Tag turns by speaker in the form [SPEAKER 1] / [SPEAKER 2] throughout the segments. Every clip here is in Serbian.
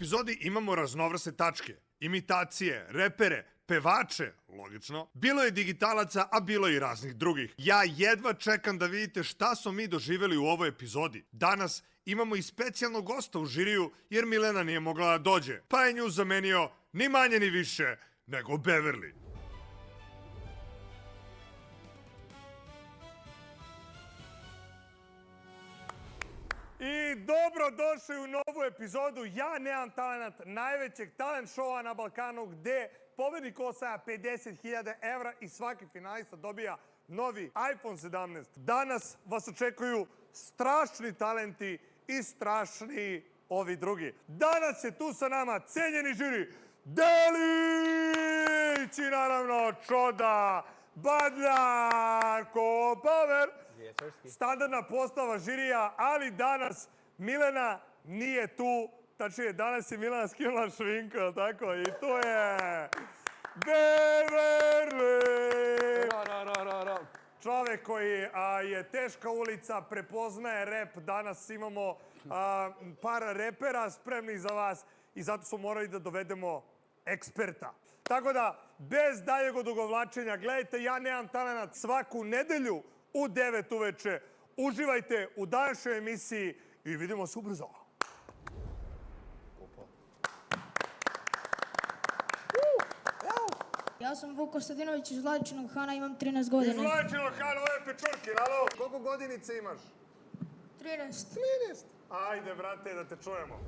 [SPEAKER 1] epizodi imamo raznovrsne tačke, imitacije, repere, pevače, logično. Bilo je digitalaca, a bilo je i raznih drugih. Ja jedva čekam da vidite šta smo mi doživjeli u ovoj epizodi. Danas imamo i specijalnog gosta u žiriju, jer Milena nije mogla da dođe, pa je nju zamenio ni manje ni više nego Beverly. I dobro došli u novu epizodu Ja nemam talenat, najvećeg talent showa na Balkanu, gde pobednik osvaja 50.000 evra i svaki finalista dobija novi iPhone 17. Danas vas očekuju strašni talenti i strašni ovi drugi. Danas je tu sa nama cenjeni žiri Delić i naravno Čoda, Badljar, Kopaver. Standardna postava žirija, ali danas Milena nije tu. Tačnije, danas je Milena skinula švinku, tako? I tu je Beverly! Čovek koji je teška ulica, prepoznaje rep. Danas imamo par repera spremnih za vas i zato smo morali da dovedemo eksperta. Tako da, bez daljeg odugovlačenja, gledajte Ja nemam talenat svaku nedelju u 9 uveče. Uživajte u današnjoj emisiji i vidimo se ubrzo.
[SPEAKER 2] Ja sam Vuk Kostadinović iz Vladičinog Hana, imam 13 godina.
[SPEAKER 1] Iz Vladičinog Hana, ove pečurke, rado? Koliko godinice imaš?
[SPEAKER 2] 13.
[SPEAKER 1] 13? Ajde, brate, da te čujemo.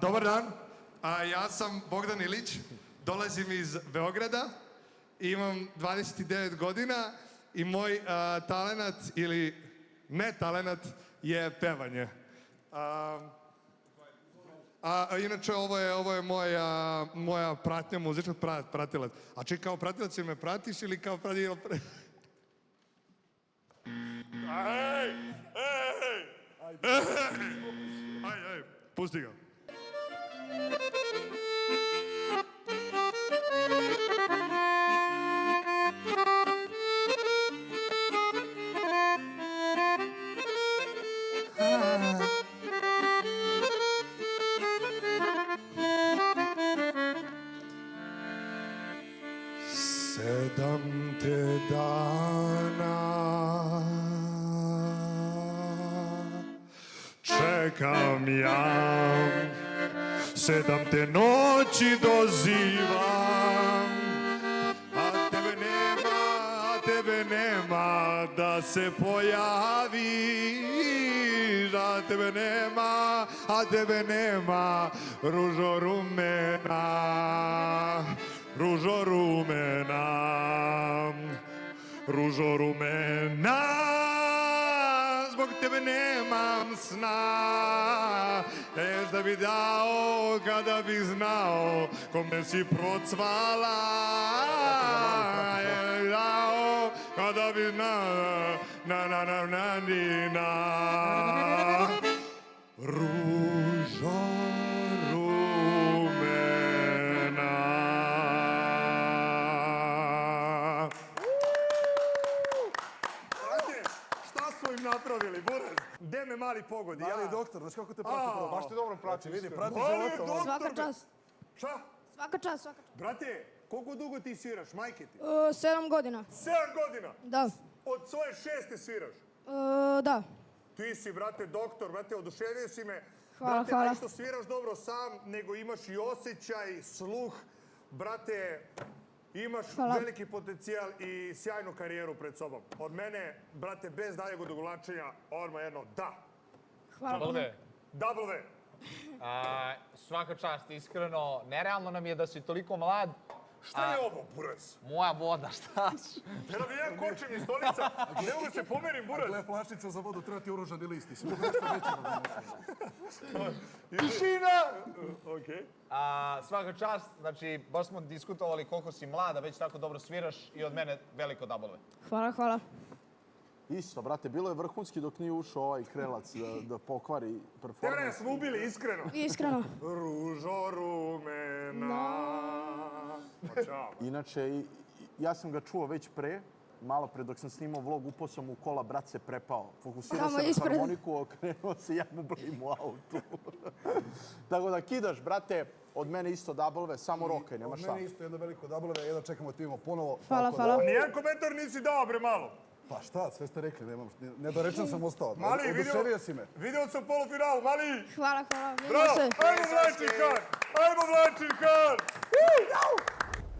[SPEAKER 3] Dobar dan, ja sam Bogdan Ilić, dolazim iz Beograda, imam 29 godina i moj talenat ili ne talenat je pevanje. Inače, ovo je moja pratnja, muzička pratilac. A čekaj, kao pratilac me pratiš ili kao pratilac? Ej, pusti ga. Sedam te dana čekam ja, 7 te noći dozivam, a tebe nema da se pojaviš, a tebe nema, ružo rumena, zbog tebe nemam sna, da bi dao kada bih znao kome si procvala, dao
[SPEAKER 1] kada bi ružo rumena. Brate, šta smo im napravili, Buraz? Gde me mali pogodi?
[SPEAKER 4] Mali doktor, znaš kako te prati prvo? Baš te dobro prati, vidi, prati
[SPEAKER 1] Mali
[SPEAKER 4] života.
[SPEAKER 1] doktor!
[SPEAKER 2] Svaka čast.
[SPEAKER 1] Šta?
[SPEAKER 2] Svaka čast, svaka čast.
[SPEAKER 1] Brate, koliko dugo ti sviraš, majke ti?
[SPEAKER 2] 7 godina.
[SPEAKER 1] 7 godina!
[SPEAKER 2] Da.
[SPEAKER 1] Od svoje 6. sviraš.
[SPEAKER 2] Da.
[SPEAKER 1] Ti si, brate, doktor, brate, oduševio si me.
[SPEAKER 2] Hvala,
[SPEAKER 1] Brate,
[SPEAKER 2] hvala.
[SPEAKER 1] ne što sviraš dobro sam, nego imaš i osjećaj, sluh. Brate, imaš
[SPEAKER 2] Hvala.
[SPEAKER 1] veliki potencijal i sjajnu karijeru pred sobom. Od mene, brate, bez daljeg odugovlačenja, odmah jedno da.
[SPEAKER 2] Hvala.
[SPEAKER 5] Balde,
[SPEAKER 1] W.
[SPEAKER 5] svaka čast, iskreno, nerealno nam je da si toliko mlad.
[SPEAKER 1] Šta je ovo, Buraz?
[SPEAKER 5] Moja voda, šta si?
[SPEAKER 1] Da navijem kočem iz stolica, ne mogu se pomerim, Buraz.
[SPEAKER 4] Gle, flašnica za vodu, treba ti oružani list. Ti si mogu nešto veće da
[SPEAKER 1] Tišina! Okej.
[SPEAKER 5] Svaka čast, znači, baš smo diskutovali koliko si mlada, već tako dobro sviraš i od mene veliko dabove.
[SPEAKER 2] Hvala, hvala.
[SPEAKER 6] Isto, brate, bilo je vrhunski dok nije ušao ovaj krelac da pokvari
[SPEAKER 1] Tebe
[SPEAKER 6] performans.
[SPEAKER 1] smo ubili, iskreno.
[SPEAKER 2] Iskreno.
[SPEAKER 1] Ružo rumena. Ma čao.
[SPEAKER 6] Inače, ja sam ga čuo već pre, malo pre dok sam snimao vlog, upao sam u kola, brat se prepao. Fokusirao
[SPEAKER 2] Tamo
[SPEAKER 6] se na
[SPEAKER 2] ispred.
[SPEAKER 6] harmoniku, okrenuo se, ja mu blim u autu. Tako da kidaš, brate, od mene isto dablove, samo rokaj, nema
[SPEAKER 4] Od
[SPEAKER 6] šta.
[SPEAKER 4] mene isto jedno veliko dablove, jedno čekamo da vidimo ponovo.
[SPEAKER 2] Hvala,
[SPEAKER 4] Tako da-
[SPEAKER 2] hvala.
[SPEAKER 1] Nijedan komentar nisi dao, bre, malo.
[SPEAKER 4] Pa šta, sve ste rekli, nemam, nedorečen sam ostao.
[SPEAKER 1] Mali,
[SPEAKER 4] Oduševio si me.
[SPEAKER 1] Video sam polufinalu, Mali.
[SPEAKER 2] Hvala, hvala. Vidimo
[SPEAKER 1] Bravo,
[SPEAKER 2] se.
[SPEAKER 1] ajmo Vlačinkan, ajmo Vlačinkan.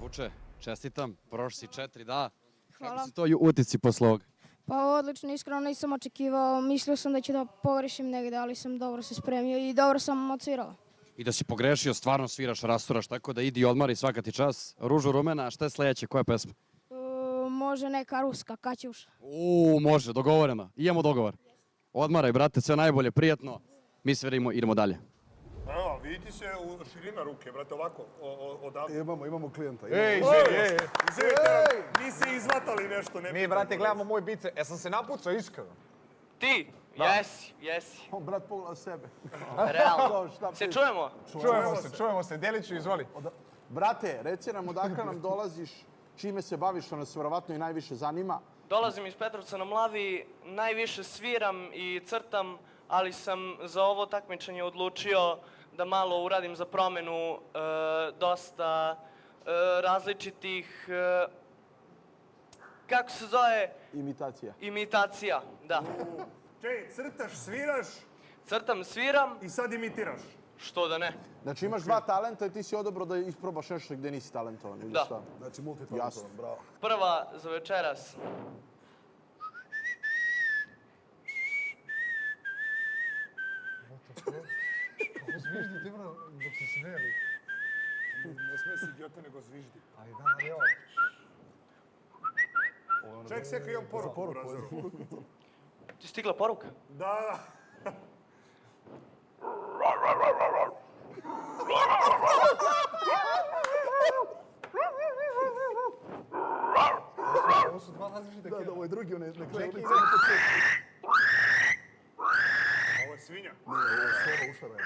[SPEAKER 7] Vuče, čestitam, prošli si 4, da.
[SPEAKER 2] Hvala.
[SPEAKER 7] Kako su to utisci posle ovoga?
[SPEAKER 2] Pa odlično, iskreno nisam očekivao. Mislio sam da ću da pogrešim negde, ali sam dobro se spremio i dobro sam odsvirao.
[SPEAKER 7] I da si pogrešio, stvarno sviraš, rasturaš, tako da idi odmari svaka ti čas. Ružo rumena, a šta je sledeće, koja je pesma?
[SPEAKER 2] Može neka ruska, Kaćuša.
[SPEAKER 7] Može, dogovoreno. Imamo dogovor. Odmaraj, brate, sve najbolje, prijatno. Mi sve idemo dalje.
[SPEAKER 1] Evo, vidi ti se u širina ruke, brate, ovako, odavde.
[SPEAKER 4] Imamo klijenta.
[SPEAKER 5] Ej,
[SPEAKER 1] Izvijete, mi se izvatali nešto, ne
[SPEAKER 5] Mi, brate, gledamo moj bice. Sam se napucao, iskreno?
[SPEAKER 8] Ti? Jesi.
[SPEAKER 6] On, brat, pogleda sebe.
[SPEAKER 8] Realno.
[SPEAKER 6] To, šta
[SPEAKER 8] Se
[SPEAKER 6] priča?
[SPEAKER 8] čujemo?
[SPEAKER 5] Čujemo se, Deliću, izvoli.
[SPEAKER 6] Brate, reci nam odakle nam dolaziš, čime se baviš, što nas verovatno i najviše zanima.
[SPEAKER 8] Dolazim iz Petrovca na Mlavi, najviše sviram i crtam, ali sam za ovo takmičenje odlučio da malo uradim za promenu dosta različitih, kako se zove,
[SPEAKER 6] Imitacija.
[SPEAKER 8] imitacija. Da.
[SPEAKER 1] Čej, crtaš, sviraš
[SPEAKER 8] Crtam, sviram,
[SPEAKER 1] i sad imitiraš.
[SPEAKER 8] što da ne.
[SPEAKER 6] Znači imaš dva talenta i ti si odabrao da isprobaš nešto gde nisi talentovan ili
[SPEAKER 8] Da.
[SPEAKER 6] šta?
[SPEAKER 4] Znači, multitalentovan, bravo.
[SPEAKER 8] Prva za večeras.
[SPEAKER 5] Zviždi ti, bro, dok se smijeli.
[SPEAKER 1] Ne smije si idiote, nego zviždi.
[SPEAKER 5] Aj, da, evo.
[SPEAKER 1] Ček, seka, imam poruku, Burazeru.
[SPEAKER 8] Ti stigla poruka?
[SPEAKER 1] Da.
[SPEAKER 5] Ovo su dva različite
[SPEAKER 4] Da, ovo je drugi, on je na kraju lice.
[SPEAKER 1] Ovo je svinja.
[SPEAKER 4] Ovo je slovo ušara.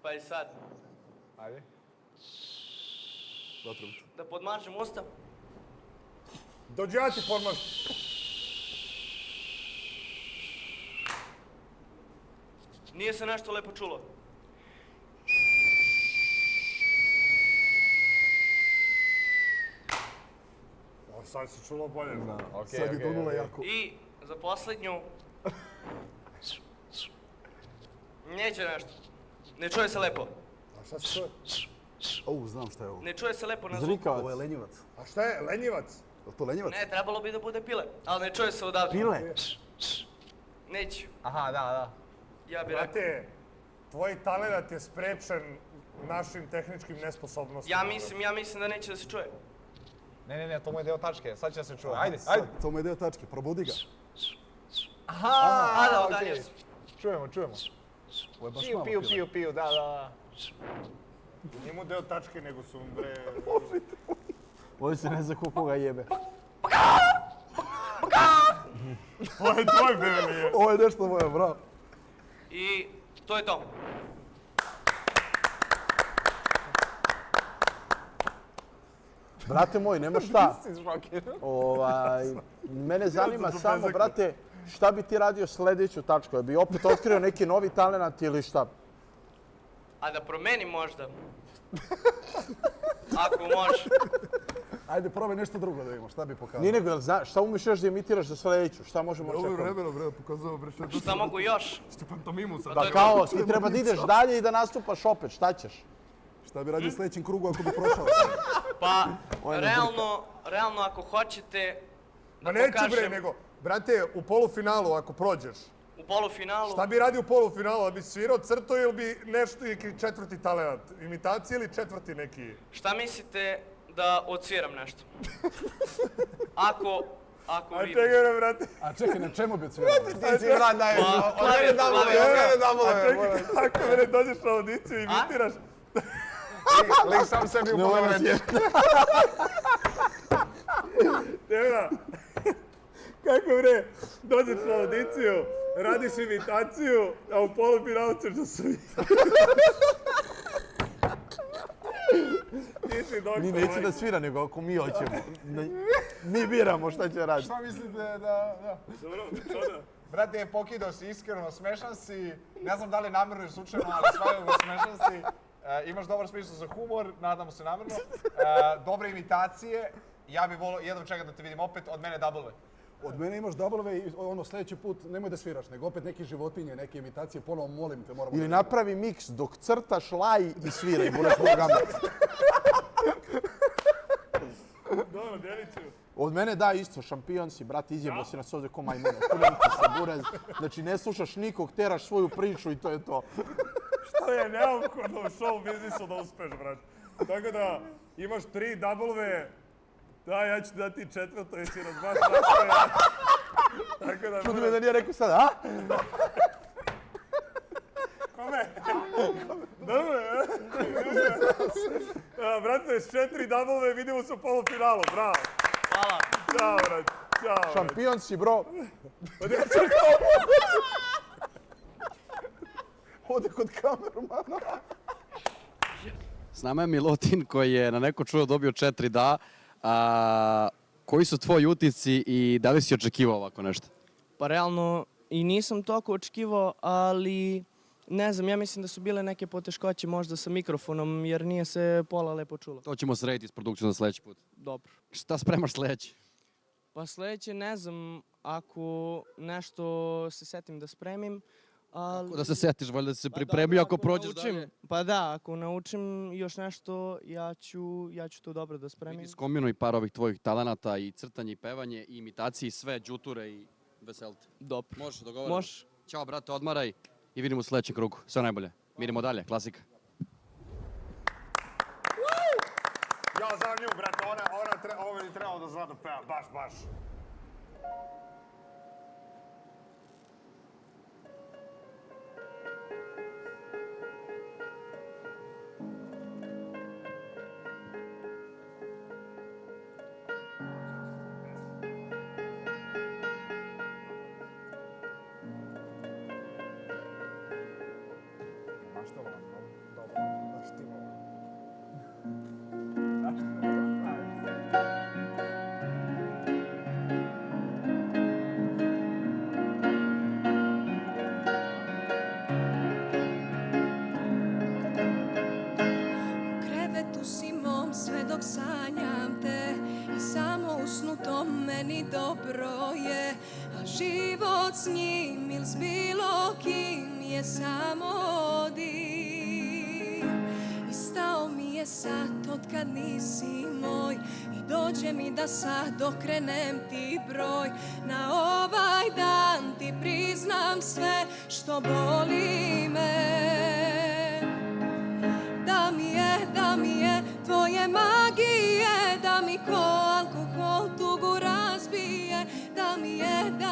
[SPEAKER 8] Pa i sad.
[SPEAKER 5] Ajde.
[SPEAKER 8] Da podmažem usta.
[SPEAKER 1] Dođi ja ti podmaš.
[SPEAKER 8] Nije se nešto lepo čulo.
[SPEAKER 1] O, sad se čulo bolje.
[SPEAKER 4] Sad je donula jako.
[SPEAKER 8] I za posljednju... Neće nešto. Ne čuje se lepo.
[SPEAKER 1] A šta se čuje?
[SPEAKER 4] Znam šta je ovo.
[SPEAKER 8] Ne čuje se lepo na zvuk.
[SPEAKER 6] Zrikavac.
[SPEAKER 4] Ovo je lenjivac.
[SPEAKER 1] A šta je, lenjivac?
[SPEAKER 4] Je li to lenjivac?
[SPEAKER 8] Ne, trebalo bi da bude pile. Ali ne čuje se odavde.
[SPEAKER 6] Pile?
[SPEAKER 8] Neću.
[SPEAKER 5] Aha, da.
[SPEAKER 8] Ja bih rekao.
[SPEAKER 1] Brate, tvoj talent je sprečen našim tehničkim nesposobnostima.
[SPEAKER 8] Ja mislim da neće da se čuje.
[SPEAKER 5] Ne, to mu je deo tačke, sad će da se čuje. Ajde.
[SPEAKER 4] Sad, to mu je deo tačke, probudi ga.
[SPEAKER 8] A da, odanješ se.
[SPEAKER 5] Čujemo.
[SPEAKER 4] Ovo je baš malo
[SPEAKER 5] Piju, da.
[SPEAKER 1] Nije mu deo tačke, nego su, bre...
[SPEAKER 6] Ovdje se ne zna koga jebe.
[SPEAKER 1] Ovo je tvoj Beverly.
[SPEAKER 4] Ovo je nešto moje, bravo.
[SPEAKER 8] I to je to.
[SPEAKER 6] Brate moj, nema šta. Mene zanima samo, brate, šta bi ti radio sljedeću tačku? Bi opet otkrio neki novi talent ili šta?
[SPEAKER 8] A da promenim možda? Ako može.
[SPEAKER 4] Ajde, probaj nešto drugo da vidimo, šta bi pokazao.
[SPEAKER 6] Nije nego, jel šta umeš još da imitiraš za sljedeću? Šta možemo očekati?
[SPEAKER 4] Vremeno, bre, pokazao, bre, što je
[SPEAKER 8] Šta mogu još?
[SPEAKER 4] pantomimu sad.
[SPEAKER 6] Da kao, ti treba da ideš dalje i da nastupaš opet, šta ćeš?
[SPEAKER 4] Šta bi radio u sljedećem krugu ako bi prošao?
[SPEAKER 8] Pa, realno ako hoćete
[SPEAKER 1] Ma
[SPEAKER 8] da
[SPEAKER 1] neću bre,
[SPEAKER 8] pokažem
[SPEAKER 1] nego, brate, u polufinalu ako prođeš,
[SPEAKER 8] u polufinalu,
[SPEAKER 1] šta bi radio u polufinalu? Da bi svirao crto ili bi nešto neki četvrti talent? Imitacija ili četvrti neki?
[SPEAKER 8] šta mislite da odsviram nešto? Ako
[SPEAKER 1] A
[SPEAKER 8] vidim.
[SPEAKER 1] čekaj bre, brate.
[SPEAKER 4] A čekaj, na čemu bi odsvirao?
[SPEAKER 5] Ti si vrat najveći.
[SPEAKER 8] Pa,
[SPEAKER 5] Od mene
[SPEAKER 8] klavir.
[SPEAKER 5] dabove.
[SPEAKER 1] Ako bre dođeš na audiciju i imitiraš,
[SPEAKER 5] Lik sam sebi u pogledu.
[SPEAKER 1] Evo, kako bre, dođeš na audiciju, radiš imitaciju, a u polufinalu ćeš da sviraš. Ti si doktor,
[SPEAKER 6] Mi neće
[SPEAKER 1] majke.
[SPEAKER 6] da svira, nego ako mi hoćemo. Mi biramo šta će raditi.
[SPEAKER 5] Šta mislite da...
[SPEAKER 1] Dobro, što da?
[SPEAKER 5] Brate, pokidao si iskreno, smešan si. Ne znam da li namjerno ili slučajno, ali svakako smešan si. Imaš dobar smisao za humor, nadamo se namjerno. Dobre imitacije. Ja bih volio jednom čekati da te vidim opet, od mene double.
[SPEAKER 4] Od mene imaš dablove i ono sljedeći put nemoj da sviraš, nego opet neke životinje, neke imitacije, ponovo molim te, moramo...
[SPEAKER 6] Ili napravi miks dok crtaš laj i svira i budeš programa.
[SPEAKER 1] Dobro, Djeliću.
[SPEAKER 6] Od mene da isto, šampion si, brate, izjebo si nas ovdje ko majmuna. Kulim ti se, burez. Znači, ne slušaš nikog, teraš svoju priču i to je to.
[SPEAKER 1] Što je neophodno u show biznisu da uspeš, brate. Tako da, imaš 3 double-ove, da, ja ću dati četvrto, jer si nas baš nastoja. Tako da...
[SPEAKER 6] Čudi me da nije rekao sad, a?
[SPEAKER 1] Kome? Dobro, brate, s 4 double-ove vidimo se u polufinalu, bravo.
[SPEAKER 8] Hvala.
[SPEAKER 1] Ćao, brate, ćao. brate.
[SPEAKER 6] Šampion si, bro. Ode kod kamermana.
[SPEAKER 7] S nama je Milutin koji je na neko čuo dobio 4 da. Koji su tvoji utisci i da li si očekivao ovako nešto?
[SPEAKER 9] Pa realno i nisam toliko očekivao, ali ne znam, ja mislim da su bile neke poteškoće možda sa mikrofonom jer nije se pola lepo čulo.
[SPEAKER 7] To ćemo srediti s produkcijom za sljedeći put.
[SPEAKER 9] Dobro.
[SPEAKER 7] Šta spremaš sljedeći?
[SPEAKER 9] Pa sljedeće ne znam, ako nešto se setim da spremim, ali...
[SPEAKER 7] Da se setiš, valjda da si se
[SPEAKER 9] Pa
[SPEAKER 7] pripremio
[SPEAKER 9] dobro,
[SPEAKER 7] ako prođeš
[SPEAKER 9] naučim,
[SPEAKER 7] dalje.
[SPEAKER 9] Pa da, ako naučim još nešto, ja ću to dobro da spremim.
[SPEAKER 7] Iskombinuj par ovih tvojih talenata i crtanje i pevanje i imitacije i sve, džuture i veselite.
[SPEAKER 9] Dobro.
[SPEAKER 7] Može, dogovorimo.
[SPEAKER 9] Može.
[SPEAKER 7] Ćao, brate, odmaraj i vidimo u sljedećem krugu. Sve najbolje. Mi idemo dalje, klasika.
[SPEAKER 1] Ja za nju, brate, ovo bi trebalo da zna da peva, baš.
[SPEAKER 10] dok sanjam te i samo usnutom meni dobro je, a život s njim ili s bilo kim je samo dim. I stao mi je sat otkad nisi moj i dođe mi da sad okrenem ti broj. Na ovaj dan ti priznam sve što boli me. Da mi je tvoje magije, da mi ko alkohol tugu razbije. Da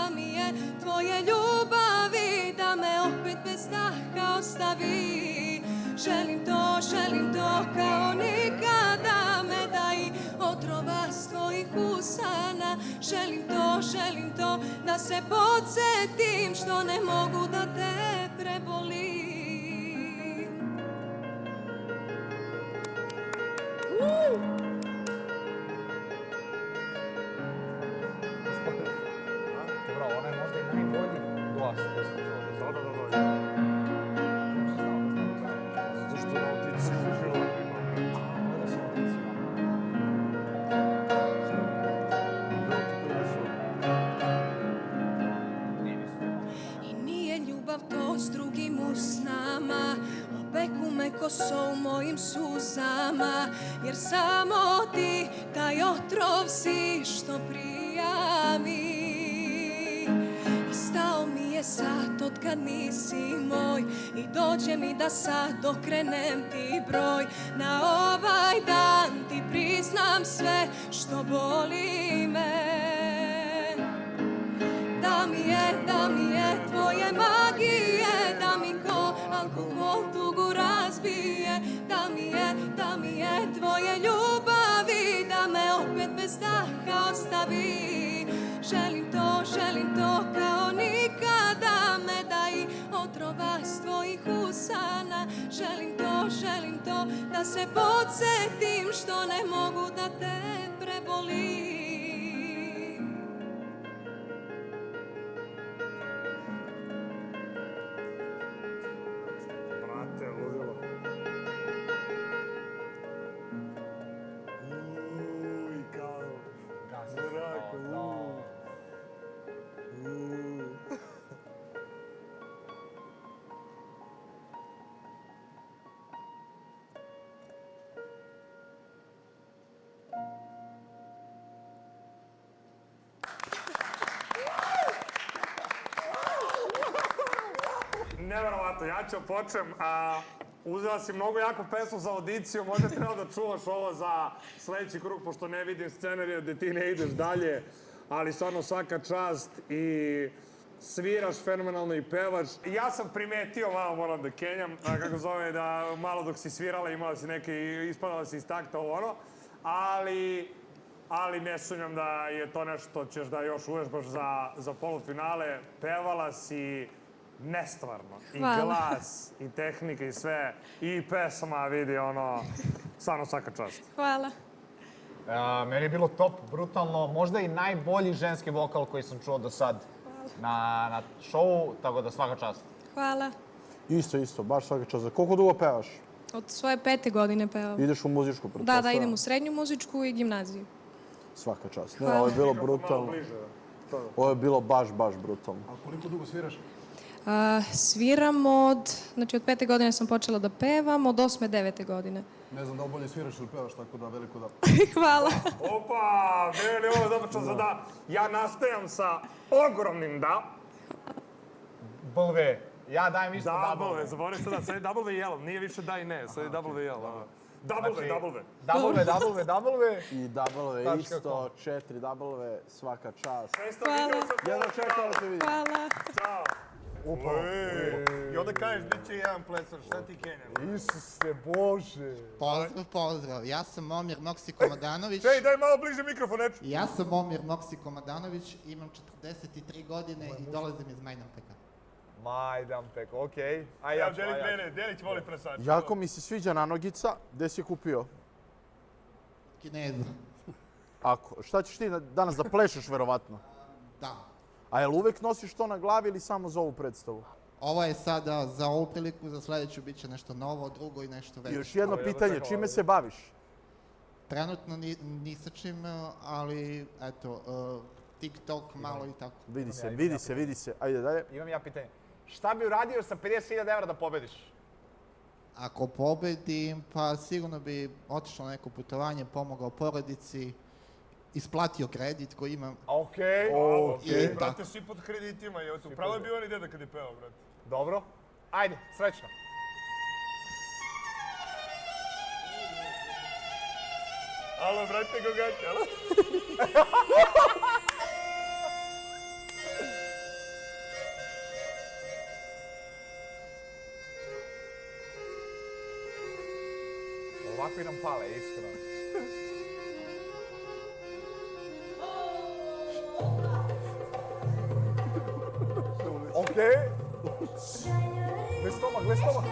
[SPEAKER 10] mi je tvoje ljubavi, da me opet bez daha ostavi. Želim to kao nikada, me da i otrova usana. Želim to, da se podsjetim što ne mogu da te prebolim.
[SPEAKER 5] Bro, ona je možda i najbolji glas koji sam čuo.
[SPEAKER 1] Zato što na audiciji uživo
[SPEAKER 10] I nije ljubav to s drugim usnama, opeku me koso u mojim suzama, jer samo ti taj otrov si što prija mi. I stao mi je sat od kad nisi moj i dođe mi da sad okrenem ti broj. Na ovaj dan ti priznam sve što boli me. Da mi je tvoje magije, da mi ko alkohol tugu razbije. Da mi je tvoje ljubavi, da me opet bez daha ostavi. Želim to kao nikada, me daj otrova s tvojih usana. Želim to, da se podsjetim što ne mogu da te prebolim.
[SPEAKER 1] Brate, ludilo. Uj, kao. Zrak, Neverovatno, ja ću počnem. Uzela si mnogo jako pesmu za audiciju, možda treba da čuvaš ovo za sledeći krug, pošto ne vidim scenariju gde ti ne ideš dalje, ali stvarno svaka čast i sviraš fenomenalno i pevaš. Ja sam primetio, malo moram da kenjam, kako zove, da malo dok si svirala imala si neke, ispadala si iz takta ovo ono, ali ne sumnjam da je to nešto što ćeš da još uvežbaš za polufinale. Pevala si nestvarno. I
[SPEAKER 10] Hvala.
[SPEAKER 1] glas, i tehnika, i sve. I pesma, vidi, ono, stvarno svaka čast.
[SPEAKER 10] Hvala.
[SPEAKER 5] Meni je bilo top, brutalno, možda i najbolji ženski vokal koji sam čuo do sad na šovu, tako da svaka čast.
[SPEAKER 10] Hvala.
[SPEAKER 6] Isto, baš svaka čast. Koliko dugo pevaš?
[SPEAKER 10] Od svoje 5. godine pevam.
[SPEAKER 6] Ideš u muzičku, pretpostavljam?
[SPEAKER 10] Da, idem u srednju muzičku i gimnaziju.
[SPEAKER 6] Svaka čast. Ne, ovo je bilo brutalno. Ovo je bilo baš brutalno.
[SPEAKER 4] A koliko dugo sviraš?
[SPEAKER 10] Sviram od 5. godine sam počela da pevam, od 8. 9. godine.
[SPEAKER 4] Ne znam da li bolje sviraš ili pevaš, tako da veliko da.
[SPEAKER 10] Hvala.
[SPEAKER 1] Opa, meni ovo započeo za da. Ja nastajam sa ogromnim da.
[SPEAKER 5] W. Ja dajem isto
[SPEAKER 1] Da,
[SPEAKER 5] W.
[SPEAKER 1] zaboravim sada, sad je W jel, nije više da i ne, sad je W jel. W.
[SPEAKER 5] W.
[SPEAKER 6] I W isto, 4 W, svaka čast.
[SPEAKER 10] Hvala.
[SPEAKER 6] Jedno čekam da se vidi.
[SPEAKER 10] Hvala.
[SPEAKER 1] Ćao. I onda kažeš, bit će jedan plesar, šta ti kenjam?
[SPEAKER 5] Isuse Bože.
[SPEAKER 11] Pozdrav. Ja sam Momir Moksi Komadanović.
[SPEAKER 1] Ej, daj malo bliže mikrofon, neću.
[SPEAKER 11] Ja sam Momir Moksi Komadanović, imam 43 godine i dolazim iz Majdanpeka.
[SPEAKER 5] Majdanpek, okej. Aj ja ću.
[SPEAKER 1] Delić voli plesača.
[SPEAKER 6] Jako mi se sviđa nanogica. Gde si je kupio?
[SPEAKER 11] Kinezu.
[SPEAKER 6] Ako. Šta ćeš ti danas da plešeš, verovatno?
[SPEAKER 11] Da.
[SPEAKER 6] A jel uvek nosiš to na glavi ili samo za ovu predstavu?
[SPEAKER 11] Ovo je sada za ovu priliku, za sledeću bit će nešto novo, drugo i nešto veće.
[SPEAKER 6] Još jedno pitanje, čime se baviš?
[SPEAKER 11] Trenutno ni sa čim, ali eto, TikTok malo i tako.
[SPEAKER 6] Vidi se. Ajde dalje.
[SPEAKER 5] Imam ja pitanje. Šta bi uradio sa 50.000 € da pobediš?
[SPEAKER 11] Ako pobedim, pa sigurno bi otišao na neko putovanje, pomogao porodici, isplatio kredit koji imam.
[SPEAKER 5] Okej.
[SPEAKER 1] Brate, svi pod kreditima, upravo je bio on i deda kad je pevao, brate.
[SPEAKER 5] Dobro. Ajde, srećno.
[SPEAKER 1] Alo, brate, Gogaća, alo?
[SPEAKER 5] Ovakvi nam pale, iskreno.
[SPEAKER 4] Okej. Gle stomak, gle stomak.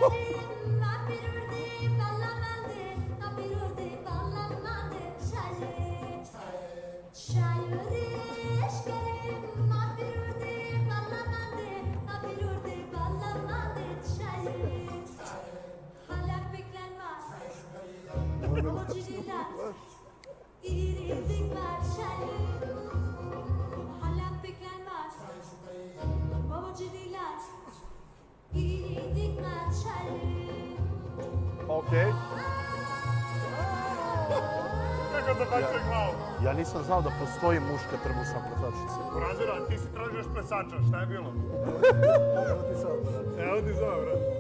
[SPEAKER 5] Okej.
[SPEAKER 1] Kako da bacuje glavu?
[SPEAKER 6] Ja nisam znao da postoji muška trbušna plesačica.
[SPEAKER 1] Porazira, ti si tražiš plesača, šta je bilo?
[SPEAKER 4] Evo ti sad.
[SPEAKER 1] Evo ti zove, brate.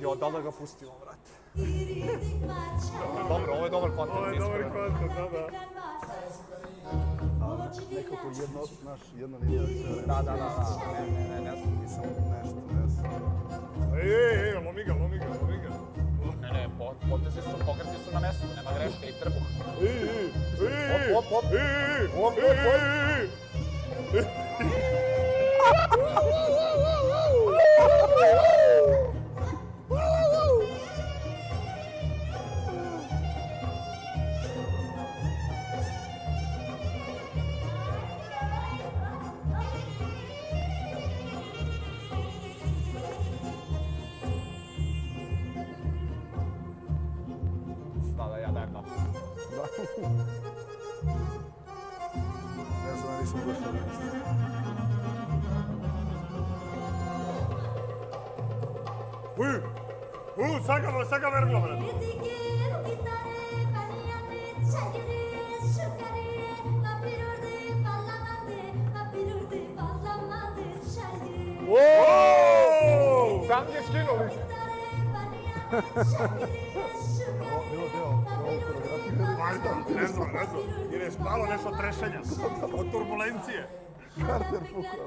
[SPEAKER 5] Jo, da li da ga pustimo, brate? Dobro, ovo je dobar kontent.
[SPEAKER 1] Ovo je dobar kontent, da.
[SPEAKER 4] Nekako jedna linija sve vreme.
[SPEAKER 5] Da. Ne znam, nisam nešto, ne znam.
[SPEAKER 1] Ej, lomi ga.
[SPEAKER 5] Ne, potezi su, pokreti su na mestu, nema greške i trbuh. Op. Da, ja dajem napu.
[SPEAKER 4] Ne znam, ja nisam došao.
[SPEAKER 1] Saka vergla, brate.
[SPEAKER 5] Sam je skinuli.
[SPEAKER 4] Bilo deo ovu koreografiju.
[SPEAKER 1] Valjda, ne znam. Jer je spalo nešto trešenja. Od turbulencije.
[SPEAKER 4] Karter pukao.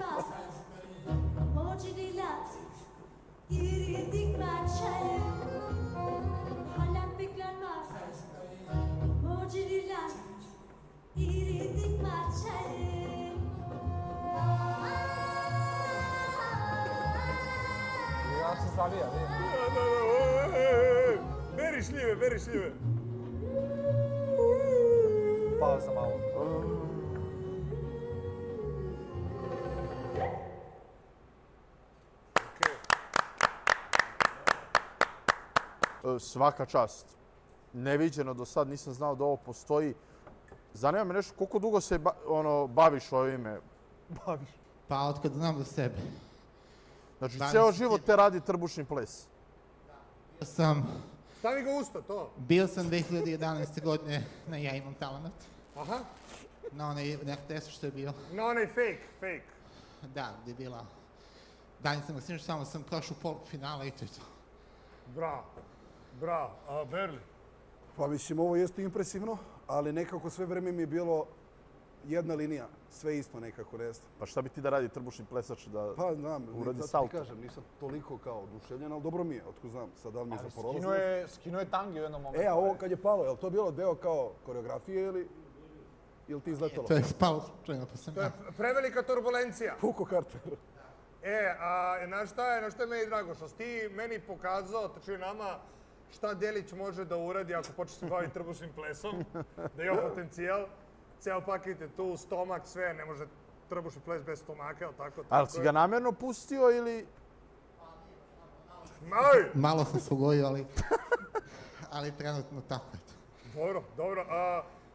[SPEAKER 5] Ja se zavija, vidim.
[SPEAKER 1] Beri šljive.
[SPEAKER 5] Pao sam malo.
[SPEAKER 6] Svaka čast. Neviđeno do sad, nisam znao da ovo postoji. Zanima me nešto, koliko dugo se baviš ovime?
[SPEAKER 11] Pa otkad znam za sebe.
[SPEAKER 6] Znači, ceo život te radi trbušni ples.
[SPEAKER 1] Stavi ga usta, to.
[SPEAKER 11] Bio sam 2011. godine na Ja imam talent.
[SPEAKER 1] Aha.
[SPEAKER 11] Na onaj RTS što je bio.
[SPEAKER 1] Na onaj fake.
[SPEAKER 11] Da, gdje je bila. Dan sam ga snižao, samo sam prošao polufinala i to je to.
[SPEAKER 1] Bravo. A Berli?
[SPEAKER 4] Pa mislim, ovo jeste impresivno, ali nekako sve vreme mi je bilo jedna linija. Sve isto nekako, ne znam.
[SPEAKER 6] Pa šta bi ti da radi trbušni plesač da
[SPEAKER 4] Pa znam,
[SPEAKER 6] uradi
[SPEAKER 4] zato ti
[SPEAKER 6] salto?
[SPEAKER 4] kažem, nisam toliko kao oduševljen, ali dobro mi je, otko znam, sad da li mi je za
[SPEAKER 5] Ali skinuo je tangi u jednom momentu.
[SPEAKER 4] a ovo kad je palo, je li to bilo deo kao koreografije ili ti izletalo?
[SPEAKER 11] To je spalo slučajno, pa sam
[SPEAKER 1] To je prevelika turbulencija.
[SPEAKER 4] Puko Karter.
[SPEAKER 1] Na šta je meni drago? Što si ti meni pokazao, tačnije nama, šta Delić može da uradi ako počne se baviti trbušnim plesom, da ima potencijal. Ceo paket je tu, stomak, sve, ne može trbušni ples bez stomaka, jel tako?
[SPEAKER 6] Ali si ga namjerno pustio ili...
[SPEAKER 11] Malo sam se ugojio, ali trenutno tako je to.
[SPEAKER 1] Dobro.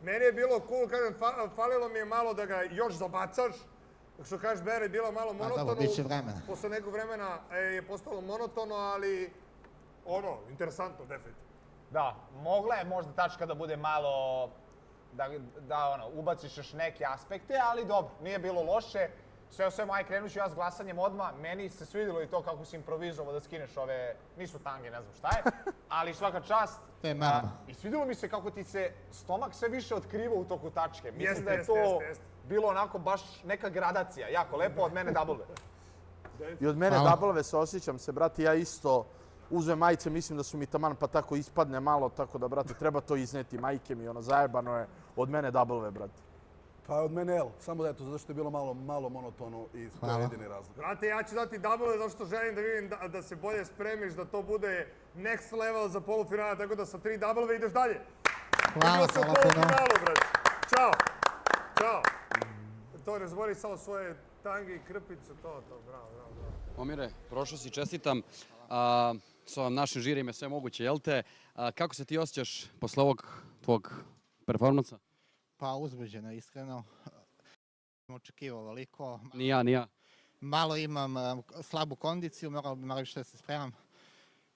[SPEAKER 1] Meni je bilo cool, kažem, falilo mi je malo da ga još zabacaš. Što kažeš, Bere, je bilo malo monotono.
[SPEAKER 11] dobro, bit će vremena.
[SPEAKER 1] Posle nekog vremena je postalo monotono, ali interesantno, definitivno.
[SPEAKER 5] Da, mogla je možda tačka da bude malo, da ubaciš još neke aspekte, ali dobro, nije bilo loše. Sve o svemu, krenut ću ja s glasanjem odmah. Meni se svidilo i to kako si improvizovao da skineš ove, nisu tange, ne znam šta je, ali svaka čast.
[SPEAKER 11] To je marama.
[SPEAKER 5] I svidilo mi se kako ti se stomak sve više otkrivao u toku tačke. Mislim da je
[SPEAKER 1] Jeste.
[SPEAKER 5] to bilo onako baš neka gradacija, jako lepo, od mene double.
[SPEAKER 6] I od mene double se osjećam se, brate, ja isto uzmem majice, mislim da su mi taman, pa tako ispadne malo, tako da, brate, treba to izneti, majke mi, ono, zajebano je od mene W, brate.
[SPEAKER 4] Pa od mene L, samo da eto, zato što je bilo malo monotono i to je jedini razlog.
[SPEAKER 1] Brate, ja ću dati double zato što želim da vidim da se bolje spremiš, da to bude next level za polufinala, tako da sa 3 double ideš dalje.
[SPEAKER 11] Hvala,
[SPEAKER 1] Vidimo se u
[SPEAKER 11] hvala puno.
[SPEAKER 1] polufinalu, brate. Ćao. Ćao. To ne zbori samo svoje tange i krpice, to, bravo.
[SPEAKER 7] Omire, prošao si, čestitam. S ovim našim žirijem je sve moguće, jel te? Kako se ti osjećaš posle ovog tvog performansa?
[SPEAKER 11] Pa uzbuđeno, iskreno. Sam očekivao veliko.
[SPEAKER 7] Ni ja.
[SPEAKER 11] Malo imam slabu kondiciju, morao bi malo više da se spremam.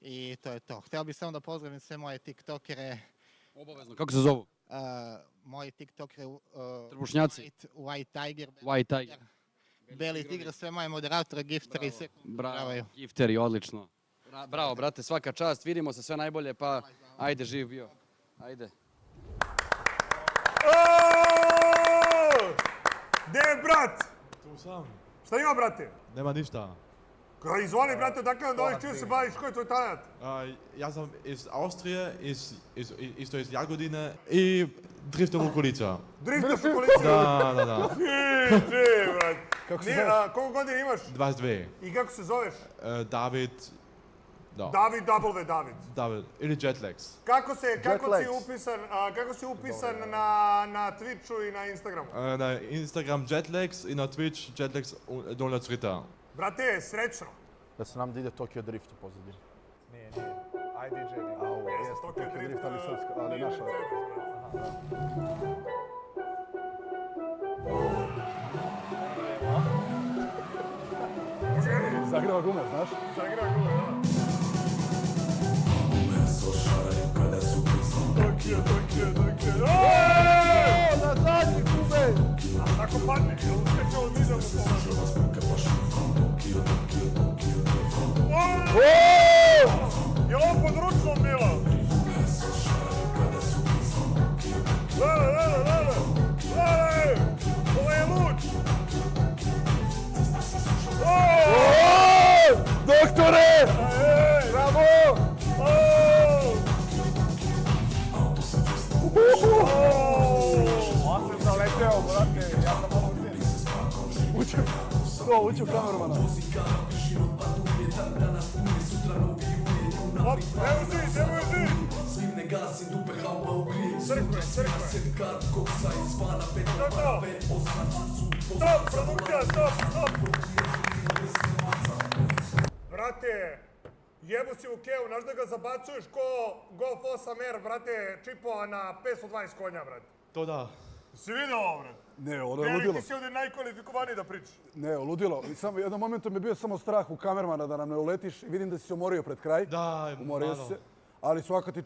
[SPEAKER 11] I to je to. Htio bih samo da pozdravim sve moje tiktokere.
[SPEAKER 7] Obavezno. Kako se zovu?
[SPEAKER 11] Moji tiktokere
[SPEAKER 7] Trbušnjaci.
[SPEAKER 11] White Tiger.
[SPEAKER 7] White Tiger.
[SPEAKER 11] Beli Tiger, sve moje moderatore, gifteri, sve
[SPEAKER 7] Bravo, gifteri, odlično. Bravo, brate, svaka čast. Vidimo se, sve najbolje, pa ajde, živ bio. Ajde.
[SPEAKER 1] Gde je brat?
[SPEAKER 12] Tu sam.
[SPEAKER 1] Šta ima, brate?
[SPEAKER 12] Nema ništa.
[SPEAKER 1] Izvoli, brate, odakle vam dolaziš, čim se baviš, koji je tvoj talent?
[SPEAKER 12] Ja sam iz Austrije, isto iz Jagodine i driftam u okolica.
[SPEAKER 1] Driftaš u okolici?
[SPEAKER 12] Da.
[SPEAKER 1] Živ, brate.
[SPEAKER 4] Kako se zoveš?
[SPEAKER 1] Koliko godina imaš?
[SPEAKER 12] 22.
[SPEAKER 1] I kako se zoveš?
[SPEAKER 12] David. Da.
[SPEAKER 1] David W. David.
[SPEAKER 12] David. Ili Jetlags.
[SPEAKER 1] Kako si upisan na Twitchu i na Instagramu?
[SPEAKER 12] Na Instagram Jetlags i na Twitch Jetlags Donuts Ritter.
[SPEAKER 1] Brate, srećno.
[SPEAKER 6] Da se nam da ide Tokyo Drift u pozadini.
[SPEAKER 5] Nije. IDJ.
[SPEAKER 1] Jeste, Tokyo Drift,
[SPEAKER 4] ali srpska, ali naša. Zagreva gume, znaš?
[SPEAKER 1] Zagreva gume, da. Tokyo.
[SPEAKER 6] Na zadnji gume!
[SPEAKER 1] Ako padne, uspjeće od videa Je ovo pod ručnom bilo? Lele! Ovo je lud!
[SPEAKER 6] Doktore! Bravo!
[SPEAKER 5] On se zaleteo, brate, ja sam malo uzir.
[SPEAKER 4] Uću kamermana.
[SPEAKER 1] Hop, evo zi! Crkve. Stop, produkcija, stop! Brate, jebu si u kevu, znaš da ga zabacuješ ko Golf 8R, brate, čipova na 520 konja, brate.
[SPEAKER 12] To da.
[SPEAKER 1] Si vidio ovo, brate?
[SPEAKER 4] Ne, ono je ludilo.
[SPEAKER 1] Ti si ovdje najkvalifikovaniji da pričaš.
[SPEAKER 4] Ne, ludilo. I samo jednom momentu mi je bio samo strah u kamermana da nam ne uletiš. Vidim da si se umorio pred kraj.
[SPEAKER 12] Da,
[SPEAKER 4] umorio si se. Ali svaka ti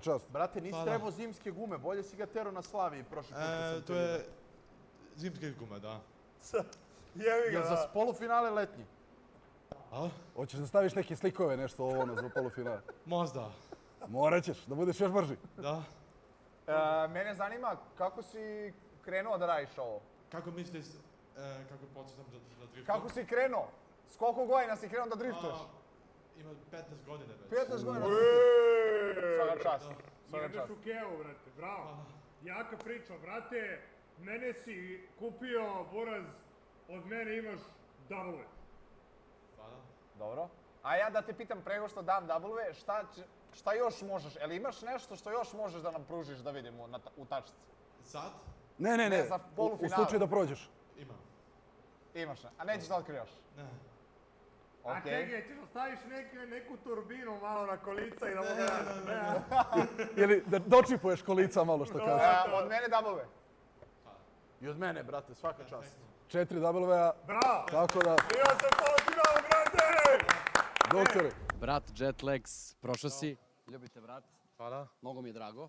[SPEAKER 4] čast.
[SPEAKER 6] Brate, nisi trebao zimske gume, bolje si ga tero na Slaviji prošli put.
[SPEAKER 12] To je zimske gume, da.
[SPEAKER 1] Jevi ga,
[SPEAKER 6] Jel za polufinale letnji?
[SPEAKER 4] Hoćeš da staviš neke slikove, nešto ovo za polufinale?
[SPEAKER 12] Možda.
[SPEAKER 4] Morat ćeš, da budeš još brži.
[SPEAKER 12] Da.
[SPEAKER 5] Mene zanima kako si krenuo da radiš ovo?
[SPEAKER 12] Kako misliš, kako počnem da driftam?
[SPEAKER 5] Kako si krenuo? S koliko godina si krenuo da driftuješ?
[SPEAKER 12] Ima 15 godine već.
[SPEAKER 5] 15 godina? Svaka čast.
[SPEAKER 1] Jedeš u kevu, brate, bravo. Jaka priča, brate, mene si kupio buraz, od mene imaš double.
[SPEAKER 5] Dobro. A ja da te pitam prego što dam W, šta još možeš? Jel imaš nešto što još možeš da nam pružiš da vidimo u tačci?
[SPEAKER 12] Sad?
[SPEAKER 4] Ne.
[SPEAKER 5] Za
[SPEAKER 4] U
[SPEAKER 5] polufinale.
[SPEAKER 4] slučaju da prođeš.
[SPEAKER 12] Imam.
[SPEAKER 5] Imaš, a nećeš da otkrivaš?
[SPEAKER 12] Ne.
[SPEAKER 1] A čekaj, ćeš da staviš neku turbinu malo na kolica i da mogu
[SPEAKER 4] Ili da dočipuješ kolica malo što kažeš.
[SPEAKER 5] Od mene W.
[SPEAKER 6] I od mene, brate, svaka čast.
[SPEAKER 4] 4 W-a.
[SPEAKER 1] Bravo!
[SPEAKER 4] Tako da,
[SPEAKER 1] Bio sam polufinal, brate!
[SPEAKER 4] doktore.
[SPEAKER 7] Brat Jetlags, prošao si. Ljubite, brat.
[SPEAKER 12] Hvala.
[SPEAKER 7] Mnogo mi je drago.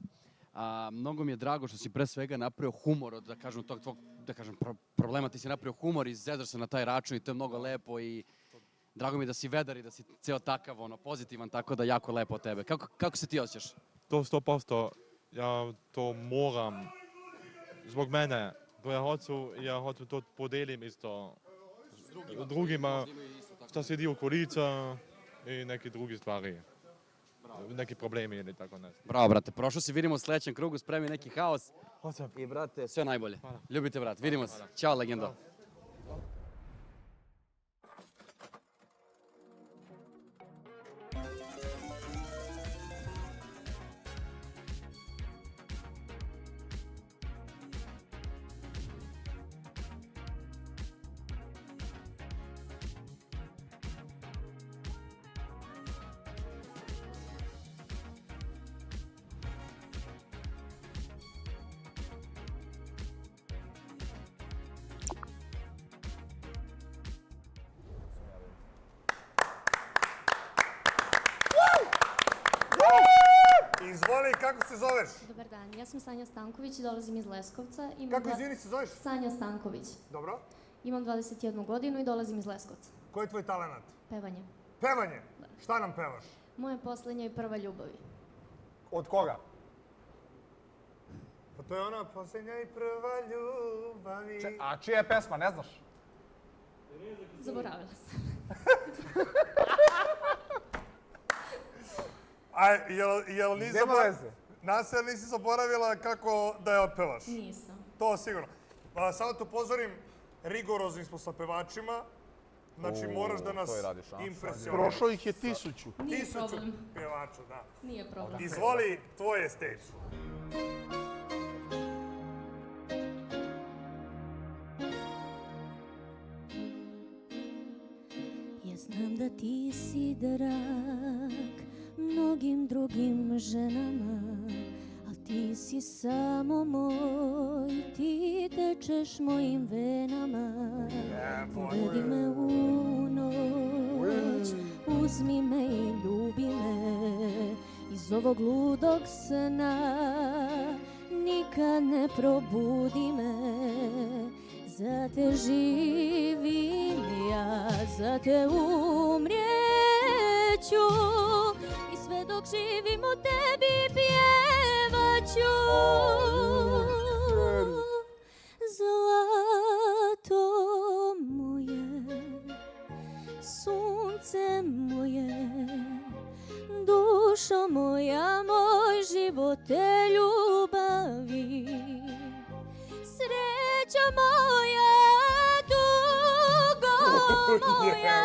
[SPEAKER 7] Mnogo mi je drago što si pre svega napravio humor od, da kažem, tog tvog, problema. Ti si napravio humor i zezaš se na taj račun i to je mnogo lepo i drago mi je da si vedar i da si ceo takav, pozitivan, tako da jako lepo od tebe. Kako se ti osjećaš?
[SPEAKER 12] To 100%. Ja to moram. Zbog mene. Ja hoću to podelim isto s drugima. Šta sedi okolica. i neki drugi stvari. Neki problemi ili tako nešto.
[SPEAKER 7] Bravo, brate, prošao si, vidimo u sledećem krugu, spremi neki haos. I, brate, sve najbolje. Ljubite, brat, vidimo se. Ćao, legendo.
[SPEAKER 1] Izvoli, kako se zoveš?
[SPEAKER 13] Dobar dan, ja sam Sanja Stanković i dolazim iz Leskovca.
[SPEAKER 1] Kako, izvini, se zoveš?
[SPEAKER 13] Sanja Stanković.
[SPEAKER 1] Dobro.
[SPEAKER 13] Imam 21 godinu i dolazim iz Leskovca.
[SPEAKER 1] Koji je tvoj talenat?
[SPEAKER 13] Pevanje.
[SPEAKER 1] Pevanje? Šta nam pevaš?
[SPEAKER 13] Moja poslednja i prva ljubavi.
[SPEAKER 5] Od koga?
[SPEAKER 1] Pa to je ona poslednja i prva ljubavi.
[SPEAKER 5] A čija je pesma, ne znaš?
[SPEAKER 13] Zaboravila sam.
[SPEAKER 1] A jel nisi
[SPEAKER 5] Nema veze.
[SPEAKER 1] Nasel, nisi zaboravila kako da je otpevaš?
[SPEAKER 13] Nisam.
[SPEAKER 1] To sigurno. Samo te upozorim, rigorozni smo sa pevačima. Znači, moraš da nas impresioniraš.
[SPEAKER 6] Prošao ih je 1000.
[SPEAKER 13] Nije
[SPEAKER 1] 1000
[SPEAKER 13] problem.
[SPEAKER 1] pevača, da.
[SPEAKER 13] Nije problem.
[SPEAKER 1] Izvoli, tvoje stage.
[SPEAKER 13] Ja znam da ti si drag mnogim drugim ženama, al ti si samo moj, ti tečeš mojim venama. Povedi me u noć, uzmi me i ljubi me, iz ovog ludog sna nikad ne probudi me. Za te živim ja, za te umrijeću, i sve dok živim o tebi pjevaću. Zlato moje, sunce moje, dušo moja, moj život te ljubavi. Sreća moja, dugo moja,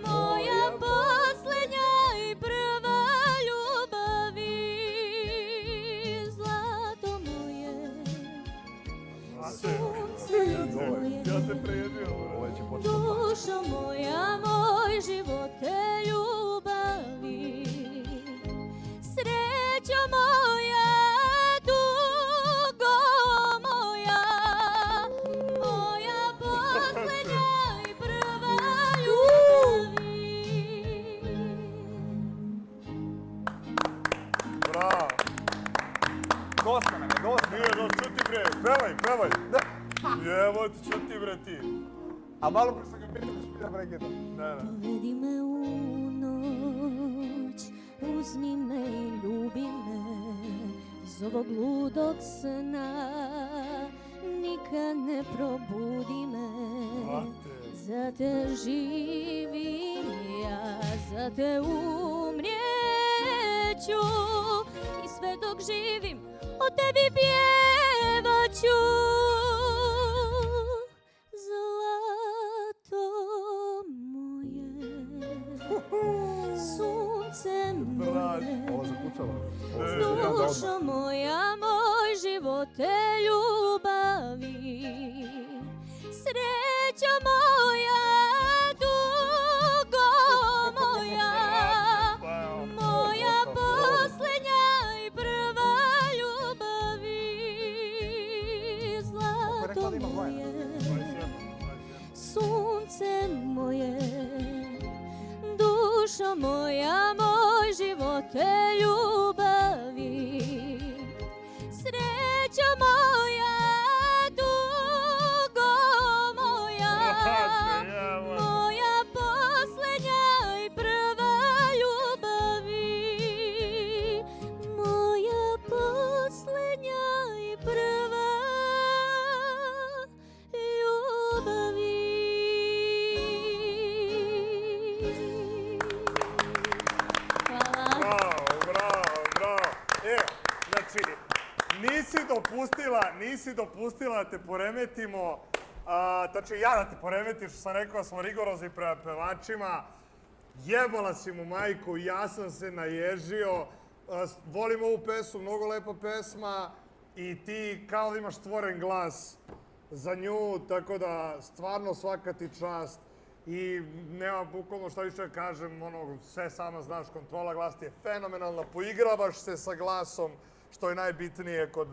[SPEAKER 13] moja poslednja i prva ljubavi. Zlato moje, sunce moje, dušo moja, moj život te ljubavi. Sreća moja,
[SPEAKER 5] Dosta nam je, dosta.
[SPEAKER 1] Nije, čuti bre, pevaj. Evo ti, čuti bre ti.
[SPEAKER 5] A malo pre sam ga pitao da špira prekida.
[SPEAKER 13] Povedi me u noć, uzmi me i ljubi me, iz ovog ludog sna nikad ne probudi me. Za te živim ja, za te umrijeću, i sve dok živim o tebi pjevaću. Zlato moje, sunce moje, dušo moja, moj život te ljubavi. Sreća moja, dugo moja, moja poslednja i prva ljubavi. Zlato moje, sunce moje, dušo moja, moj život te ljubavi. Sreća moja, dugo moja, moja poslednja i prva ljubavi. Moja poslednja i prva ljubavi.
[SPEAKER 1] 1, nisi dopustila da te poremetimo. Tačno ja da te poremetim, što sam rekao da smo rigorozni prema pevačima. Jebala si mu majku, ja sam se naježio. Volim ovu pesmu, mnogo lepa pesma. I ti kao da imaš stvoren glas za nju, tako da stvarno svaka ti čast. I nema bukvalno šta više da kažem, sve sama znaš, kontrola glasa ti je fenomenalna, poigravaš se sa glasom, što je najbitnije kod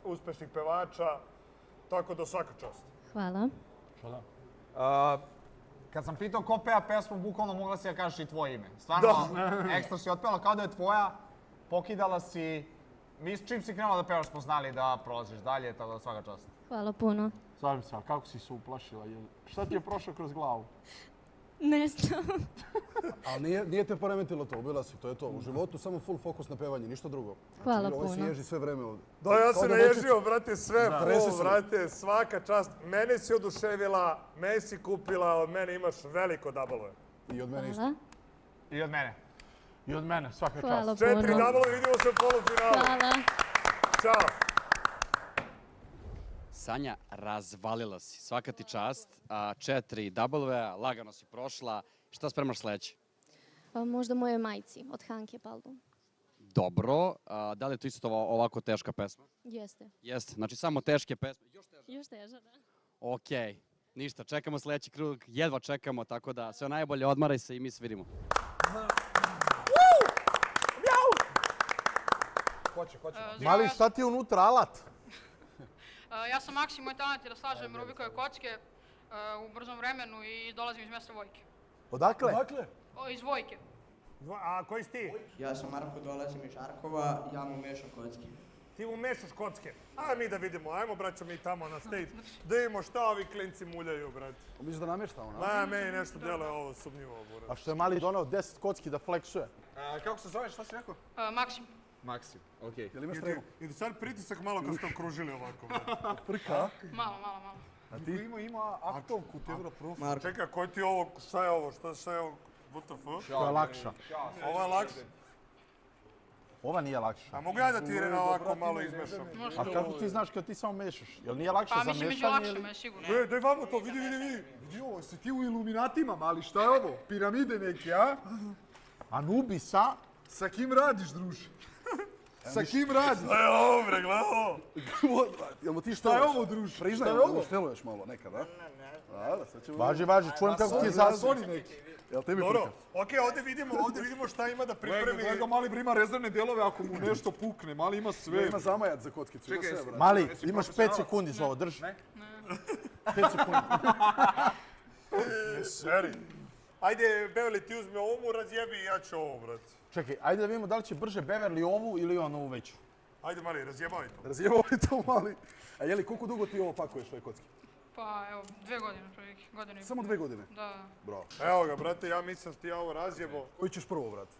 [SPEAKER 1] uspešnih pevača, tako da svaka čast.
[SPEAKER 13] Hvala.
[SPEAKER 5] Kad sam pitao ko peva pesmu, bukvalno mogla si da kažeš i tvoje ime. Stvarno, ekstra si otpela kao da je tvoja, pokidala si. Mi čim si krenula da pevaš smo znali da prolaziš dalje, tako da svaka čast.
[SPEAKER 13] Hvala puno.
[SPEAKER 6] Slažem se, ali kako si se uplašila? Šta ti je prošlo kroz glavu?
[SPEAKER 13] Ne znam.
[SPEAKER 4] Ali nije te poremetilo to, ubila si, to je to. U životu samo full fokus na pevanje, ništa drugo.
[SPEAKER 13] Hvala
[SPEAKER 4] Ovo se
[SPEAKER 13] puno.
[SPEAKER 4] ježi sve vreme ovdje.
[SPEAKER 1] Da, ja se naježio, brate, sve full,
[SPEAKER 4] se.
[SPEAKER 1] brate, svaka čast. Mene si oduševila, mene si kupila, od mene imaš veliko double.
[SPEAKER 4] I od mene isto.
[SPEAKER 13] Hvala.
[SPEAKER 5] I od mene.
[SPEAKER 6] I od mene, svaka
[SPEAKER 13] Hvala
[SPEAKER 6] čast.
[SPEAKER 1] 4
[SPEAKER 13] puno.
[SPEAKER 1] double, vidimo se u polufinalu.
[SPEAKER 13] Hvala.
[SPEAKER 1] Ćao.
[SPEAKER 7] Sanja, razvalila si. Svaka ti čast. 4 double-a, lagano si prošla. Šta spremaš sledeće?
[SPEAKER 13] Možda mojoj majci, od Hanke Paldu.
[SPEAKER 7] Dobro. Da li je to isto ovako teška pesma?
[SPEAKER 13] Jeste.
[SPEAKER 7] Jeste. Znači samo teške pesme.
[SPEAKER 13] Još teža, da.
[SPEAKER 7] Okej. Ništa, čekamo sledeći krug. Jedva čekamo, tako da sve najbolje, odmaraj se i mi se vidimo.
[SPEAKER 6] Mali, šta ti je unutra, alat?
[SPEAKER 14] Ja sam Maksim, moj talent je da slažem Rubikove kocke u brzom vremenu i dolazim iz mesta Vojke.
[SPEAKER 6] Odakle?
[SPEAKER 14] Iz Vojke.
[SPEAKER 1] A koji si ti?
[SPEAKER 9] Ja sam Marko, dolazim iz Žarkova, ja mu mešam kocke.
[SPEAKER 1] Ti mu mešaš kocke. A mi da vidimo, ajmo braćo mi tamo na stage. Da vidimo šta ovi klinci muljaju, brate.
[SPEAKER 4] Misliš da namještamo, na?
[SPEAKER 1] Meni nešto djeluje ovo sumnjivo, brate.
[SPEAKER 6] A što je Mali donao 10 kocki da fleksuje?
[SPEAKER 5] Kako se zoveš, šta si rekao?
[SPEAKER 14] Maksim.
[SPEAKER 5] Maksim, okej.
[SPEAKER 4] Jel imaš tremu?
[SPEAKER 1] I da sad pritisak malo kad ste vam kružili ovako, brate.
[SPEAKER 4] Prka?
[SPEAKER 14] Malo.
[SPEAKER 4] A ti?
[SPEAKER 5] Ima aktovku, Tevro Prof.
[SPEAKER 1] Čekaj, koji ti je ovo, šta je ovo, šta je ovo, WTF?
[SPEAKER 6] To je lakša.
[SPEAKER 1] Ovo je lakše.
[SPEAKER 6] Ova nije lakša.
[SPEAKER 1] A mogu ja da ti ovako malo izmešam?
[SPEAKER 6] A kako ti znaš kad ti samo mešaš? Jel nije lakše
[SPEAKER 14] Pa
[SPEAKER 6] za
[SPEAKER 14] mislim među
[SPEAKER 6] mešanje
[SPEAKER 14] lakšima
[SPEAKER 6] ili...
[SPEAKER 14] je sigurno.
[SPEAKER 1] Daj vamo to, vidi.
[SPEAKER 5] Vidi ovo, si ti u Iluminatima, mali, šta je ovo? Piramide neke, a?
[SPEAKER 6] Anubisa?
[SPEAKER 5] Sa kim radiš, druže? Sa kim radiš?
[SPEAKER 1] Šta je ovo, bre, gledaj ovo?
[SPEAKER 4] Jel mu ti
[SPEAKER 5] Šta je ovo, druže?
[SPEAKER 4] Priznaj,
[SPEAKER 5] Šta je ovo?
[SPEAKER 4] šteluješ malo nekad, a? Da, sad ćemo...
[SPEAKER 6] Važi, čujem kako ti je
[SPEAKER 5] Zazvoni neki.
[SPEAKER 4] Jel tebi
[SPEAKER 1] Dobro,
[SPEAKER 4] prka?
[SPEAKER 1] okej, ovdje vidimo šta ima da pripremi.
[SPEAKER 5] Gledaj ga, mali brima rezervne delove ako mu nešto pukne, mali ima sve.
[SPEAKER 4] Ima zamajac za kockicu, ima
[SPEAKER 5] Čekaj,
[SPEAKER 4] sve, brate.
[SPEAKER 6] Mali, imaš 5 sekundi za ovo, drži.
[SPEAKER 5] Ne?
[SPEAKER 6] 5 sekundi.
[SPEAKER 1] Ne seri. Ajde, Beverly, ti uzmi ovo mu razjebi i ja ću ovo, brate.
[SPEAKER 6] Čekaj, ajde da vidimo da li će brže Beverly ovu ili on ovu veću.
[SPEAKER 1] Ajde, mali, razjebavaj to.
[SPEAKER 4] Razjebali to, mali. A jeli, koliko dugo ti ovo pakuješ, ove kocke?
[SPEAKER 14] Pa evo, 2 godine, prilike, godinu i
[SPEAKER 4] Samo 2 godine?
[SPEAKER 14] Da.
[SPEAKER 4] Bravo.
[SPEAKER 1] Evo ga, brate, ja mislim da ti ja ovo razjebo.
[SPEAKER 4] Koji ćeš prvo, brate?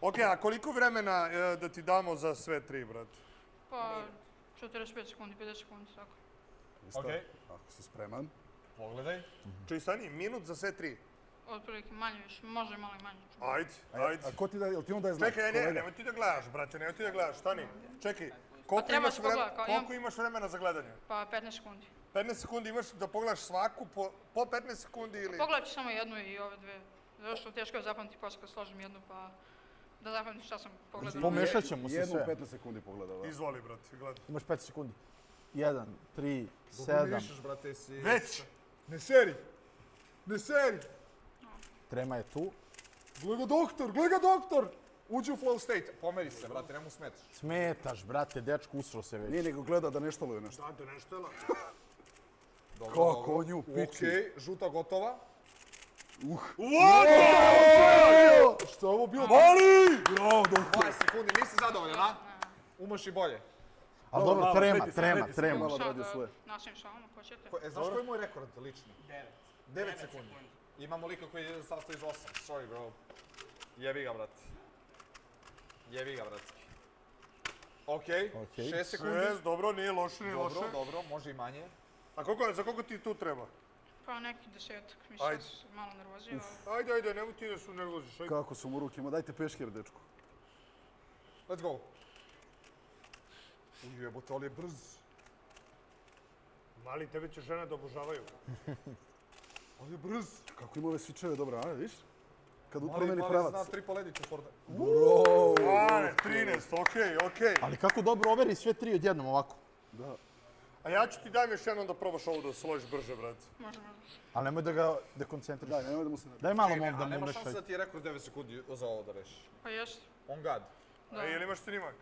[SPEAKER 1] Okej, a koliko vremena da ti damo za sve 3, brate?
[SPEAKER 14] Pa 45 sekundi, 50 sekundi, tako.
[SPEAKER 5] Okej.
[SPEAKER 4] Ako si spreman.
[SPEAKER 5] Pogledaj.
[SPEAKER 1] Čuj, stani, minut za sve 3.
[SPEAKER 14] Otprilike manje više, može malo i manje.
[SPEAKER 1] Ajde.
[SPEAKER 4] A ko ti da, jel ti on daje znak?
[SPEAKER 1] Čekaj, nemoj ti da gledaš, brate, nemoj ti da gledaš, stani. Čekaj, koliko
[SPEAKER 14] treba se pogledati, kao
[SPEAKER 1] koliko imaš vremena za gledanje?
[SPEAKER 14] Pa 15 sekundi.
[SPEAKER 1] 15 sekundi imaš da pogledaš svaku po 15 sekundi ili...
[SPEAKER 14] Pogledat ću samo jednu i ove dve. Zato što teško je zapamtiti posle kad složim jednu, pa da zapamtim šta sam pogledao.
[SPEAKER 6] Pomešat ćemo se
[SPEAKER 4] Jednu
[SPEAKER 6] sve.
[SPEAKER 4] 15 sekundi pogleda, da.
[SPEAKER 1] Izvoli, brate, gledaj.
[SPEAKER 6] Imaš 5 sekundi. 1, 3,
[SPEAKER 5] Dobro
[SPEAKER 6] 7.
[SPEAKER 5] mišeš, brate, si...
[SPEAKER 1] Već!
[SPEAKER 5] Ne seri!
[SPEAKER 6] Trema je tu.
[SPEAKER 5] Gle ga doktor! Uđi u flow state. Pomeri se, brate, nemu smetaš.
[SPEAKER 6] Smetaš, brate, dečko usro se već.
[SPEAKER 4] Nije nego gleda da ne štaluje nešto.
[SPEAKER 1] Da nešto je
[SPEAKER 4] Kako on nju piči.
[SPEAKER 5] Okej, žuta gotova.
[SPEAKER 4] Što je ovo bilo?
[SPEAKER 1] Mali!
[SPEAKER 4] Bravo, doktor.
[SPEAKER 5] 20 sekundi, nisi zadovoljan, a? Umaš i bolje.
[SPEAKER 6] Ali dobro, trema.
[SPEAKER 4] Malo da radi svoje.
[SPEAKER 14] Nastavim sa vama, ko ćete?
[SPEAKER 5] Znaš koji je moj rekord lično? 9 sekundi. Imamo lika koji je sastoji iz 8. Sorry, bro. Jebi ga, brate. Okej, 6 sekundi.
[SPEAKER 1] 6, dobro, nije loše, nije loše.
[SPEAKER 5] Dobro, može i manje.
[SPEAKER 1] A za koliko ti tu treba?
[SPEAKER 14] Pa neki 10-ak, mislim da se malo nervozio.
[SPEAKER 1] Ajde, nemoj ti da se nervoziš.
[SPEAKER 4] Kako su mu ruke, ma dajte peškir, dečku.
[SPEAKER 5] Let's go.
[SPEAKER 4] Ujebote, ali je brz.
[SPEAKER 1] Mali, tebe će žene da obožavaju.
[SPEAKER 4] Ali je brz. Kako ima ove svičeve, dobro, a, vidiš? Kad
[SPEAKER 5] Mali
[SPEAKER 4] promeni
[SPEAKER 5] zna
[SPEAKER 4] pravac.
[SPEAKER 5] triple edicu Forda.
[SPEAKER 4] Bro!
[SPEAKER 1] 13, okej.
[SPEAKER 6] Ali kako dobro overi sve tri odjednom ovako.
[SPEAKER 4] Da.
[SPEAKER 1] A ja ću ti dajem još jednom da probaš ovo da složiš brže, brate.
[SPEAKER 14] Može.
[SPEAKER 6] Ali nemoj da ga dekoncentriš.
[SPEAKER 4] Daj, nemoj da mu se ne...
[SPEAKER 6] Daj malo mom da
[SPEAKER 5] A
[SPEAKER 6] mu
[SPEAKER 5] nema
[SPEAKER 6] umešaj.
[SPEAKER 5] šanse da ti je rekord 9 sekundi za ovo da rešiš.
[SPEAKER 14] Pa jeste.
[SPEAKER 5] On God.
[SPEAKER 14] Da.
[SPEAKER 1] A ili imaš snimak?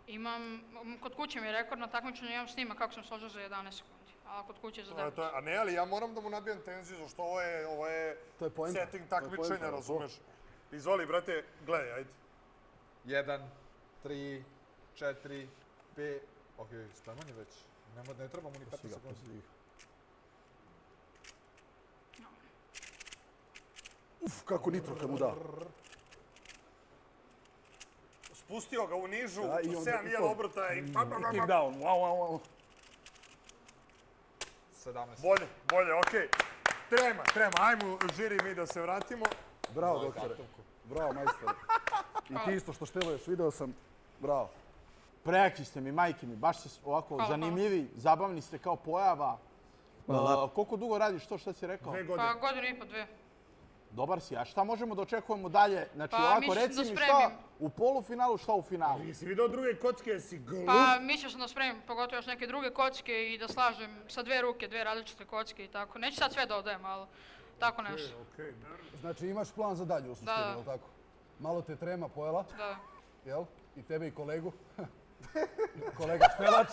[SPEAKER 14] Imam, kod kuće mi je rekord na takmičenju, imam snimak kako sam složio za 11 sekundi. A kod kuće za 9.
[SPEAKER 1] A ne, ali ja moram da mu nabijem tenziju, zašto ovo je
[SPEAKER 4] To je poenta.
[SPEAKER 1] setting
[SPEAKER 4] To je poenta,
[SPEAKER 1] takmičenja,
[SPEAKER 4] da.
[SPEAKER 1] razumeš? Izvoli, brate, gledaj, ajde.
[SPEAKER 5] 1, 3, 4, 5... Okej, spreman je već. Ne treba mu ni 15 sekundi.
[SPEAKER 4] Uf, kako nitro kad mu da.
[SPEAKER 1] Spustio ga u nižu,
[SPEAKER 4] Da, i onda
[SPEAKER 1] 7000 obrta i...
[SPEAKER 4] Kick down, wow.
[SPEAKER 5] 17.
[SPEAKER 1] Bolje, okej. Trema, ajmo žiri mi da se vratimo.
[SPEAKER 4] Bravo, doktore. Bravo, majstore. I ti isto što šteluješ, video sam. Bravo.
[SPEAKER 6] Prejaki ste mi, majke mi, baš ste ovako zanimljivi, zabavni ste kao pojava. Koliko dugo radiš to, šta si rekao?
[SPEAKER 1] 2 godine.
[SPEAKER 14] Pa godinu i po, 2.
[SPEAKER 6] Dobar si, a šta možemo da očekujemo dalje? Znači
[SPEAKER 14] Pa,
[SPEAKER 6] ovako,
[SPEAKER 14] mislio sam
[SPEAKER 6] reci
[SPEAKER 14] da
[SPEAKER 6] mi šta
[SPEAKER 14] spremim.
[SPEAKER 6] u polufinalu, šta u finalu?
[SPEAKER 1] Jesi vidio druge kocke, jesi glup?
[SPEAKER 14] Pa mislio sam da spremim pogotovo još neke druge kocke i da slažem sa 2 ruke, 2 različite kocke i tako. Neću sad sve da odajem, ali tako nešto.
[SPEAKER 1] Okej.
[SPEAKER 4] Znači imaš plan za dalje u suštini,
[SPEAKER 14] Da.
[SPEAKER 4] jel tako? Malo te trema pojela,
[SPEAKER 14] Da.
[SPEAKER 4] jel? I tebe i kolegu. Kolega Štelac.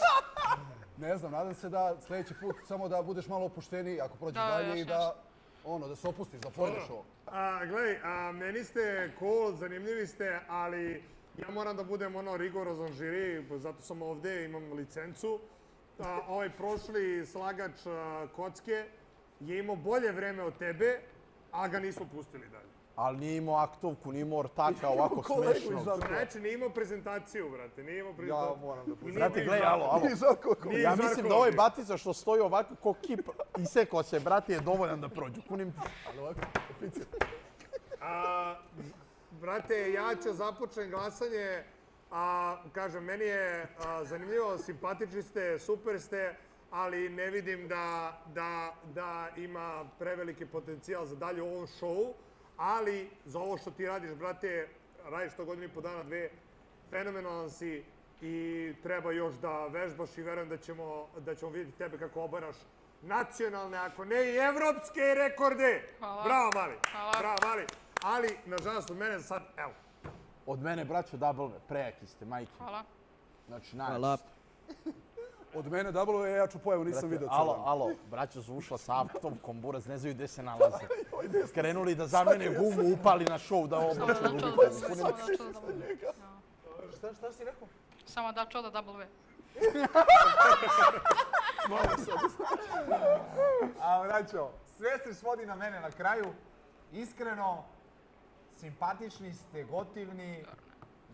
[SPEAKER 4] Ne znam, nadam se da sljedeći put samo da budeš malo opušteniji ako prođeš
[SPEAKER 14] Da,
[SPEAKER 4] dalje
[SPEAKER 14] još
[SPEAKER 4] i da da se opustiš, da pojedeš ovo.
[SPEAKER 1] Gledaj, meni ste cool, zanimljivi ste, ali ja moram da budem rigorozan žiri, zato sam ovde, imam licencu. Ovaj prošli slagač kocke je imao bolje vreme od tebe, a ga nismo pustili dalje.
[SPEAKER 6] Ali nije imao aktovku, nije imao ortaka ovako
[SPEAKER 4] kolegu iz
[SPEAKER 6] smešno.
[SPEAKER 4] Žarkova.
[SPEAKER 1] Znači, nije imao prezentaciju, brate, nije imao prezentaciju.
[SPEAKER 5] Ja moram da pustim.
[SPEAKER 6] Brate, gledaj, alo.
[SPEAKER 4] Nije Žarkova kolega.
[SPEAKER 6] Ja mislim da ovaj batica što stoji ovako ko kip isekao se, brate, je dovoljan da prođu. Kunim ti.
[SPEAKER 4] Ali ovako, oficir.
[SPEAKER 1] Brate, ja ću započnem glasanje. Kažem, meni je zanimljivo, simpatični ste, super ste, ali ne vidim da ima preveliki potencijal za dalje u ovom šovu. Ali za ovo što ti radiš, brate, radiš to godinu i po dana, 2, fenomenalan si i treba još da vežbaš i verujem da ćemo vidjeti tebe kako obaraš nacionalne, ako ne i evropske rekorde.
[SPEAKER 14] Hvala.
[SPEAKER 1] Bravo, Mali.
[SPEAKER 14] Hvala.
[SPEAKER 1] Bravo, Mali. Ali, nažalost, od mene sad, evo.
[SPEAKER 6] Od mene, braćo, dablove, prejaki ste, majke.
[SPEAKER 14] Hvala.
[SPEAKER 6] Znači, najjači.
[SPEAKER 4] Od mene W je jaču pojavu, nisam vidio cijelo.
[SPEAKER 6] Alo, braćo su ušla sa aktovkom, buraz, ne znaju gde se nalaze. Krenuli da zamene gumu, upali na šov da oblače Rubikovu.
[SPEAKER 5] Šta si rekao?
[SPEAKER 14] Samo da čuo da W.
[SPEAKER 5] A, braćo, sve se svodi na mene na kraju. Iskreno, simpatični ste, gotivni.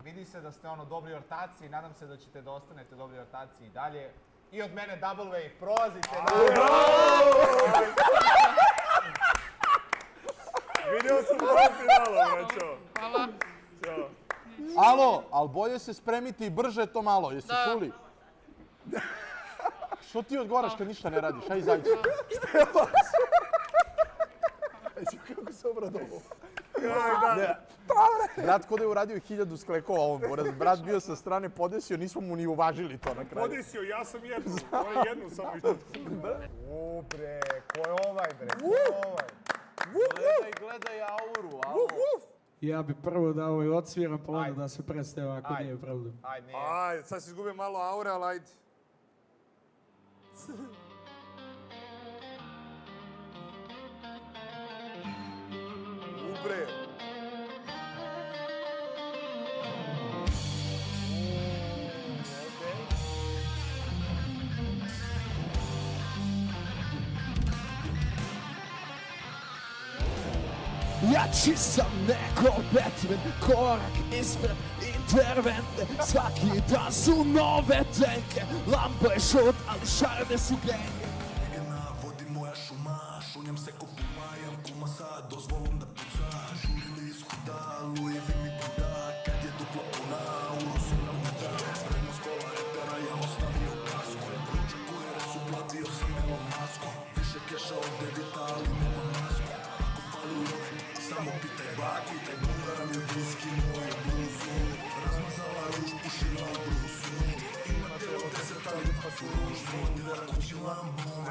[SPEAKER 5] Vidi se da ste dobri ortaci. Nadam se da ćete da ostanete dobri ortaci i dalje. I od mene W, prolazite dalje.
[SPEAKER 1] Vidio sam ovo finalu, braćo.
[SPEAKER 14] Hvala.
[SPEAKER 1] Ćao.
[SPEAKER 6] Alo, ali bolje se spremiti i brže to malo, jesi čuli? Što ti odgovaraš kad ništa ne radiš? Aj, izađi.
[SPEAKER 4] Kako se obradovao.
[SPEAKER 6] Brat kod je uradio 1000 sklekova ovom, brat bio sa strane podesio, nismo mu ni uvažili to na kraju.
[SPEAKER 1] Podesio, ja sam jednu, on je jednu samo iščučio.
[SPEAKER 5] Bre, ko je ovaj, bre? Ko je ovaj?
[SPEAKER 6] Gledaj auru, alo.
[SPEAKER 15] Ja bi prvo da odsviram, pa onda da se predstavim ako nije problem.
[SPEAKER 1] Ajde, sad si izgubio malo aure, ali ajde. Ubre.
[SPEAKER 16] Jači sam neko Batman, korak ispred intervente. Svaki dan su nove tenke, lampa je šut, ali šarne su genge. Njega navodi moja šuma, šunjam se ko puma, jam kuma sa dozvolom da puca. Žurili iz huda, Louis V mi puta, kad je dupla puna, u Rusu nam ne da. Spremno s kola repera, ja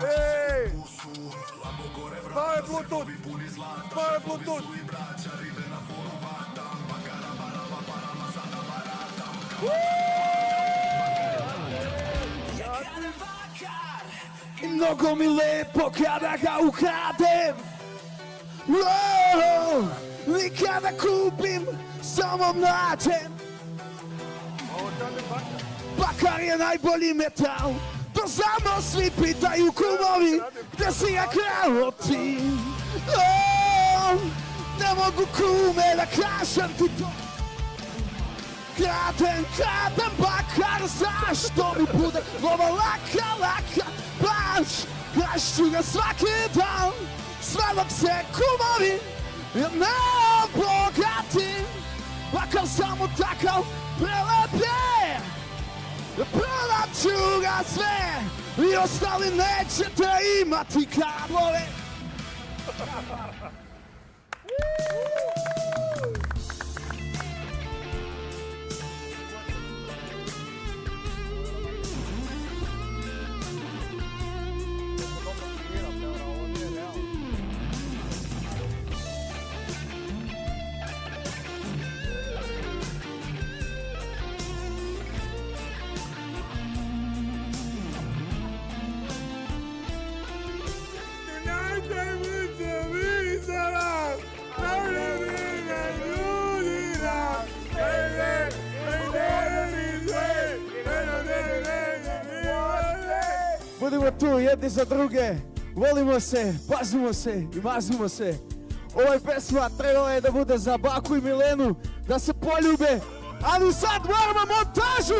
[SPEAKER 1] Ej! Spao je Bluetooth! Spao je Bluetooth!
[SPEAKER 16] I mnogo mi lepo kada ga ukradem. Wow, i kada kupim, samo mlađem. Bakar je najbolji metal, to samo svi pitaju kumovi, gde si ga krao ti? Oh, ne mogu kume da kažem ti to. Kradem bakar, zašto mi bude ovo laka, baš krašću ga svaki dan, sve dok se kumovi ne obogati. Bakar samo takav prelep je, prodat ću ga sve i ostali nećete imati kablove. Budimo tu jedni za druge, volimo se, pazimo se i mazimo se. Ova pesma trebala je da bude za Baku i Milenu, da se poljube, ali sad moramo montažu!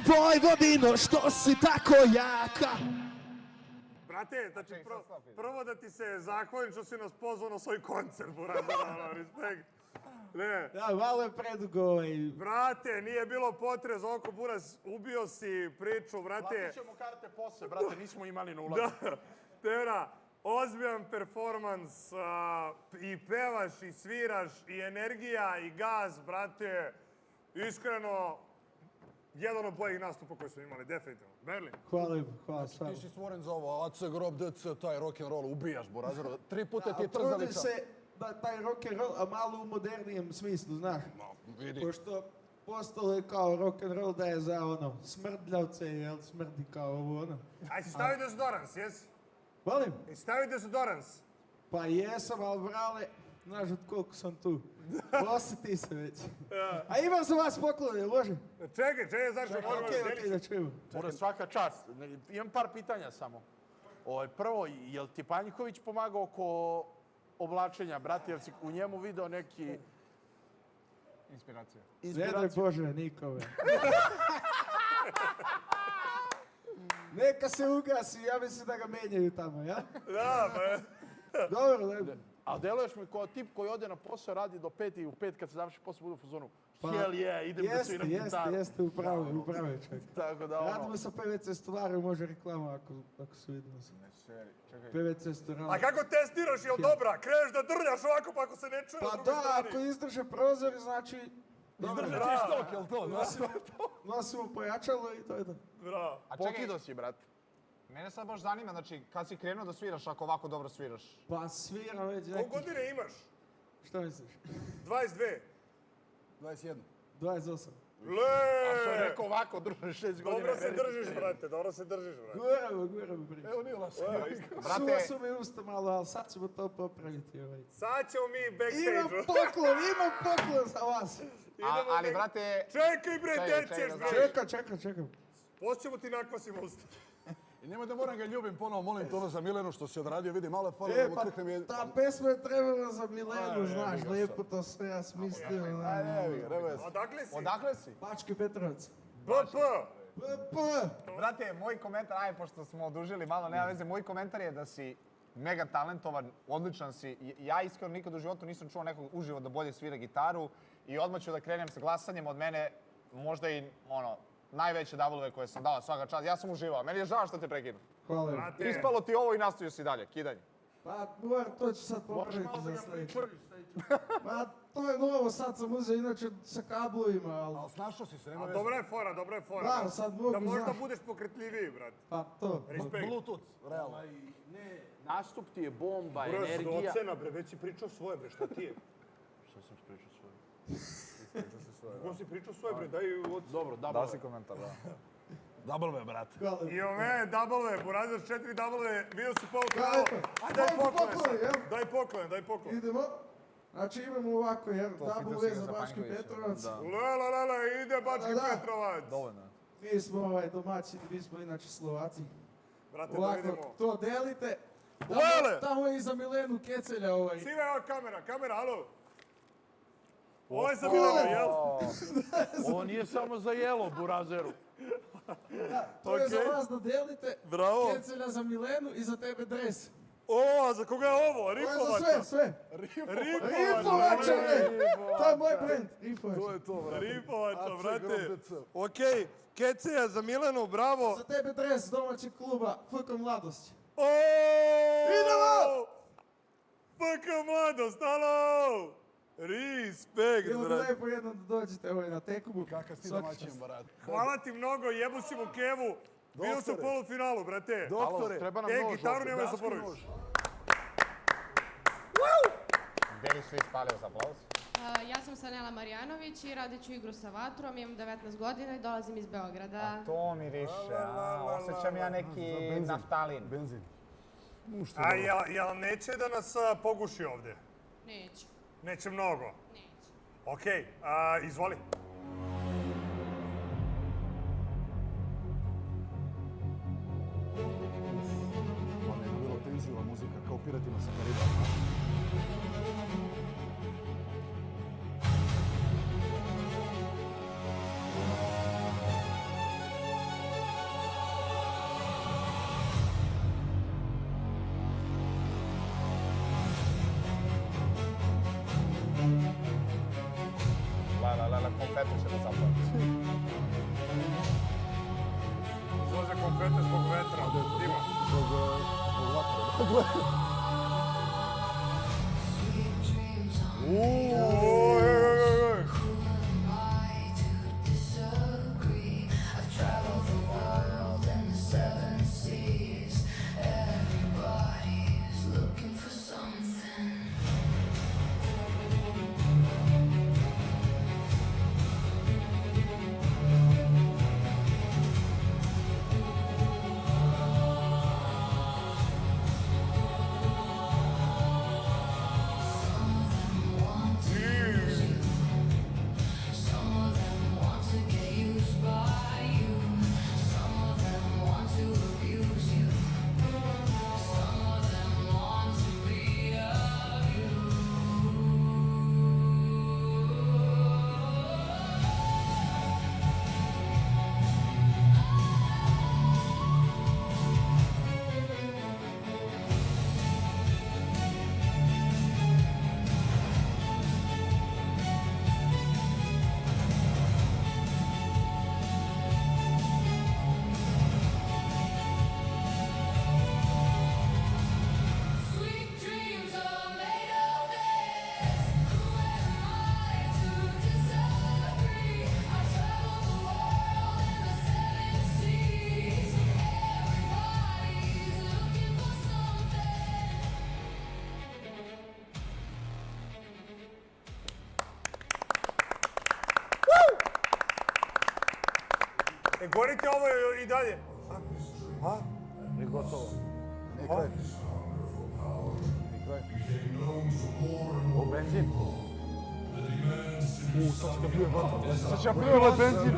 [SPEAKER 16] Vojvodino, što si tako jaka?
[SPEAKER 1] Brate, znači prvo da ti se zahvalim što si nas pozvao na svoj koncert, brate, respekt. Ne.
[SPEAKER 15] Da, malo je predugo
[SPEAKER 1] Brate, nije bilo potrebe za oko buraz, ubio si priču, brate.
[SPEAKER 6] Platit ćemo karte posle, brate, nismo imali na ulazu.
[SPEAKER 1] Da, Tera, ozbiljan performans, i pevaš, i sviraš, i energija, i gaz, brate. Iskreno, jedan od boljih nastupa koji smo imali, definitivno. Berlin.
[SPEAKER 15] Hvala stvarno.
[SPEAKER 4] Ti si stvoren za ovo, AC, grob, DC, taj rock'n'roll, ubijaš, Borazero. 3 puta ti je trzalica.
[SPEAKER 15] Trudim se da taj rock'n'roll, a malo u modernijem smislu, znaš.
[SPEAKER 4] Vidi.
[SPEAKER 15] Pošto postalo je kao rock'n'roll da je za ono, smrdljavce, jel, smrdi kao ovo, ono.
[SPEAKER 1] Aj, si stavio dezodorans, jesi?
[SPEAKER 15] Volim?
[SPEAKER 1] I stavio dezodorans?
[SPEAKER 15] Pa jesam, ali vrale, znaš od koliko sam tu. Osjeti se već. A imam za vas poklone, može?
[SPEAKER 1] Čekaj, zašto moramo
[SPEAKER 15] Okej, da čujemo.
[SPEAKER 6] Mora svaka čast. Imam par pitanja samo. Prvo, je li ti Panjković pomagao oblačenja, brate, jer si u njemu video neki...
[SPEAKER 5] Inspiracija.
[SPEAKER 15] Ne daj Bože, nikome. Neka se ugasi, ja mislim da ga menjaju tamo, ja?
[SPEAKER 1] Da, ba.
[SPEAKER 15] Dobro, ne.
[SPEAKER 6] A deluješ mi kao tip koji ode na posao, radi do 5 i u 5 kad se završi posao bude u fazonu.
[SPEAKER 15] Pa,
[SPEAKER 6] Hell yeah, idem da sviram gitaru.
[SPEAKER 15] Jeste, upravo je čak.
[SPEAKER 6] Tako da
[SPEAKER 15] Radimo sa PVC Stolarom, može reklama ako se vidimo se.
[SPEAKER 5] Čekaj.
[SPEAKER 15] PVC Stolar.
[SPEAKER 1] A kako testiraš, jel dobra? Kreneš da drljaš ovako pa ako se ne čuje na
[SPEAKER 15] Pa
[SPEAKER 1] drugoj
[SPEAKER 15] da,
[SPEAKER 1] strani.
[SPEAKER 15] ako izdrže prozor, znači...
[SPEAKER 1] Izdrže
[SPEAKER 15] Dobro.
[SPEAKER 1] ti štok, jel to?
[SPEAKER 15] Nosimo pojačalo i to je to.
[SPEAKER 1] Bravo.
[SPEAKER 5] A čekaj,
[SPEAKER 6] Pokido si, brate.
[SPEAKER 5] mene sad baš zanima, znači, kad si krenuo da sviraš ako ovako dobro sviraš?
[SPEAKER 15] Pa sviram već neki...
[SPEAKER 1] Koliko godine imaš?
[SPEAKER 15] Šta misliš?
[SPEAKER 1] 22.
[SPEAKER 4] 21.
[SPEAKER 15] 28.
[SPEAKER 6] A što je
[SPEAKER 1] Le!
[SPEAKER 6] rekao ovako, druže, 6 godina.
[SPEAKER 1] Dobro se držiš, brate, dobro se držiš, brate.
[SPEAKER 15] Guramo priču.
[SPEAKER 4] Evo nije laš.
[SPEAKER 15] Suva su mi usta malo, ali sad ćemo to popraviti.
[SPEAKER 1] Sad ćemo mi
[SPEAKER 15] Imam
[SPEAKER 1] backstage.
[SPEAKER 15] poklon za vas.
[SPEAKER 5] Ali, brate...
[SPEAKER 1] Čekaj bre,
[SPEAKER 5] Čekaj,
[SPEAKER 1] dečeš
[SPEAKER 5] čekaj,
[SPEAKER 1] bre.
[SPEAKER 15] Čekam.
[SPEAKER 1] Poslije ćemo ti nakvasimo usta.
[SPEAKER 4] I nemoj da moram ga ljubim ponovo, molim to ono za Milenu što si odradio, vidi, malo je falo da
[SPEAKER 15] Pa
[SPEAKER 4] okrihnem je...
[SPEAKER 15] ta pesma je trebala za Milenu, znaš, lijepo to sve ja smislio.
[SPEAKER 4] Ajde, evi ga, nema veze.
[SPEAKER 5] Odakle si?
[SPEAKER 15] Bački Petrovac.
[SPEAKER 1] BP!
[SPEAKER 5] Brate, moj komentar, pošto smo odužili malo, nema veze, moj komentar je da si mega talentovan, odličan si. Ja iskreno nikad u životu nisam čuo nekog uživo da bolje svira gitaru i odmah ću da krenem sa glasanjem od mene, možda i najveće W koje sam dao svaka čast. Ja sam uživao, meni je žao što te prekinu.
[SPEAKER 15] Hvala.
[SPEAKER 5] Ispalo ti ovo i nastavio si dalje, kidanje.
[SPEAKER 15] Pa, to ću sad popraviti za sljedeće. Pa, to je novo, sad sam uzeo, inače sa kablovima, ali...
[SPEAKER 4] Ali snašao si se, nema
[SPEAKER 1] A
[SPEAKER 4] veze.
[SPEAKER 1] dobra je fora.
[SPEAKER 15] Da, sad mogu,
[SPEAKER 1] Da možda
[SPEAKER 15] znaš.
[SPEAKER 1] budeš pokretljiviji, brate.
[SPEAKER 15] Pa, to.
[SPEAKER 1] Respekt.
[SPEAKER 4] Bluetooth, realno.
[SPEAKER 6] Ne, nastup ti je bomba,
[SPEAKER 1] Bro,
[SPEAKER 6] energija.
[SPEAKER 1] docena, bre, već si pričao svoje, bre, šta ti je?
[SPEAKER 6] Što sam pričao svoje?
[SPEAKER 1] Kako si pričao svoje, bre, daj od...
[SPEAKER 6] Dobro,
[SPEAKER 5] Dao si komentar, da.
[SPEAKER 4] W, brate.
[SPEAKER 1] I ove W, Burazir 4 W, vidio si polufinalu. Ajde, daj poklone, daj poklone.
[SPEAKER 15] Idemo. Znači imamo ovako, jer W za Bački Petrovac.
[SPEAKER 1] Lala, ide Bački Petrovac.
[SPEAKER 5] Dovoljno.
[SPEAKER 15] Mi smo domaćini, mi smo inače Slovaci.
[SPEAKER 1] Brate, da
[SPEAKER 15] Ovako,
[SPEAKER 1] vidimo.
[SPEAKER 15] to delite.
[SPEAKER 1] Lele!
[SPEAKER 15] Tamo je i za Milenu Kecelja
[SPEAKER 1] Siva je ova kamera, alo. Ovo je za Milenu, jel?
[SPEAKER 6] Ovo nije samo za jelo, burazeru.
[SPEAKER 15] To je za vas da delite.
[SPEAKER 1] Bravo.
[SPEAKER 15] Kecelja za Milenu i za tebe dres.
[SPEAKER 1] O, a za koga je ovo?
[SPEAKER 15] To je za
[SPEAKER 1] Ripovača?
[SPEAKER 15] sve.
[SPEAKER 1] Ripovača,
[SPEAKER 15] To je moj brand, Ripovača.
[SPEAKER 4] To je to, brate.
[SPEAKER 1] Ripovača,
[SPEAKER 4] AC
[SPEAKER 1] brate.
[SPEAKER 4] Grobdec.
[SPEAKER 1] Okej, Kecija za Milenu, bravo.
[SPEAKER 15] Za tebe dres domaćeg kluba FK Mladost.
[SPEAKER 1] O!
[SPEAKER 15] Idemo!
[SPEAKER 1] FK Mladost, alo! Respekt,
[SPEAKER 15] Bilo bi
[SPEAKER 1] brate.
[SPEAKER 15] lepo jednom da dođete na Tekubu.
[SPEAKER 4] Kakav si
[SPEAKER 15] Svaka
[SPEAKER 4] domaćin,
[SPEAKER 15] čast.
[SPEAKER 4] brate.
[SPEAKER 1] Hvala ti mnogo, jebusimo Kevu. Bio su u polufinalu, brate.
[SPEAKER 4] Doktore,
[SPEAKER 6] Treba nam
[SPEAKER 1] E,
[SPEAKER 6] nož.
[SPEAKER 1] gitaru
[SPEAKER 6] ovdje.
[SPEAKER 1] nemoj
[SPEAKER 4] daski
[SPEAKER 1] zaboraviš.
[SPEAKER 4] nož.
[SPEAKER 5] Beli svi spalio za aplauz.
[SPEAKER 10] Ja sam Sanela Marjanović i radit ću igru sa vatrom, imam 19 godina i dolazim iz Beograda.
[SPEAKER 5] To miriše, osjećam ja neki naftalin.
[SPEAKER 4] Benzin.
[SPEAKER 1] A jel neće da nas poguši ovde?
[SPEAKER 10] Neću,
[SPEAKER 1] Neće mnogo.
[SPEAKER 10] neću.
[SPEAKER 1] Okej, izvoli.
[SPEAKER 4] Ona je bilo tenzivna muzika, kao piratima sa Karibama.
[SPEAKER 5] Konfetu će da zaplaviti.
[SPEAKER 1] Izlaze konfete zbog vetra. Dima.
[SPEAKER 4] Zbog vatra.
[SPEAKER 1] Gorite ovo i dalje. A?
[SPEAKER 4] Nije gotovo. Nije kraj. Nije kraj. O, benzin. Sad će da pljuje vatra. Sad će da pljuje benzin.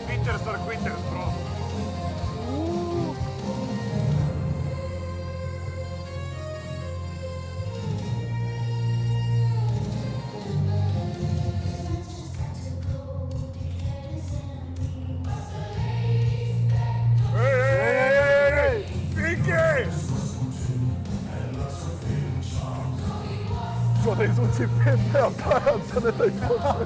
[SPEAKER 1] Quitters are quitters, bro. Hey! Pike!
[SPEAKER 4] Što da izvuci pete, ali tajaca ne daj počne.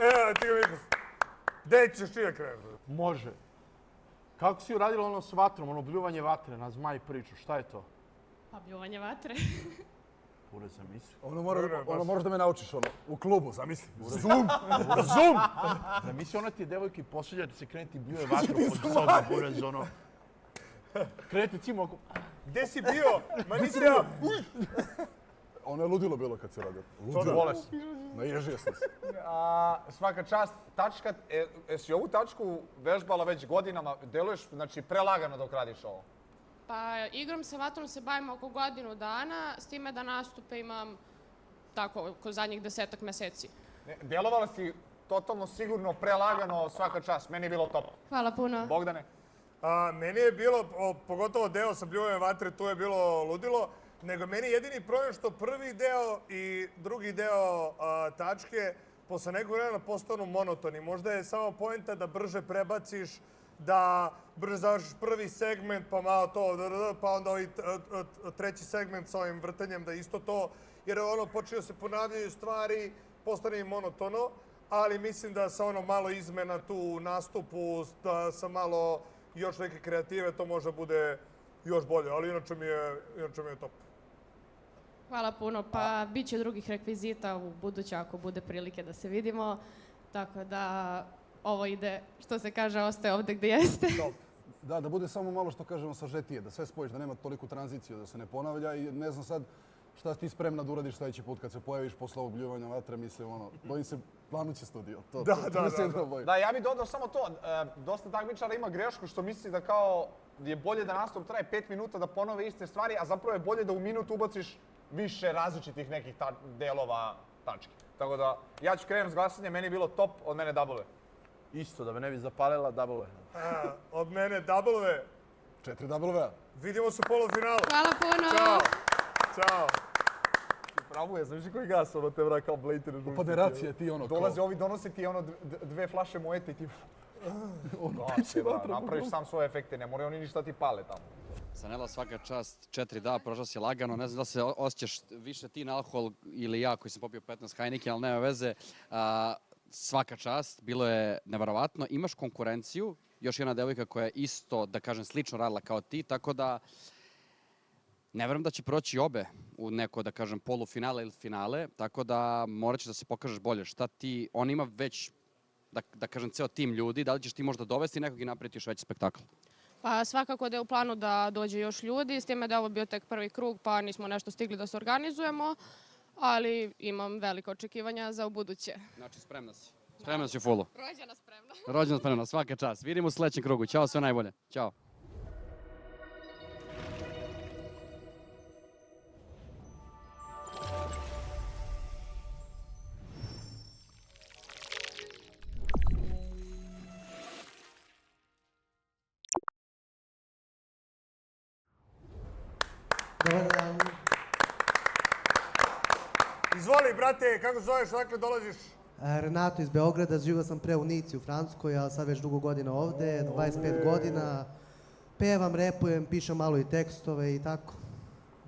[SPEAKER 1] Evo ti ga mikrofon. Gde ćeš ti da kreneš?
[SPEAKER 6] Može. Kako si uradila ono s vatrom, ono bljuvanje vatre na zmaj priču, šta je to?
[SPEAKER 17] Pa bljuvanje vatre.
[SPEAKER 6] Pure zamisli.
[SPEAKER 4] Ono moraš da me naučiš, ono, u klubu, zamisli.
[SPEAKER 6] Zoom! Zoom! Zamisli, ona ti je devojka i posljednja da se krene ti bljuje vatru pod sobom, burez, ono. Krenete cimo oko...
[SPEAKER 1] Gde si bio? Ma nisi ja.
[SPEAKER 4] Ono je ludilo bilo kad se radio.
[SPEAKER 5] Bolest.
[SPEAKER 4] Naježio sam se.
[SPEAKER 5] Svaka čast. Tačka, jesi ovu tačku vežbala već godinama? Deluješ, znači, prelagano dok radiš ovo?
[SPEAKER 17] Pa igrom sa vatrom se bavim oko godinu dana, s time da nastupe imam tako, oko zadnjih 10-ak meseci.
[SPEAKER 5] Delovala si totalno sigurno prelagano svaka čast. Meni je bilo top.
[SPEAKER 17] Hvala puno.
[SPEAKER 5] Bogdane?
[SPEAKER 1] Meni je bilo, pogotovo deo sa bljuvanjem vatre, tu je bilo ludilo. Nego meni jedini problem što prvi deo i drugi deo tačke posle nekog vremena postanu monotoni. Možda je samo poenta da brže prebaciš, da brže završiš prvi segment, pa malo to, pa onda ovaj treći segment sa ovim vrtanjem da isto to. Jer ono počeo se ponavljaju stvari, postane i monotono, ali mislim da sa ono malo izmena tu u nastupu, sa malo još neke kreative, to može bude još bolje, ali inače mi je top.
[SPEAKER 17] Hvala puno, pa bit će drugih rekvizita u buduće ako bude prilike da se vidimo. Tako da ovo ide, što se kaže, ostaje ovde gde jeste.
[SPEAKER 4] Da bude samo malo što kažemo sažetije, da sve spojiš, da nema toliku tranziciju, da se ne ponavlja i ne znam sad šta si ti spremna da uradiš sledeći put kad se pojaviš posle ovog bljuvanja vatre, mislim ono, bojim se planuće studio.
[SPEAKER 5] Da, ja bih dodao samo to, dosta takmičara ima grešku što misli da kao je bolje da nastup traje 5 minuta da ponove iste stvari, a zapravo je bolje da u minut ubaciš više različitih nekih delova tačke. Tako da, ja ću krenuti s glasanjem, meni je bilo top, od mene double.
[SPEAKER 6] Isto, da me ne bi zapalila, double.
[SPEAKER 1] Od mene double.
[SPEAKER 4] 4 double.
[SPEAKER 1] Vidimo se u polufinalu.
[SPEAKER 17] Hvala puno.
[SPEAKER 1] Ćao. Ćao.
[SPEAKER 5] Pravo je, znaš koji gas, ono te vra kao blejte na žuvici.
[SPEAKER 4] Federacija ti ono kao...
[SPEAKER 5] Dolaze ovi, donose ti ono 2 flaše mojete i ti... Napraviš sam svoje efekte, ne moraju oni ništa ti pale tamo.
[SPEAKER 7] Sanela, svaka čast, 4 dana, prošla si lagano, ne znam da se osjećaš više ti na alkohol ili ja koji sam popio 15 Heineken, ali nema veze. Svaka čast, bilo je neverovatno. Imaš konkurenciju, još jedna devojka koja je isto, da kažem, slično radila kao ti, tako da ne verujem da će proći obe u neko, da kažem, polufinale ili finale, tako da morat ćeš da se pokažeš bolje. Šta ti, on ima već, da kažem, ceo tim ljudi, da li ćeš ti možda dovesti nekog i napraviti još veći spektakl?
[SPEAKER 17] Pa svakako da je u planu da dođe još ljudi, s time da je ovo bio tek prvi krug, pa nismo nešto stigli da se organizujemo, ali imam velike očekivanja za ubuduće.
[SPEAKER 7] Znači, spremna si. Spremna si u fullu.
[SPEAKER 17] Rođena spremna.
[SPEAKER 7] Rođena spremna, svaka čast. Vidimo u sledećem krugu. Ćao, sve najbolje. Ćao.
[SPEAKER 18] Dobar dan.
[SPEAKER 1] Izvoli, brate, kako se zoveš, odakle dolaziš?
[SPEAKER 18] Renato iz Beograda, živio sam pre u Nici u Francuskoj, a sad već dugo godina ovde, 25 godina. Pevam, repujem, pišem malo i tekstove i tako.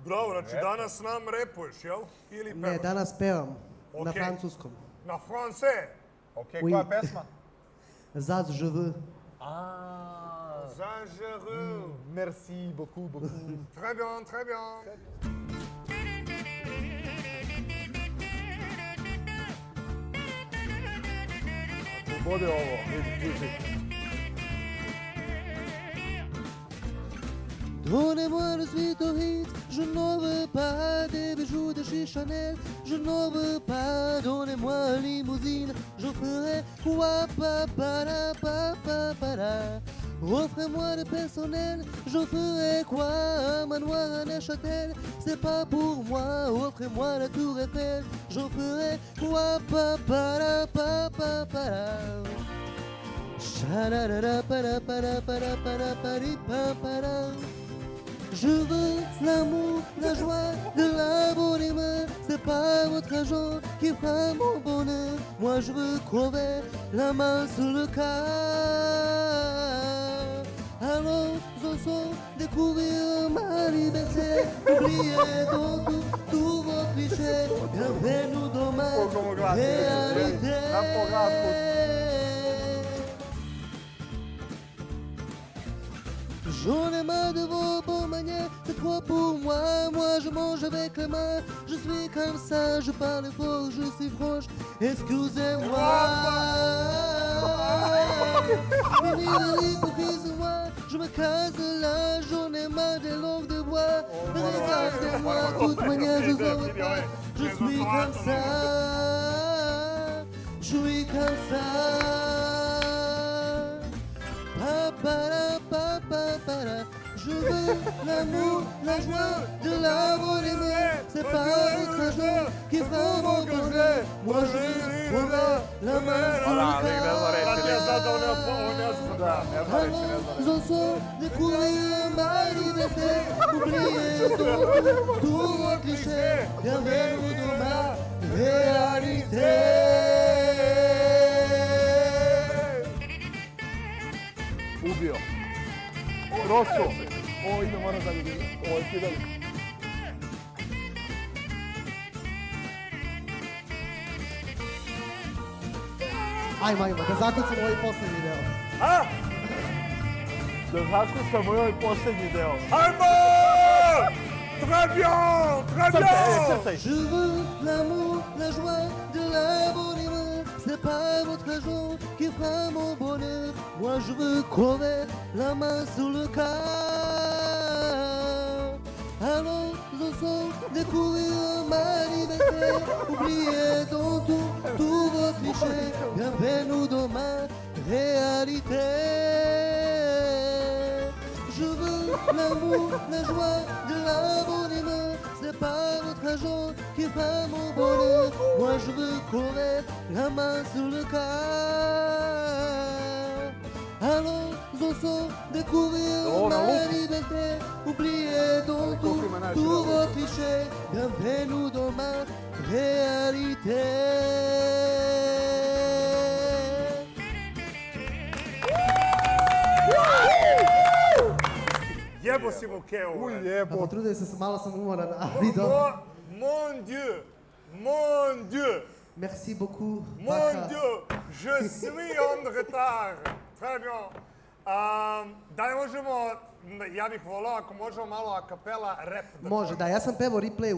[SPEAKER 1] Bravo, znači danas nam repuješ, jel? Ili pevaš?
[SPEAKER 18] Ne, danas pevam na
[SPEAKER 1] Okej.
[SPEAKER 18] francuskom.
[SPEAKER 1] Na france?
[SPEAKER 5] Okej,
[SPEAKER 18] Oui.
[SPEAKER 5] koja pesma?
[SPEAKER 18] Zaz je veux.
[SPEAKER 1] Dangereux.
[SPEAKER 5] Merci beaucoup, beaucoup.
[SPEAKER 1] Très bien, très bien.
[SPEAKER 5] Bude ovo, vidi.
[SPEAKER 16] Donnez-moi le sweet hit, je n'en veux pas des bijoux de chez Chanel, je n'en veux pas, donnez-moi limousine, je ferai quoi pa para pa pa para. Offrez-moi le personnel, je ferai quoi, manoir à Neuchâtel, c'est pas pour moi, offrez-moi la tour Eiffel, je ferai quoi pa para pa pa para. Cha-da-da-da para para para para pari pa para. Je veux l'amour, la joie, de la bonne humeur. C'est pas votre argent qui fera mon bonheur. Moi je veux crever la main sur le cœur. Alors osons découvrir ma liberté. Oubliez donc tous vos clichés. Bienvenue dans ma réalité. J'en ai marre de vos bonnes manières, c'est trop pour moi. Moi je mange avec les mains, je suis comme ça, je parle fort, je suis franche. Excusez-moi. Fini de l'hypocrisie, moi, je me casse là, j'en ai marre des langues de bois. Regardez-moi, de toute manière je vous en pas, je suis comme ça. Je suis comme ça. Je veux l'amour, la joie, de la bonne humeur. C'est pas votre argent qui fera mon bonheur. Moi je prendrai la main sur le cœur. Allons ensemble découvrir ma liberté. Oubliez donc tous vos clichés. Bienvenue dans ma réalité.
[SPEAKER 5] Ubio. Rosso. Ovo ide, moram dalje. Ovo je dalje.
[SPEAKER 18] Ajmo, da zakucamo ovaj poslednji deo.
[SPEAKER 1] A?
[SPEAKER 6] Da zakucamo ovaj poslednji deo.
[SPEAKER 1] Ajmo! Très bien, très bien!
[SPEAKER 16] Je veux l'amour, la joie, de la bonne humeur. C'est pas votre argent qui fera mon bonheur. Moi je veux crever la main sur le cœur. Allons ensemble découvrir ma liberté. Oubliez donc tous vos clichés. Bienvenue dans ma réalité. Je veux l'amour, la joie, de la bonne humeur. C'est pas votre argent qui fera mon bonheur. Moi je veux crever la main sur le cœur.
[SPEAKER 18] Alors, zozo, découvrir ma liberté, oubliez donc tous vos clichés, bienvenue dans ma réalité.
[SPEAKER 1] Jebo si mu keo.
[SPEAKER 18] Potrudio se, malo sam umoran, ali dobro.
[SPEAKER 1] Mon Dieu, mon Dieu.
[SPEAKER 18] Merci beaucoup.
[SPEAKER 1] Mon Dieu, je suis en retard. Très bien. Da li možemo, ja bih volao ako možemo malo a kapela rap.
[SPEAKER 18] Može, da, ja sam pevao replay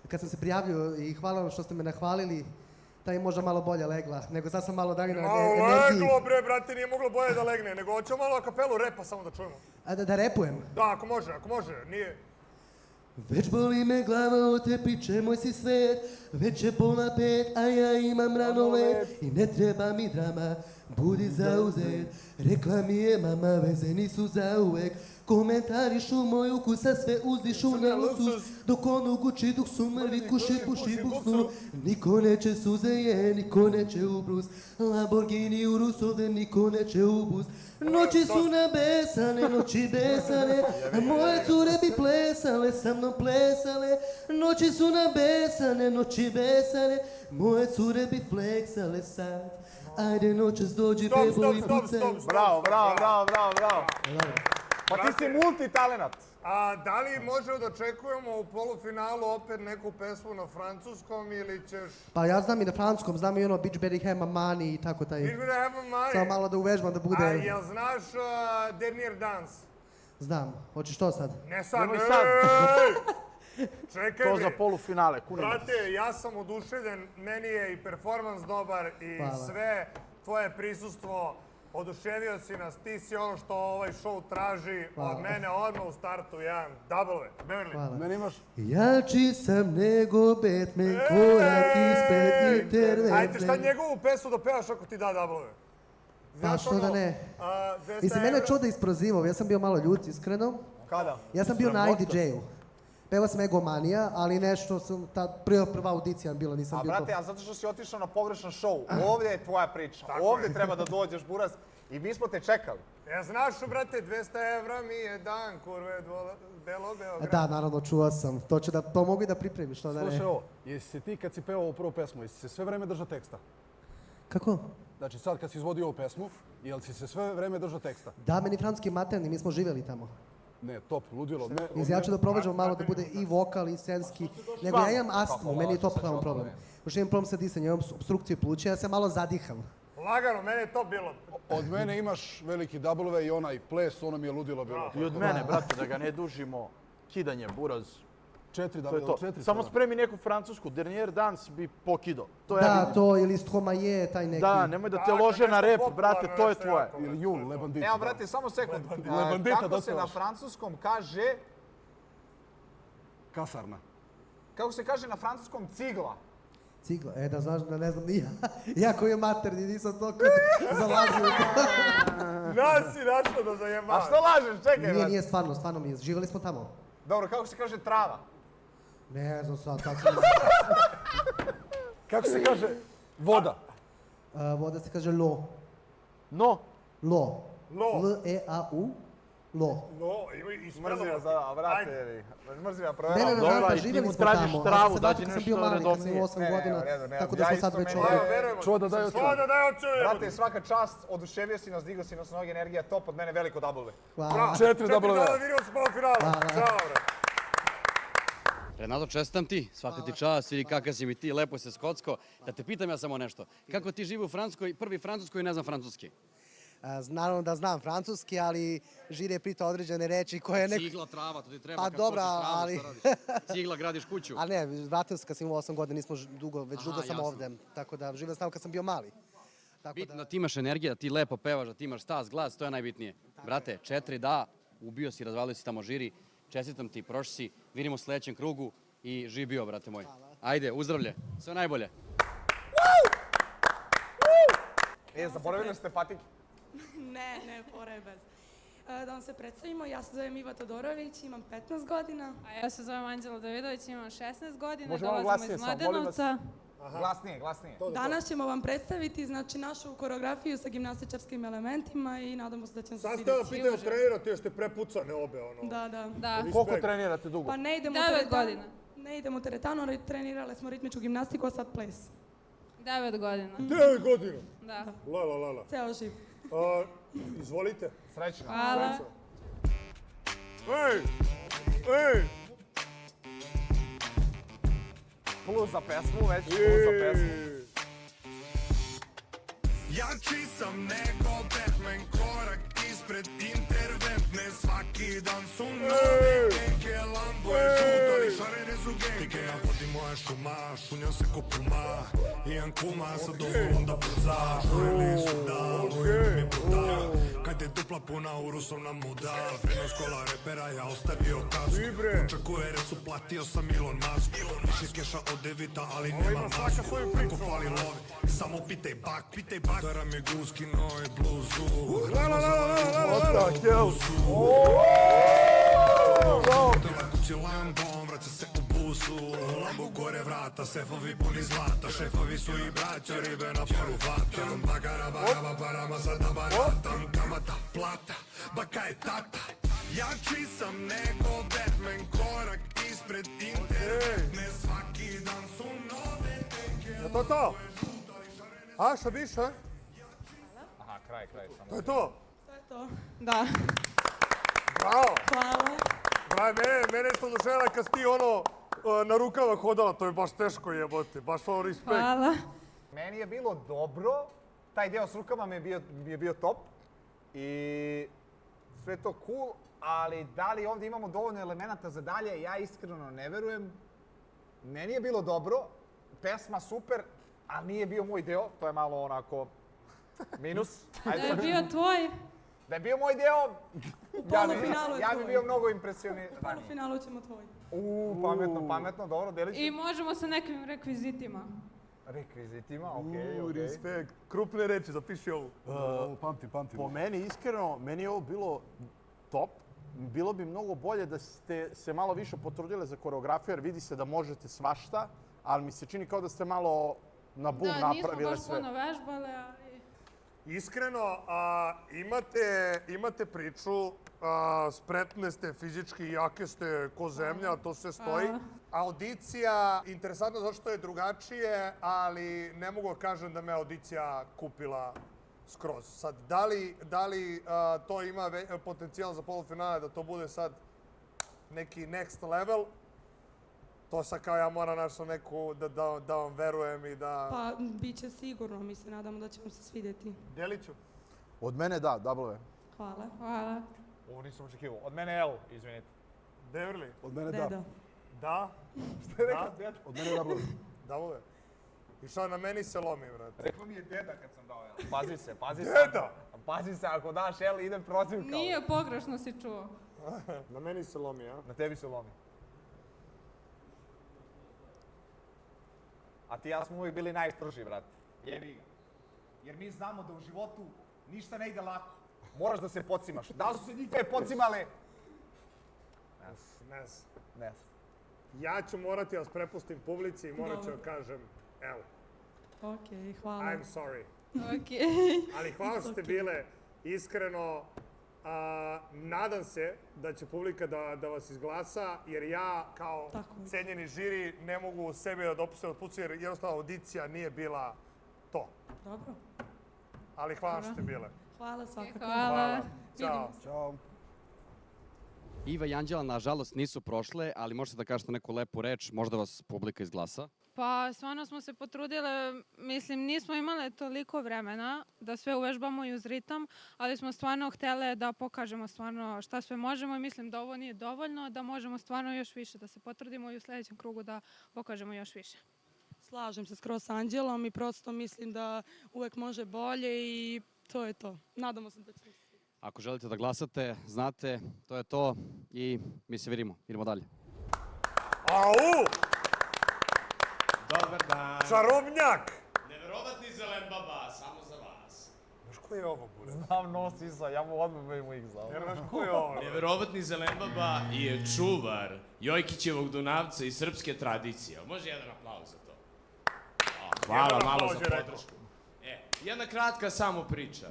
[SPEAKER 18] kad sam se prijavio i hvala vam što ste me nahvalili. Da je možda malo bolje legla, nego sad sam malo dalje na energiji.
[SPEAKER 1] Leglo bre, brate, nije moglo bolje da legne, nego hoćemo malo a kapelu repa samo da čujemo.
[SPEAKER 18] A da repujem?
[SPEAKER 1] Da, ako može, nije.
[SPEAKER 18] Već boli me glava od te priče, moj si svet. Već je 4:30, a ja imam rano let. I ne treba mi drama, budi zauzet. Rekla mi je mama, veze nisu zauvek. Komentarišu moj ukus, a sve uzdišu na luksuz. Dok ono guči, dok su mrvi, kuši, puši, buksnu. Niko neće suze je, niko neće u brus. Lamborghini u rusove, niko neće u bus. Noći su nabesane, noći besane, a moje cure bi plesale, sa mnom plesale. Noći su nabesane, noći besane, moje cure bi fleksale sad. Ajde noćas dođi bebo i pucaj.
[SPEAKER 5] Bravo. Pa ti si multitalenat.
[SPEAKER 1] A da li možemo da očekujemo u polufinalu opet neku pesmu na francuskom ili ćeš...
[SPEAKER 18] Pa ja znam i na francuskom, znam i ono Beach Berry Hema Mani i tako taj.
[SPEAKER 1] Beach Berry Hema Mani?
[SPEAKER 18] Samo malo da uvežbam da bude...
[SPEAKER 1] A jel znaš Dernier Dans?
[SPEAKER 18] Znam, hoćeš to sad?
[SPEAKER 1] Ne sad,
[SPEAKER 6] Nemoj
[SPEAKER 1] ej!
[SPEAKER 6] sad.
[SPEAKER 1] Čekaj
[SPEAKER 6] To
[SPEAKER 1] mi.
[SPEAKER 6] za polufinale, kunim.
[SPEAKER 1] Brate, ja sam oduševljen, meni je i performans dobar i
[SPEAKER 18] Hvala.
[SPEAKER 1] sve tvoje prisustvo. Oduševio si nas, ti si ono što ovaj show traži od mene odmah u startu, jedan double. Beverly.
[SPEAKER 4] Meni imaš...
[SPEAKER 18] Jači sam nego Batman, korak ispred internetne.
[SPEAKER 1] Ajde, šta njegovu pesmu da pevaš ako ti da double?
[SPEAKER 18] Pa što da ne? Mislim, mene je čudo isprozivao, ja sam bio malo ljut, iskreno.
[SPEAKER 5] Kada?
[SPEAKER 18] Ja sam bio na IDJ-u. Pevao sam Egomanija, ali nešto sam, ta prva audicija bila, nisam bio to.
[SPEAKER 5] A brate, a zato što si otišao na pogrešan show, ovdje je tvoja priča, ovdje treba da dođeš, Buraz, i mi smo te čekali.
[SPEAKER 1] Ja znaš, brate, 200 evra mi je dan, kurve, Belo Beograd.
[SPEAKER 18] Da, naravno, čuo sam. To mogu i da pripremiš, što da ne.
[SPEAKER 4] Slušaj ovo, jesi se ti kad si pevao ovu prvu pesmu, jesi se sve vreme držao teksta?
[SPEAKER 18] Kako?
[SPEAKER 4] Znači sad kad si izvodio ovu pesmu, jel si se sve vreme držao teksta?
[SPEAKER 18] Da, meni francuski materni, mi smo živjeli tamo.
[SPEAKER 4] Ne, top, ludilo.
[SPEAKER 18] Ja ću da provađam malo da bude i vokal i scenski. Nego ja imam astmu, meni je to pravom problem. Pošto imam problem sa disanjem, imam obstrukciju pluća, ja se malo zadiham.
[SPEAKER 1] Lagano, meni je to bilo.
[SPEAKER 4] Od mene imaš veliki double i onaj ples, ono mi je ludilo bilo.
[SPEAKER 6] I od mene, brate, da ga ne dužimo, kidanje, Buraz.
[SPEAKER 4] 4
[SPEAKER 6] To je to. Samo spremi neku francusku, Dernier Dans bi pokido.
[SPEAKER 18] Da, to ili Stromae, taj neki.
[SPEAKER 6] Da, nemoj da te lože na rep, brate, to je tvoje.
[SPEAKER 4] Ili Jul, Le Bandit.
[SPEAKER 5] Evo, brate, samo sekund. Kako se na francuskom kaže...
[SPEAKER 4] Kasarna.
[SPEAKER 5] Kako se kaže na francuskom cigla?
[SPEAKER 18] Cigla, da znaš da ne znam ni ja. Ja koji je materni, nisam toliko zalazio.
[SPEAKER 1] Nas si našao da zajebavaš.
[SPEAKER 5] A što lažeš, čekaj, brate.
[SPEAKER 18] Nije stvarno mi je, živjeli smo tamo.
[SPEAKER 5] Dobro, kako se kaže trava?
[SPEAKER 18] Ne znam sad, kako se...
[SPEAKER 4] Kako se kaže voda?
[SPEAKER 18] Voda se kaže lo.
[SPEAKER 6] No?
[SPEAKER 18] Lo.
[SPEAKER 1] Lo.
[SPEAKER 18] L-E-A-U. Lo.
[SPEAKER 1] No,
[SPEAKER 5] Mrzio za vrate, mrzio
[SPEAKER 18] Ne, ne,
[SPEAKER 6] Dobra, i ti
[SPEAKER 18] živjeli
[SPEAKER 6] mu
[SPEAKER 18] smo
[SPEAKER 6] tražiš
[SPEAKER 18] tamo.
[SPEAKER 6] travu,
[SPEAKER 18] Sad
[SPEAKER 6] dađi
[SPEAKER 18] sam
[SPEAKER 6] nešto
[SPEAKER 18] bio mali, kad sam
[SPEAKER 6] redovnije.
[SPEAKER 18] imao 8 godina, tako da smo sad već ovdje.
[SPEAKER 4] Čuo da daj očeo.
[SPEAKER 5] Brate, svaka čast, oduševio si nas, digao si nas noge, energija top, od mene veliko double.
[SPEAKER 18] Hvala.
[SPEAKER 4] 4 double.
[SPEAKER 1] Vidimo se polufinalu. Ćao, bre.
[SPEAKER 7] Renato, čestam ti, svaka ti čast, vidi kakav si mi ti, lepo se skocko. Da te pitam ja samo nešto, kako ti živi u Francuskoj, prvi francuskoj i ne znam francuski?
[SPEAKER 18] Naravno da znam francuski, ali Žire je pitao određene reči koje...
[SPEAKER 7] Cigla, trava, to ti treba
[SPEAKER 18] Pa
[SPEAKER 7] kad
[SPEAKER 18] dobra,
[SPEAKER 7] hoćeš travu,
[SPEAKER 18] ali...
[SPEAKER 7] šta radiš? Cigla, gradiš kuću.
[SPEAKER 18] Ali ne, vratio sam kad sam imao 8 godina, nismo dugo, već dugo sam
[SPEAKER 7] jasno.
[SPEAKER 18] ovde. Tako da živio sam tamo kad sam bio mali.
[SPEAKER 7] Bitno da ti imaš energije, da ti lepo pevaš, da ti imaš stas, glas, to je najbitnije. Brate, 4 da, ubio si, razvalio si tamo Žiri, čestitam ti, prošli si, vidimo u sledećem krugu i živ bio, brate moj. Ajde, uzdravlje, sve najbolje.
[SPEAKER 5] Zaboravili ste patike?
[SPEAKER 19] Ne, fora je bez. Da vam se predstavimo, ja se zovem Iva Todorović, imam 15 godina.
[SPEAKER 20] A ja se zovem Anđela Davidović, imam 16 godina,
[SPEAKER 5] Može malo
[SPEAKER 20] dolazimo
[SPEAKER 5] glasnije
[SPEAKER 20] iz
[SPEAKER 5] samo, molim vas.
[SPEAKER 20] Mladenovca.
[SPEAKER 5] Glasnije, glasnije.
[SPEAKER 19] Danas ćemo vam predstaviti znači, našu koreografiju sa gimnastičarskim elementima i nadamo se da će vam se
[SPEAKER 1] Sad ste
[SPEAKER 19] svidjeti.
[SPEAKER 1] vam pitaju trenirate, još ste prepucane obe, ono.
[SPEAKER 19] Da.
[SPEAKER 6] Koliko trenirate dugo?
[SPEAKER 19] Pa ne idemo
[SPEAKER 14] 9 godina.
[SPEAKER 19] Ne idemo teretano, trenirale smo ritmičku gimnastiku, a sad ples.
[SPEAKER 14] 9 godina.
[SPEAKER 1] 9 godina?
[SPEAKER 14] Da.
[SPEAKER 1] La.
[SPEAKER 19] Ceo živ.
[SPEAKER 1] Izvolite.
[SPEAKER 5] Srećno.
[SPEAKER 14] Hvala.
[SPEAKER 1] Ej!
[SPEAKER 5] Plus za pesmu, već plus za pesmu.
[SPEAKER 3] Jači sam nego Batman, korak ispred interventne. Svaki dan su nove tenke, Lambo je žuto, ali šarene su genke. Navodi moja šuma, šunjam se ko puma. Imam kuma sa dozvolom da puza. Žurili su da, uvijek mi buda. Kad je dupla puna, urusom nam muda. Fino škola repera, ja ostavio kasku. Očekuje recu, platio sam Elon Musk. Više keša od Devita, ali nema masku. Ako fali lovi, samo pitaj bak. Dara mi guski, noj bluzu. Dela kući Lambom, vraća se u busu. Lambo gore vrata, sefovi puni zlata. Šefovi su i braća, ribe na poru vatam. Bagara, baraba, parama, sada baratam. Kamata, plata, baka je tata. Jači sam nego Batman, korak ispred internetne. Svaki dan su nove tenke.
[SPEAKER 1] Je to? A, šta biš, a?
[SPEAKER 5] Aha, kraj.
[SPEAKER 1] To je to?
[SPEAKER 19] To je to.
[SPEAKER 14] Da.
[SPEAKER 1] Bravo!
[SPEAKER 19] Hvala.
[SPEAKER 1] Bravo, mene je oduševila kad si ti ono na rukava hodala, to je baš teško jebote, baš ono respekt.
[SPEAKER 14] Hvala.
[SPEAKER 5] Meni je bilo dobro, taj deo s rukama mi je bio top i sve to cool, ali da li ovdje imamo dovoljno elemenata za dalje, ja iskreno ne verujem. Meni je bilo dobro, pesma super, ali nije bio moj deo, to je malo onako minus.
[SPEAKER 14] Da je bio tvoj.
[SPEAKER 5] Da je bio moj deo,
[SPEAKER 19] polufinalu je
[SPEAKER 5] ja bi
[SPEAKER 19] tvoj.
[SPEAKER 5] bio mnogo impresioniran.
[SPEAKER 19] U polufinalu ćemo tvoj.
[SPEAKER 5] Pametno, dobro, delit ću.
[SPEAKER 14] I možemo sa nekim rekvizitima.
[SPEAKER 5] Rekvizitima, okej.
[SPEAKER 1] Respekt, krupne reči, zapiši ovu.
[SPEAKER 4] Pamtim.
[SPEAKER 6] Po meni, iskreno, meni je ovo bilo top. Bilo bi mnogo bolje da ste se malo više potrudile za koreografiju, jer vidi se da možete svašta, ali mi se čini kao da ste malo na bum napravile sve.
[SPEAKER 14] Da, nismo baš puno vežbale, ali...
[SPEAKER 1] Iskreno, imate priču, spretne ste, fizički jake ste ko zemlja, to sve stoji. Audicija, interesantno zašto je drugačije, ali ne mogu kažem da me audicija kupila skroz. Sad, da li to ima potencijal za polufinale, da to bude sad neki next level? To sad kao ja moram našao neku da vam verujem i da...
[SPEAKER 19] Pa, bit će sigurno, mi se nadamo da će vam se svidjeti.
[SPEAKER 1] Deliću.
[SPEAKER 6] Od mene da, W.
[SPEAKER 19] Hvala.
[SPEAKER 5] Ovo nisam očekivao. Od mene L, izvinite.
[SPEAKER 1] Deverly?
[SPEAKER 4] Od mene da.
[SPEAKER 1] Da?
[SPEAKER 5] Što je rekao deda?
[SPEAKER 4] Od mene W.
[SPEAKER 1] W. I šta na meni se lomi, vrati?
[SPEAKER 5] Rekao mi je deda kad sam dao L. Pazi se.
[SPEAKER 1] Deda!
[SPEAKER 5] Pazi se, ako daš L, idem prozivka.
[SPEAKER 14] Nije, pogrešno si čuo.
[SPEAKER 1] Na meni se lomi, a?
[SPEAKER 5] Na tebi se lomi. A ti i ja smo uvijek bili najstrži, brate. Jer mi znamo da u životu ništa ne ide lako. Moraš da se pocimaš. Da li su se njih dve pocimale?
[SPEAKER 1] Ne znam.
[SPEAKER 5] Ne znam.
[SPEAKER 1] Ja ću morati vas prepustim publici i morat ću vam kažem, evo.
[SPEAKER 19] Okej, hvala.
[SPEAKER 1] I'm sorry.
[SPEAKER 14] Okej.
[SPEAKER 1] Ali hvala što ste bile. Iskreno, nadam se da će publika da vas izglasa, jer ja kao cenjeni žiri ne mogu sebe da dopustim od puca, jer jednostavno audicija nije bila to.
[SPEAKER 19] Dobro.
[SPEAKER 1] Ali hvala što ste bile.
[SPEAKER 19] Hvala svakako.
[SPEAKER 14] Hvala.
[SPEAKER 1] Ćao.
[SPEAKER 7] Iva i Anđela, nažalost, nisu prošle, ali možete da kažete neku lepu reč, možda vas publika izglasa.
[SPEAKER 14] Pa stvarno smo se potrudile, mislim nismo imale toliko vremena da sve uvežbamo i uz ritam, ali smo stvarno htjele da pokažemo stvarno šta sve možemo i mislim da ovo nije dovoljno, da možemo stvarno još više da se potrudimo i u sljedećem krugu da pokažemo još više.
[SPEAKER 19] Slažem se skroz s Anđelom i prosto mislim da uvek može bolje i to je to. Nadamo se da će...
[SPEAKER 7] Ako želite da glasate, znate, to je to i mi se vidimo. Idemo dalje.
[SPEAKER 1] Au!
[SPEAKER 20] Dobar dan.
[SPEAKER 1] Čarobnjak!
[SPEAKER 20] Neverovatni zelen baba, samo za vas.
[SPEAKER 1] Znaš ko je ovo, bude?
[SPEAKER 5] Znam nos Isa, ja mu odmah imam ih znao.
[SPEAKER 1] Jer znaš ko je ovo?
[SPEAKER 20] Neverovatni zelen baba je čuvar Jojkićevog Dunavca i srpske tradicije. Može jedan aplauz za to? Hvala
[SPEAKER 1] Jedan
[SPEAKER 20] malo za
[SPEAKER 1] aplauz je rekao.
[SPEAKER 20] podršku. Jedna kratka samo priča.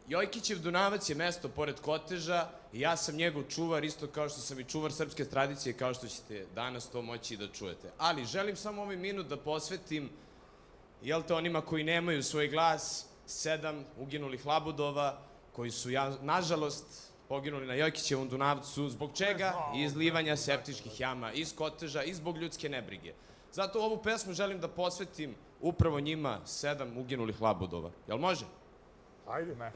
[SPEAKER 20] Jojkićev Dunavac je mesto pored Koteža i ja sam njegov čuvar, isto kao što sam i čuvar srpske tradicije, kao što ćete danas to moći da čujete. Ali želim samo ovaj minut da posvetim, jel te, onima koji nemaju svoj glas, 7 uginulih labudova, koji su, nažalost, poginuli na Jojkićevom Dunavcu, zbog čega? Izlivanja septičkih jama iz Koteža i zbog ljudske nebrige. Zato ovu pesmu želim da posvetim upravo njima, 7 uginulih labudova. Jel može?
[SPEAKER 1] Ajde. Ne.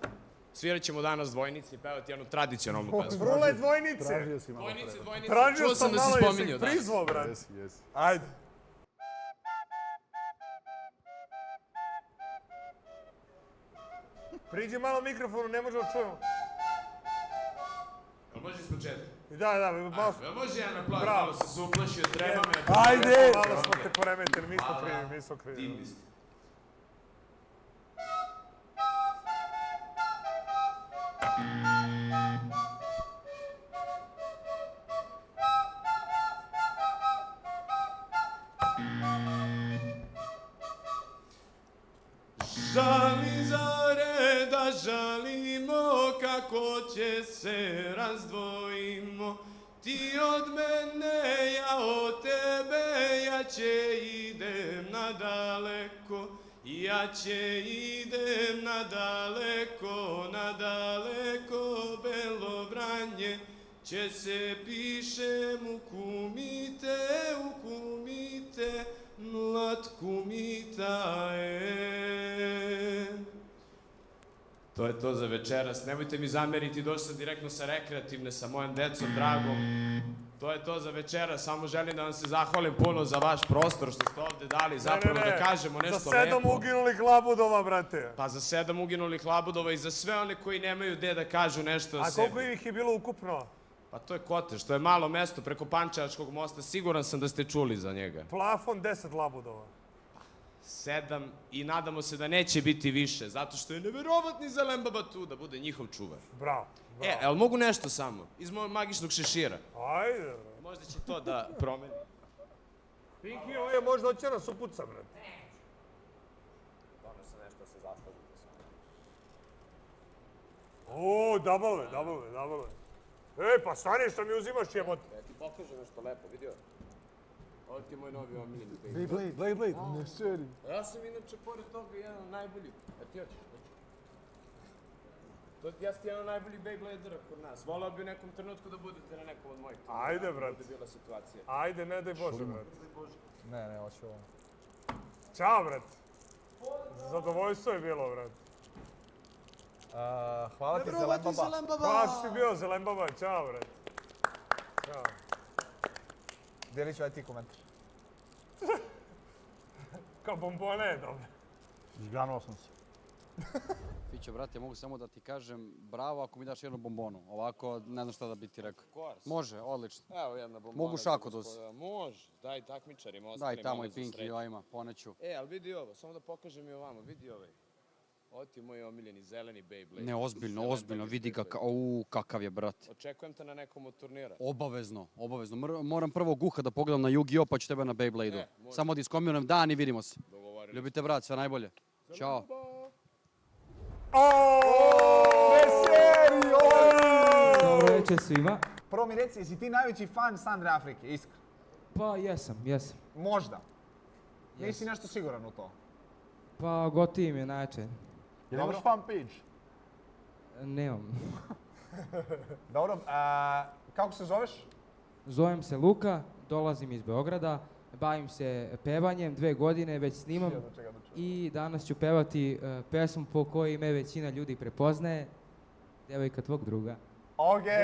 [SPEAKER 20] Svirat ćemo danas dvojnici i pevati jednu tradicionalnu pesmu.
[SPEAKER 1] Vrule dvojnice.
[SPEAKER 4] Tražio si malo
[SPEAKER 20] Dvojnice,
[SPEAKER 4] pre.
[SPEAKER 20] dvojnice.
[SPEAKER 1] Tražio
[SPEAKER 20] Čuo
[SPEAKER 1] sam
[SPEAKER 20] sam da si
[SPEAKER 1] malo, jesi
[SPEAKER 20] spominjao, da.
[SPEAKER 1] prizvao, brat.
[SPEAKER 4] Jesi.
[SPEAKER 1] Ajde. Priđi malo mikrofonu, ne možemo čujemo.
[SPEAKER 20] Jel može iz početka?
[SPEAKER 1] Da, malo...
[SPEAKER 20] Jel može jedan aplauz,
[SPEAKER 1] Bravo.
[SPEAKER 20] malo sam se uplašio, treba me...
[SPEAKER 1] Ajde! Malo smo te poremetili, mi smo krivi.
[SPEAKER 20] Divni ste. Žali zore da žalimo, kako će se razdvojimo. Ti od mene, ja od tebe, ja će idem nadaleko. Ja će idem nadaleko, belo vranje. Će se pišem u kumite, mlad kumita To je to za večeras. Nemojte mi zameriti, došao sam direktno sa rekreativne, sa mojom decom dragom. To je to za večeras. Samo želim da vam se zahvalim puno za vaš prostor što ste ovde dali. Zapravo da kažemo nešto lepo.
[SPEAKER 1] Za 7 uginulih labudova, brate.
[SPEAKER 20] Pa za 7 uginulih labudova i za sve one koji nemaju gde da kažu nešto o sebi.
[SPEAKER 1] A koliko ih je bilo ukupno?
[SPEAKER 20] Pa to je Kotež, to je malo mesto preko Pančevačkog mosta. Siguran sam da ste čuli za njega.
[SPEAKER 1] Plafon 10 labudova.
[SPEAKER 20] 7 i nadamo se da neće biti više, zato što je neverovatni Zelembaba tu da bude njihov čuvar.
[SPEAKER 1] Bravo.
[SPEAKER 20] Jel mogu nešto samo? Iz mojeg magičnog šešira.
[SPEAKER 1] Ajde.
[SPEAKER 20] Možda će to da promeni.
[SPEAKER 1] Pinki, ovo je možda hoće nas upuca, brate.
[SPEAKER 5] Dono se nešto se zastavite samo.
[SPEAKER 1] O, dabove. Ej, pa stani što mi uzimaš jebote.
[SPEAKER 20] Ja ti pokažem nešto lepo, vidio? Ovo ti je moj novi omiljeni
[SPEAKER 4] Blade, ne seri.
[SPEAKER 20] Ja sam inače, pored toga, jedan od najboljih. A ti hoćeš? Ja sam jedan od najboljih Beybladera kod nas. Volao bi u nekom trenutku da budete na nekom od mojih.
[SPEAKER 1] Ajde, brate.
[SPEAKER 20] Da bi bila situacija.
[SPEAKER 1] Ajde, ne daj Bože, brate.
[SPEAKER 5] Ne, hoću ovo.
[SPEAKER 1] Ćao, brate. Zadovoljstvo je bilo, brate.
[SPEAKER 5] Hvala ti, Zelembaba.
[SPEAKER 1] Hvala što si bio, Zelembaba. Ćao, brate. Ćao.
[SPEAKER 5] Deliću, aj ti komentar.
[SPEAKER 1] Kao bombone je dobro.
[SPEAKER 4] Žganuo sam se.
[SPEAKER 7] Fićo, brate, mogu samo da ti kažem bravo ako mi daš jednu bombonu. Ovako, ne znam šta da bi ti rekao. Može, odlično.
[SPEAKER 20] Evo jedna bombona.
[SPEAKER 7] Mogu šaku da uzeti.
[SPEAKER 20] Može, daj takmičarima.
[SPEAKER 7] Daj tamo i Pinki i ovima, poneću.
[SPEAKER 20] Ali vidi ovo, samo da pokažem i ovamo, vidi ovaj. Ovo ti je moj omiljeni zeleni Beyblade.
[SPEAKER 7] Ne, ozbiljno, vidi ga, kakav je, brate.
[SPEAKER 20] Očekujem te na nekom od turnira.
[SPEAKER 7] Obavezno. Moram prvo Guha da pogledam na Yu-Gi-Oh, pa ću tebe na Beyblade-u. Samo da iskombiniram dan i vidimo se. Ljubite, brat, sve najbolje. Ćao.
[SPEAKER 21] Dobro večer svima.
[SPEAKER 5] Prvo mi reci, jesi ti najveći fan Sandre Afrike, iskreno?
[SPEAKER 21] Pa jesam.
[SPEAKER 5] Možda. Nisi nešto siguran u to?
[SPEAKER 21] Pa gotivim je najjače.
[SPEAKER 4] Jel imaš fan page?
[SPEAKER 21] Nemam.
[SPEAKER 5] Dobro, kako se zoveš?
[SPEAKER 21] Zovem se Luka, dolazim iz Beograda, bavim se pevanjem, 2 godine već snimam i danas ću pevati pesmu po kojoj me većina ljudi prepoznaje, Devojka tvog druga.
[SPEAKER 5] Okej!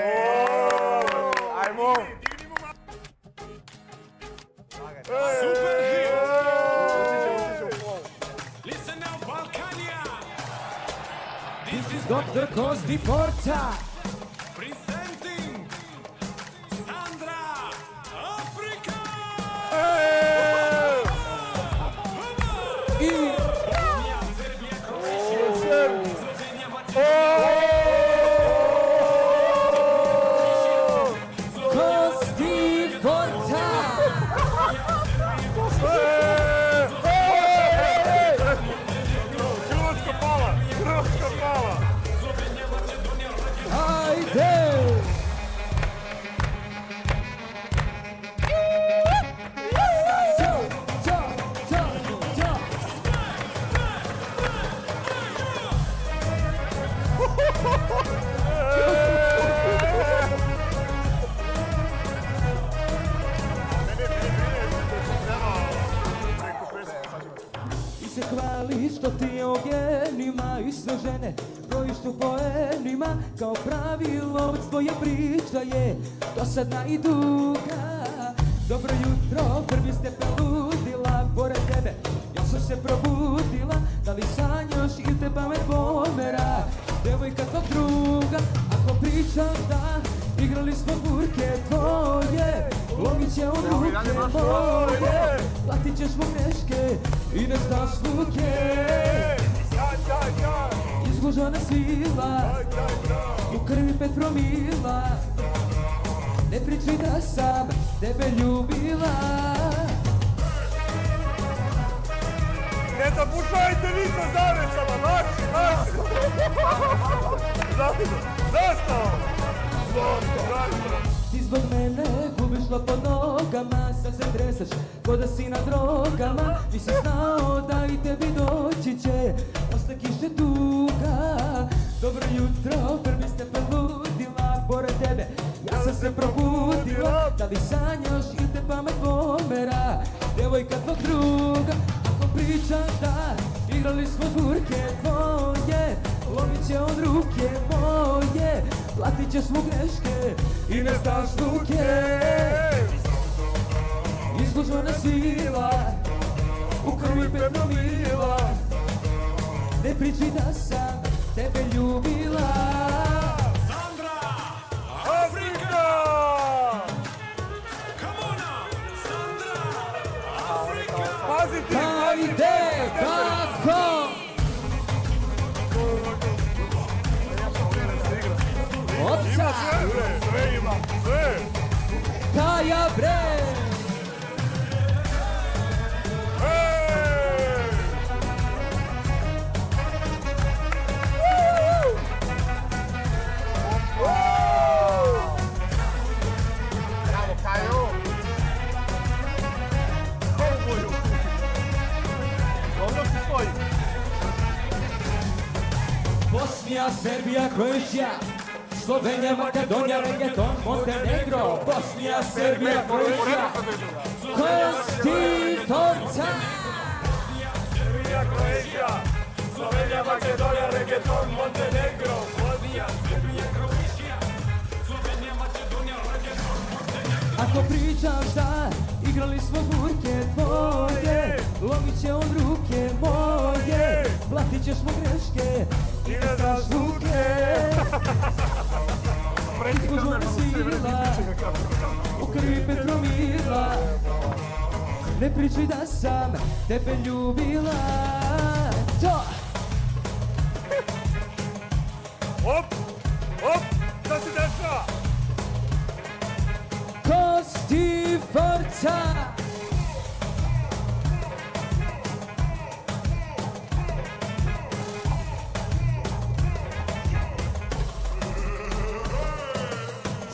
[SPEAKER 5] Ajmo!
[SPEAKER 20] Listen now, Balkania!
[SPEAKER 16] This is Dr. Kosti Forza.
[SPEAKER 20] Presenting Sandra Afrika!
[SPEAKER 16] Kosti Forza.
[SPEAKER 21] poemima kao pravi lovac. Tvoja priča je dosadna i duga. Dobro jutro, prvi stepen ludila, pored tebe ja sam se probudila. Da li sanjaš ili te pamet pomera, devojka tvog druga? Ako pričam da igrali smo burke tvoje, lomit će on ruke moje, platit ćeš mu greške i nestašluke. Izložena svila, u krvi 5 promila, ne pričaj da sam tebe ljubila.
[SPEAKER 1] Ne zabušajte vi sa zavesama, marši! Zašto?
[SPEAKER 21] Ti zbog mene gubiš lo pod nogama, sad se tresaš ko da si na drogama. Nisi znao da i tebi doći će posle kiše tuga. Dobro jutro, prvi stepen ludila, pored tebe ja sam se probudila. Da li sanjaš ili te pamet pomera, devojka tvog druga? Ako pričam da igrali smo zburke tvoje, lomit će on ruke moje, platit ćeš mu greške i nestašluke. Izložena svila, u krvi 5 promila, ne pričaj da sam tebe ljubila.
[SPEAKER 1] Afrika! Pazi ti!
[SPEAKER 21] Ajde, kako? Opsa!
[SPEAKER 1] Sve ima, sve!
[SPEAKER 21] Kaja bre!
[SPEAKER 5] Bravo, Kaju! Dobro si svoj!
[SPEAKER 21] Bosnija, Serbija, Kroatija, Slovenija, Makedonija, reggaeton, Montenegro. Bosnija, Serbija, Kroatija, Konstitorca.
[SPEAKER 1] Serbija, Kroatija, Slovenija, Makedonija, reggaeton, Montenegro. Bosnija, Serbija, Kroatija, Slovenija, Makedonija, reggaeton, Montenegro.
[SPEAKER 21] Ako pričaš da igrali smo burke tvoje, lomit će on ruke moje, platit ćeš mu greške i nestašluke. Izložena svila, u krvi 5 promila, ne pričaj da sam tebe ljubila. To!
[SPEAKER 1] Op, op, šta se dešava?
[SPEAKER 21] Kosti Forca!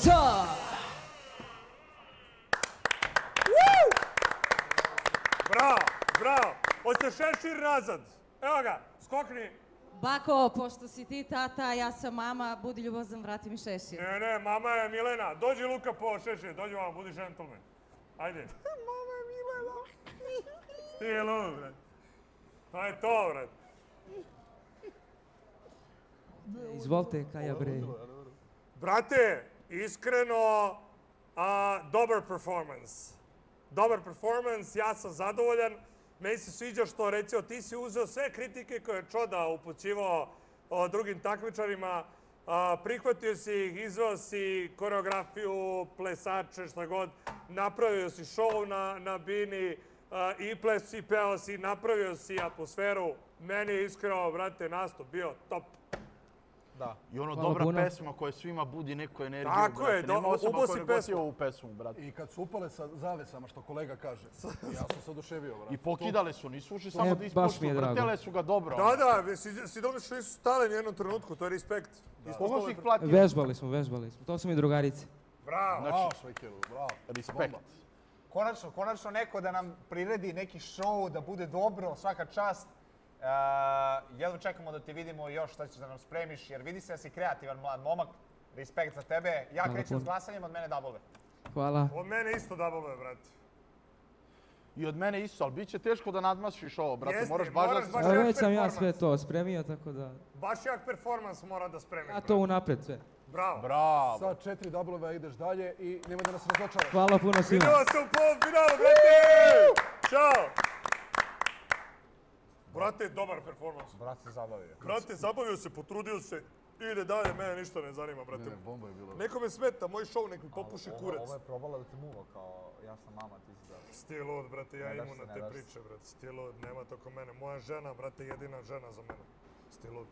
[SPEAKER 21] To!
[SPEAKER 1] Bravo, bravo. Hoćete šešir nazad. Evo ga, skokni.
[SPEAKER 2] Bako, pošto si ti tata, ja sam mama, budi ljubazan, vrati mi šešir.
[SPEAKER 1] Ne, mama je Milena. Dođi Luka po šešir, dođi mama, budi gentleman. Ajde. Mama je Milena. Stilu, brat. To je to, brat.
[SPEAKER 21] Izvolite, Kaja bre.
[SPEAKER 1] Brate, iskreno, dobar performance. Dobar performance, ja sam zadovoljan. Meni se sviđa što, recimo, ti si uzeo sve kritike koje je Čoda upućivao drugim takmičarima, prihvatio si ih, izveo si koreografiju, plesače, šta god, napravio si show na bini, i ples i peo si, napravio si atmosferu. Meni je iskreno, brate, nastup bio top.
[SPEAKER 6] Da. I ono
[SPEAKER 21] Hvala
[SPEAKER 6] dobra
[SPEAKER 21] puno.
[SPEAKER 6] pesma koja svima budi neku energiju,
[SPEAKER 1] Tako je,
[SPEAKER 6] brate. Nema osoba
[SPEAKER 1] ubo si
[SPEAKER 6] koja ne gosti
[SPEAKER 1] pesmu.
[SPEAKER 6] ovu pesmu, brate.
[SPEAKER 4] I kad su upale sa zavesama, što kolega kaže, ja sam se oduševio, brate.
[SPEAKER 6] I pokidale su, nisu ušli samo da
[SPEAKER 21] baš
[SPEAKER 6] ispuštu,
[SPEAKER 21] mi je drago.
[SPEAKER 6] vrtele su ga dobro.
[SPEAKER 1] Da, si dobro što nisu stale ni u jednom trenutku, to je respekt.
[SPEAKER 6] Koga si ih platio?
[SPEAKER 21] Vežbali smo. To su mi drugarice.
[SPEAKER 1] Bravo.
[SPEAKER 4] Bravo, Švajkeru, bravo.
[SPEAKER 6] Respekt.
[SPEAKER 5] Konačno neko da nam priredi neki show, da bude dobro, svaka čast. Jedva čekamo da te vidimo još šta ćeš da nam spremiš, jer vidi se da si kreativan mlad momak. Respekt za tebe. Ja
[SPEAKER 21] Hvala
[SPEAKER 5] krećem s
[SPEAKER 21] puno.
[SPEAKER 5] glasanjem, od mene double.
[SPEAKER 21] Hvala.
[SPEAKER 1] Od mene isto double, brate.
[SPEAKER 6] I od mene isto, ali bit će teško da nadmašiš ovo, brate.
[SPEAKER 1] Jeste,
[SPEAKER 6] Moraš baš
[SPEAKER 1] moraš
[SPEAKER 6] da...
[SPEAKER 1] baš
[SPEAKER 21] A
[SPEAKER 1] jak
[SPEAKER 21] već sam ja
[SPEAKER 1] performans.
[SPEAKER 21] sve to spremio, tako da...
[SPEAKER 1] Baš jak performans mora da spremiš.
[SPEAKER 21] Ja to unapred sve.
[SPEAKER 1] Bravo.
[SPEAKER 6] Bravo.
[SPEAKER 4] Sa 4 W ideš dalje i nemoj da nas razočaraš.
[SPEAKER 21] Hvala puno svima.
[SPEAKER 1] Vidimo se u polufinalu, brate! Ćao! Brate, dobar performans.
[SPEAKER 6] Brat se zabavio.
[SPEAKER 1] Brate, zabavio se, potrudio se. Ide dalje, mene ništa ne zanima, brate.
[SPEAKER 4] Ne, bomba je bila.
[SPEAKER 1] Neko me smeta, moj show, nek mi popuši kurac.
[SPEAKER 5] Ovo je probala da te muva kao ja sam mama, ti si da...
[SPEAKER 1] Stilod, brate, ja
[SPEAKER 5] Ne daš
[SPEAKER 1] imam
[SPEAKER 5] se,
[SPEAKER 1] na
[SPEAKER 5] ne
[SPEAKER 1] te
[SPEAKER 5] daš se.
[SPEAKER 1] priče, brate. Stilod, nema to ko mene. Moja žena, brate, jedina žena za mene. Stilod.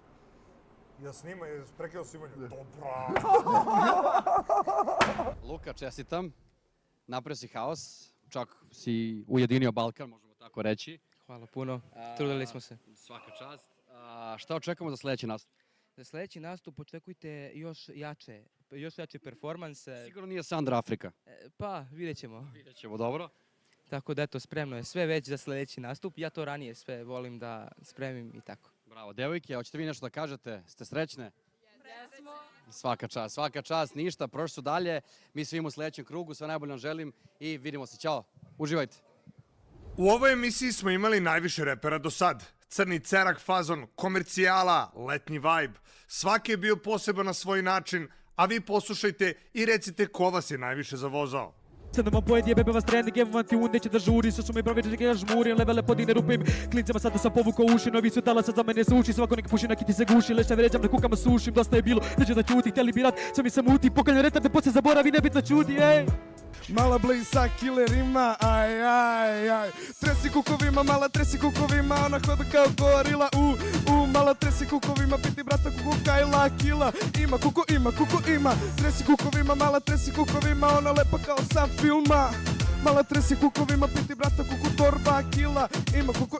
[SPEAKER 1] Ja snima, je prekeo snimanju. Dobra!
[SPEAKER 7] Luka, čestitam. Napravio si haos, čak si ujedinio Balkan, možemo tako reći.
[SPEAKER 21] Hvala puno, trudili smo se.
[SPEAKER 7] Svaka čast. Šta očekujemo za sljedeći nastup?
[SPEAKER 21] Za sljedeći nastup očekujte još jače performanse.
[SPEAKER 7] Sigurno nije Sandra Afrika.
[SPEAKER 21] Pa, vidjet ćemo.
[SPEAKER 7] Vidjet ćemo, dobro.
[SPEAKER 21] Tako da eto, spremno je sve već za sljedeći nastup. Ja to ranije sve volim da spremim i tako.
[SPEAKER 7] Bravo, devojke, hoćete vi nešto da kažete? Ste srećne? Svaka čast, ništa, prošli su dalje. Mi svima u sljedećem krugu, sve najbolje vam želim i vidimo se, ćao. Uživajte.
[SPEAKER 1] U ovoj emisiji smo imali najviše repera do sad. Crni cerak fazon, komercijala, letnji vibe. Svaki je bio poseban na svoj način, a vi poslušajte i recite ko vas je najviše zavozao.
[SPEAKER 8] Sada vam pojedije, bebe vas trening, evo vam ti neće da žuri. Sa su mi pravi da žmurim, levele podine rupim. Klincama sada sam povukao uši, novi su talasa za mene suši. Svako nek puši, neki ti se guši, lešta vređam, na kukama sušim. Dosta je bilo, neću da ćuti, htjeli bi rad, sve mi se muti. Pokalje retarde, poslije zaboravi, nebitno ćuti, ej!
[SPEAKER 16] Mala blisa killerima, aj. Tresi kukovima, mala tresi kukovima, ona hoda kao gorila, mala tresi kukovima, piti brata kuku Kajla Kila. Ima kuku ima, tresi kukovima, mala tresi kukovima, ona lepa kao sa filma. Mala tresi kukovima, piti brata kuku Torba Kila. Ima kuku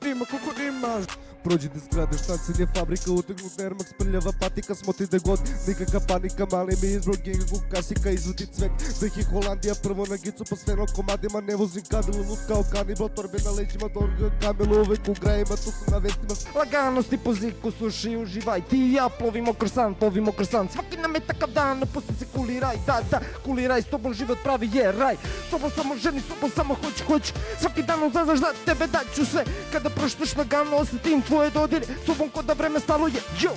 [SPEAKER 16] ima. Prođite zgrade, štancen je fabrika, utegnut Air Max, prljava patika, smoti de god, nikakva panika, mali mi izbroj genga, kasika, izvudi cvek, deh je Holandija, prvo na gicu, pa sve na komadima, ne vozim kabelu, lut kao kanibal, torbe na leđima, dorga kamelu, uvek u grajima, tu su na vestima.
[SPEAKER 22] Laganosti po ziku, sluši, uživaj, ti i ja plovimo kroz san, svaki nam je takav dan, pusti se kuliraj, da, kuliraj, s tobom život pravi je raj, s tobom samo ženi, s tobom samo hoć, svaki dan uzazaš da tebe daću sve, kada prošteš lagano, osjetim tvoje dodire, s tobom ko da vreme stalo je, yo!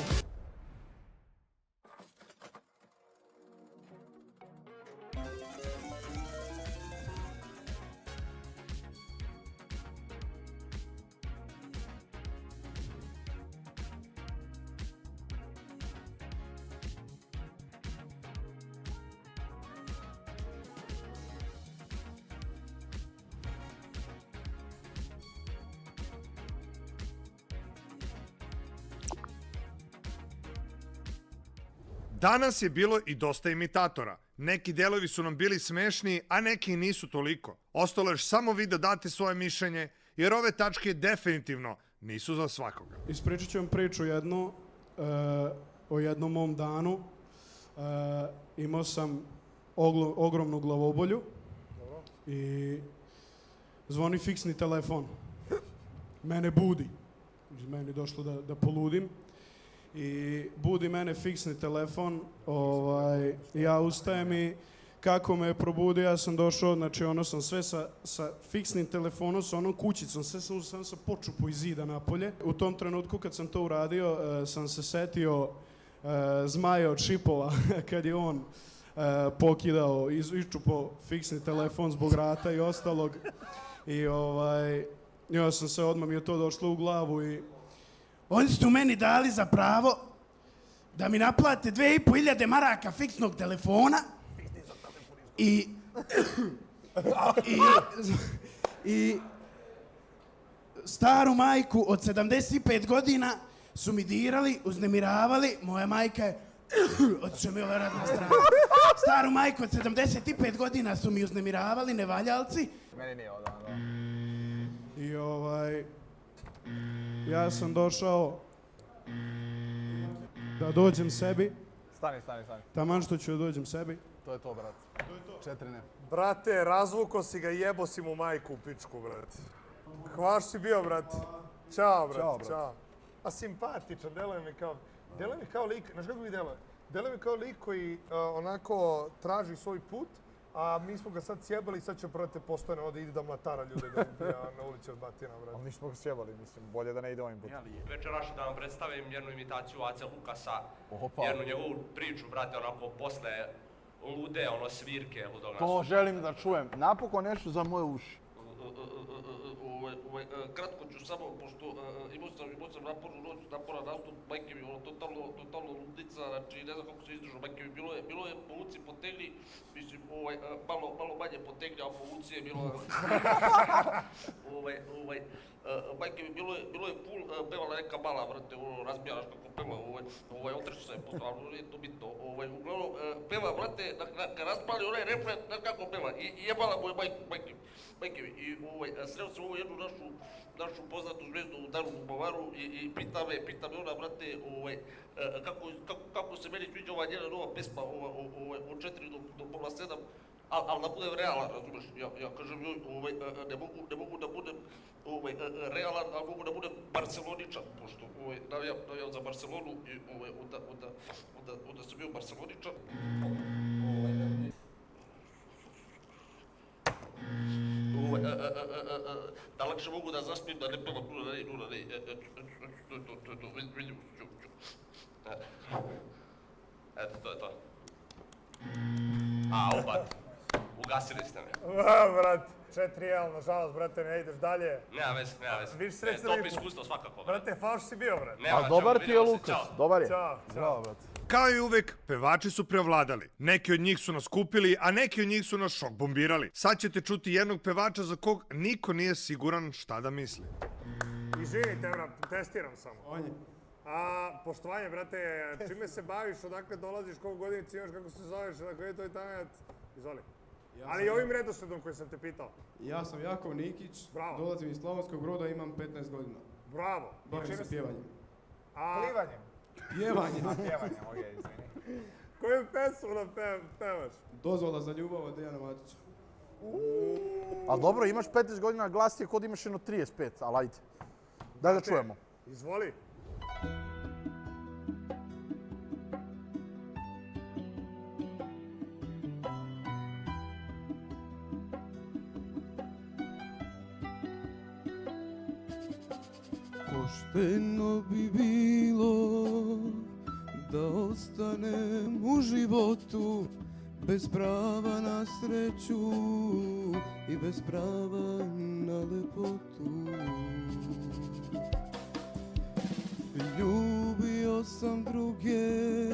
[SPEAKER 1] Danas je bilo i dosta imitatora. Neki delovi su nam bili smešni, a neki nisu toliko. Ostalo je još samo vi da date svoje mišljenje, jer ove tačke definitivno nisu za svakoga.
[SPEAKER 23] Ispričat ću vam priču jednu o jednom mom danu. Imao sam ogromnu glavobolju i zvoni fiksni telefon. Mene budi. Meni je došlo da poludim. I budi mene fiksni telefon, ja ustajem i kako me je probudio, ja sam došao, znači ono sam sve sa fiksnim telefonom, sa onom kućicom, sve sam sa počupu iz zida napolje. U tom trenutku kad sam to uradio, sam se setio Zmaja od Šipova, kad je on pokidao, iščupao fiksni telefon zbog rata i ostalog. I ja sam se odmah mi je to došlo u glavu i
[SPEAKER 24] oni su meni dali za pravo da mi naplate 2500 maraka fiksnog telefona i staru majku od 75 godina su mi dirali, uznemiravali, moja majka je otišao mi ova radna strana. Staru majku od 75 godina su mi uznemiravali, nevaljalci.
[SPEAKER 5] Meni nije odavno.
[SPEAKER 23] I ja sam došao da dođem sebi.
[SPEAKER 5] Stani.
[SPEAKER 23] Taman što ću da dođem sebi.
[SPEAKER 4] To je to, brate. Četiri ne.
[SPEAKER 1] Brate, razvuko si ga, jebo si mu majku u pičku, brate. Hvaš si bio, brate. Ćao, brate, čao. A simpatičan, deluje mi kao lik, znaš kako mi deluje? Deluje mi kao lik koji onako traži svoj put a mi smo ga sad sjebali i sad će, brate, postane ovdje ide da mlatara ljude da ubija na ulici od batina, brate.
[SPEAKER 5] Ali nismo ga sjebali, mislim, bolje da ne ide ovim putem.
[SPEAKER 9] Večeraš da vam predstavim jednu imitaciju Ace Lukasa,
[SPEAKER 5] Opa.
[SPEAKER 9] jednu njegovu priču, brate, onako posle lude, ono svirke ludog
[SPEAKER 6] To želim da čujem. Napokon nešto za moje uši.
[SPEAKER 9] Kratko ću samo, pošto imao sam naporan nastup, majke mi, ono, totalno ludica, znači ne znam kako se izdržao, majke mi, bilo je po Luci potegli, mislim, malo manje potegli, a po Luci je bilo, majke mi, bilo je full, pevala neka mala, brate, ono, razbijalaš kako peva, otreću se, posto, ali nije to bitno, uglavnom, peva, brate, kad raspali onaj refren, znaš kako peva, i jebala mu je majke mi, i sreo sam ovu jednu našu poznatu zvezdu u Danu Bavaru i pita me ona, brate, kako se meni sviđa ova njena nova pesma od 4 do pola 7, ali da budem realan, razumeš? Ja kažem joj, ne mogu da budem realan, ali mogu da budem barceloničan, pošto navijam za Barcelonu i onda sam bio barceloničan. Da lakše mogu da zaspim, da ne pevam nula, vidimo, eto, to je to. Opat, ugasili ste me.
[SPEAKER 1] Brate, 4-1, nažalost, brate, ne ideš dalje.
[SPEAKER 9] Nema veze.
[SPEAKER 1] Viš srećno
[SPEAKER 9] Top iskustvo svakako.
[SPEAKER 1] Brate, falš si bio, brate.
[SPEAKER 6] Ali dobar ti je Lukas, dobar je.
[SPEAKER 1] Ćao.
[SPEAKER 4] brate.
[SPEAKER 1] Kao i uvek, pevači su prevladali. Neki od njih su nas kupili, a neki od njih su nas šok bombirali. Sad ćete čuti jednog pevača za kog niko nije siguran šta da misli. Izvinite, brate, testiram samo. Poštovanje, brate, čime se baviš, odakle dolaziš, koliko godinici imaš, kako se zoveš, koji je tvoj talent? Izvoli. Ali ovim redosledom koji sam te pitao.
[SPEAKER 23] Ja sam Jakov Nikić,
[SPEAKER 1] Bravo.
[SPEAKER 23] dolazim iz Slavonskog Broda, imam 15 godina.
[SPEAKER 1] Bravo.
[SPEAKER 23] Bavim se pjevanjem.
[SPEAKER 5] Plivanjem.
[SPEAKER 23] Pjevanjem.
[SPEAKER 5] Pjevanjem, okej, izvini.
[SPEAKER 1] Koju pesmu da pevaš?
[SPEAKER 23] Dozvola za ljubav od Dejana Matića.
[SPEAKER 6] Ali dobro, imaš 15 godina, glas ti je kod imaš jedno 35, ali ajde. Daj da čujemo.
[SPEAKER 1] Izvoli.
[SPEAKER 22] Pošteno bi bilo da ostanem u životu bez prava na sreću i bez prava na lepotu. Ljubio sam druge,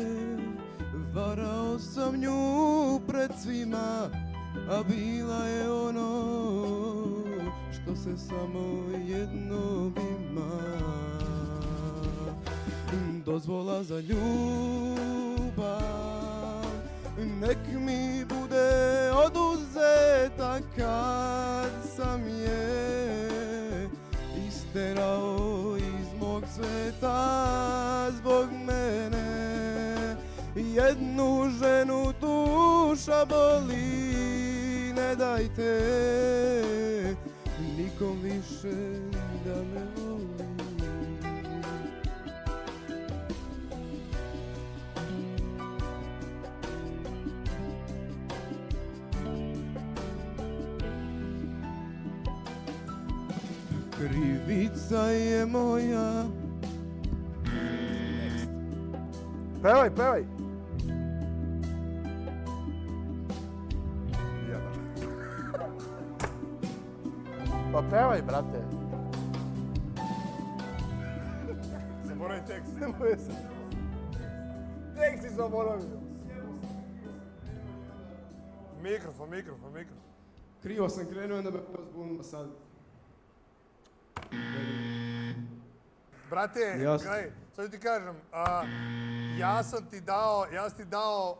[SPEAKER 22] varao sam nju pred svima, a bila je ono što se samo jednom ima. Dozvola za ljubav, nek mi bude oduzeta kad sam je isterao iz mog sveta zbog mene. Jednu ženu duša boli, ne dajte nikom više da me voli. Krivica je moja.
[SPEAKER 6] Pevaj, pevaj. Pa pevaj, brate.
[SPEAKER 1] Zaboravim tekst.
[SPEAKER 5] Tek si zaboravio.
[SPEAKER 1] Mikrofon.
[SPEAKER 23] Krivo sam krenuo, onda me zbunilo sad.
[SPEAKER 1] Brate, gledaj, sad ti kažem, ja sam ti dao,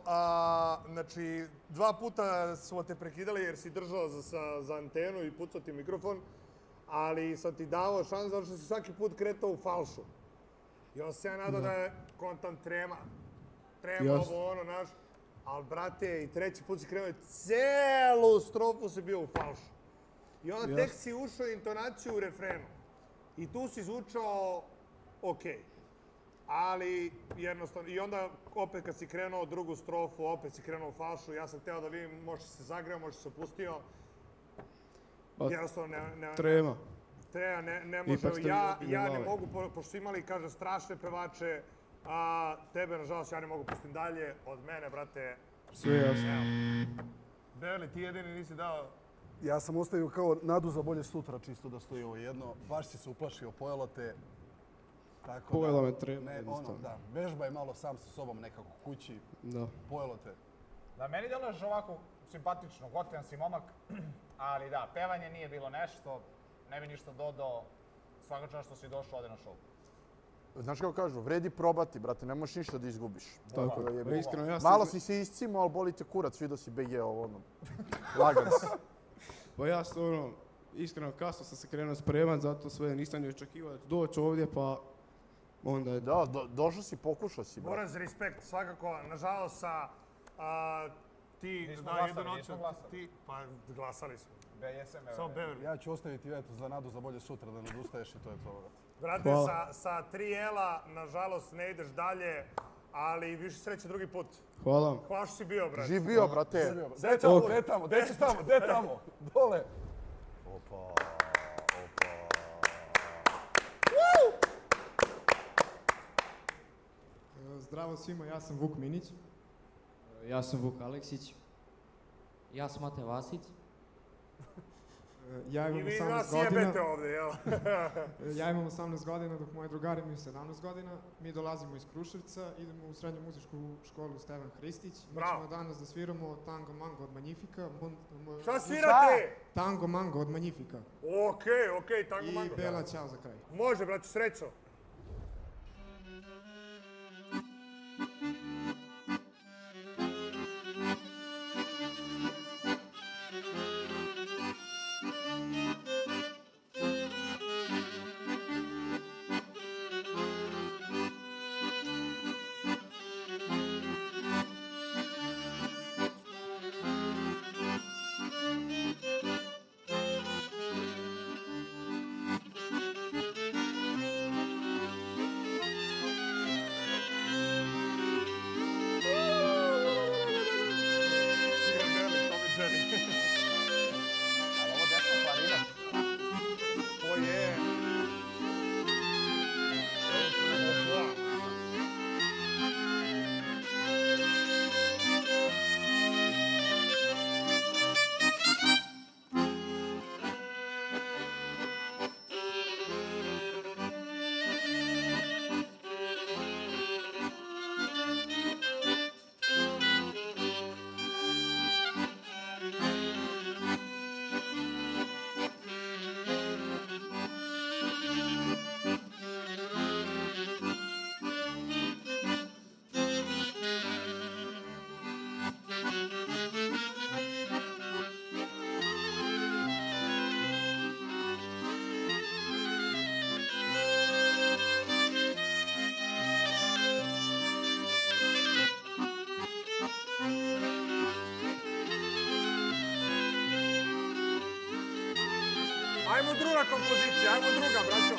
[SPEAKER 1] znači, 2 puta smo te prekidali jer si držao za antenu i pucao ti mikrofon, ali sam ti dao šans zato što si svaki put kretao u falšu. I onda se ja nadao da je kontan trema ovo ono, naš, ali brate, i 3. put si krenuo i celu strofu si bio u falšu. I onda tek si ušao intonaciju u refrenu. I tu si zvučao okej. ali jednostavno, i onda opet kad si krenuo drugu strofu, opet si krenuo u falšu, ja sam hteo da vidim, možda si se zagreo, možda si se opustio. Jednostavno
[SPEAKER 23] Trema.
[SPEAKER 1] Ne može, ja ne mogu, pošto su imali, kaže, strašne pevače, a tebe, nažalost, ja ne mogu pustim dalje, od mene, brate.
[SPEAKER 23] Sve jasno.
[SPEAKER 1] Beli, ti jedini nisi dao...
[SPEAKER 4] Ja sam ostavio kao nadu za bolje sutra, čisto da stoji ovo jedno. Baš si se uplašio, pojelo te.
[SPEAKER 23] Pojela me trema, jednostavno.
[SPEAKER 4] Da, vežbaj malo sam sa sobom nekako kući.
[SPEAKER 23] Da.
[SPEAKER 4] Pojelo te.
[SPEAKER 5] Da, meni deluješ ovako simpatično, gotivan si momak, ali da, pevanje nije bilo nešto, ne bi ništa dodao, svaka čast što si došao ovde na show.
[SPEAKER 6] Znaš kako kažu, vredi probati, brate, ne možeš ništa da izgubiš.
[SPEAKER 23] Tako da je. Iskreno, ja sam...
[SPEAKER 6] Malo si se iscimo, ali boli te kurac, vidio si BG ovo, ono, lagan si.
[SPEAKER 23] Pa ja stvarno, iskreno, kasno sam se krenuo spreman, zato sve nisam ni očekivao da ću doći ovdje, pa onda je...
[SPEAKER 6] Da, došao si, pokušao si, brate.
[SPEAKER 1] Moraz respekt, svakako, nažalost, sa ti...
[SPEAKER 5] Nismo glasali.
[SPEAKER 1] Ti, pa glasali smo.
[SPEAKER 5] BSM,
[SPEAKER 4] Ja ću ostaviti za nadu za bolje sutra, da ne odustaješ i to je to.
[SPEAKER 1] Brate, sa 3 L-a, nažalost, ne ideš dalje, ali više sreće drugi put.
[SPEAKER 23] Hvala.
[SPEAKER 1] Hvala što si bio, brate.
[SPEAKER 6] Živ bio, brate.
[SPEAKER 4] Gde tamo? Gde ćeš tamo? Gde tamo? Dole. Opa.
[SPEAKER 11] Zdravo svima, ja sam Vuk Minić.
[SPEAKER 21] Ja sam Vuk Aleksić. Ja sam Mate Vasić.
[SPEAKER 11] Ja imam
[SPEAKER 1] I vi
[SPEAKER 11] 18
[SPEAKER 1] nas
[SPEAKER 11] godina.
[SPEAKER 1] jebete ovde, jel?
[SPEAKER 11] Ja imam 18 godina, dok moji drugari imaju 17 godina. Mi dolazimo iz Kruševca, idemo u srednju muzičku školu Stevan Hristić. Mi ćemo danas da sviramo Tango Mango od Magnifica.
[SPEAKER 1] Šta svirate?
[SPEAKER 11] Tango Mango od Magnifica.
[SPEAKER 1] Okej, Tango Mango.
[SPEAKER 11] I Bela Ćao za kraj.
[SPEAKER 1] Može, brate, srećo. Ajmo druga kompozicija, ajmo druga, braćo.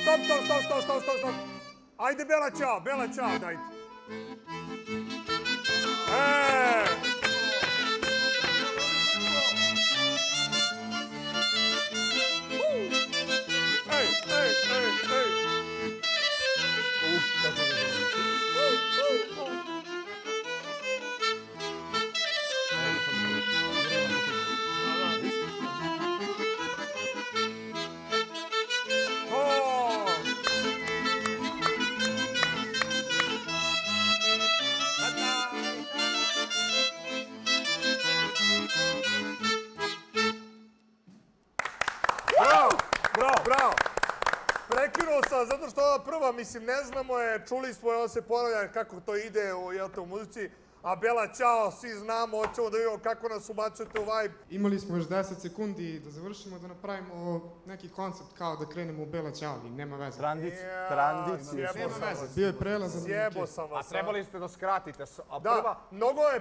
[SPEAKER 1] Stop. Ajde, Bela Ćao, dajte. Bravo. Prekinuo sam, zato što ova prva, mislim, ne znamo je, čuli smo je, on se ponavlja kako to ide u muzici, a Bela Ćao, svi znamo, hoćemo da vidimo kako nas ubacujete u vibe.
[SPEAKER 11] Imali smo još 10 sekundi da završimo, da napravimo neki koncept kao da krenemo u Bela Ćao, ali nema veze.
[SPEAKER 6] Trandicija.
[SPEAKER 11] Bio je prelazan.
[SPEAKER 1] Sjebo sam vas.
[SPEAKER 5] A trebali ste da skratite.
[SPEAKER 1] Da,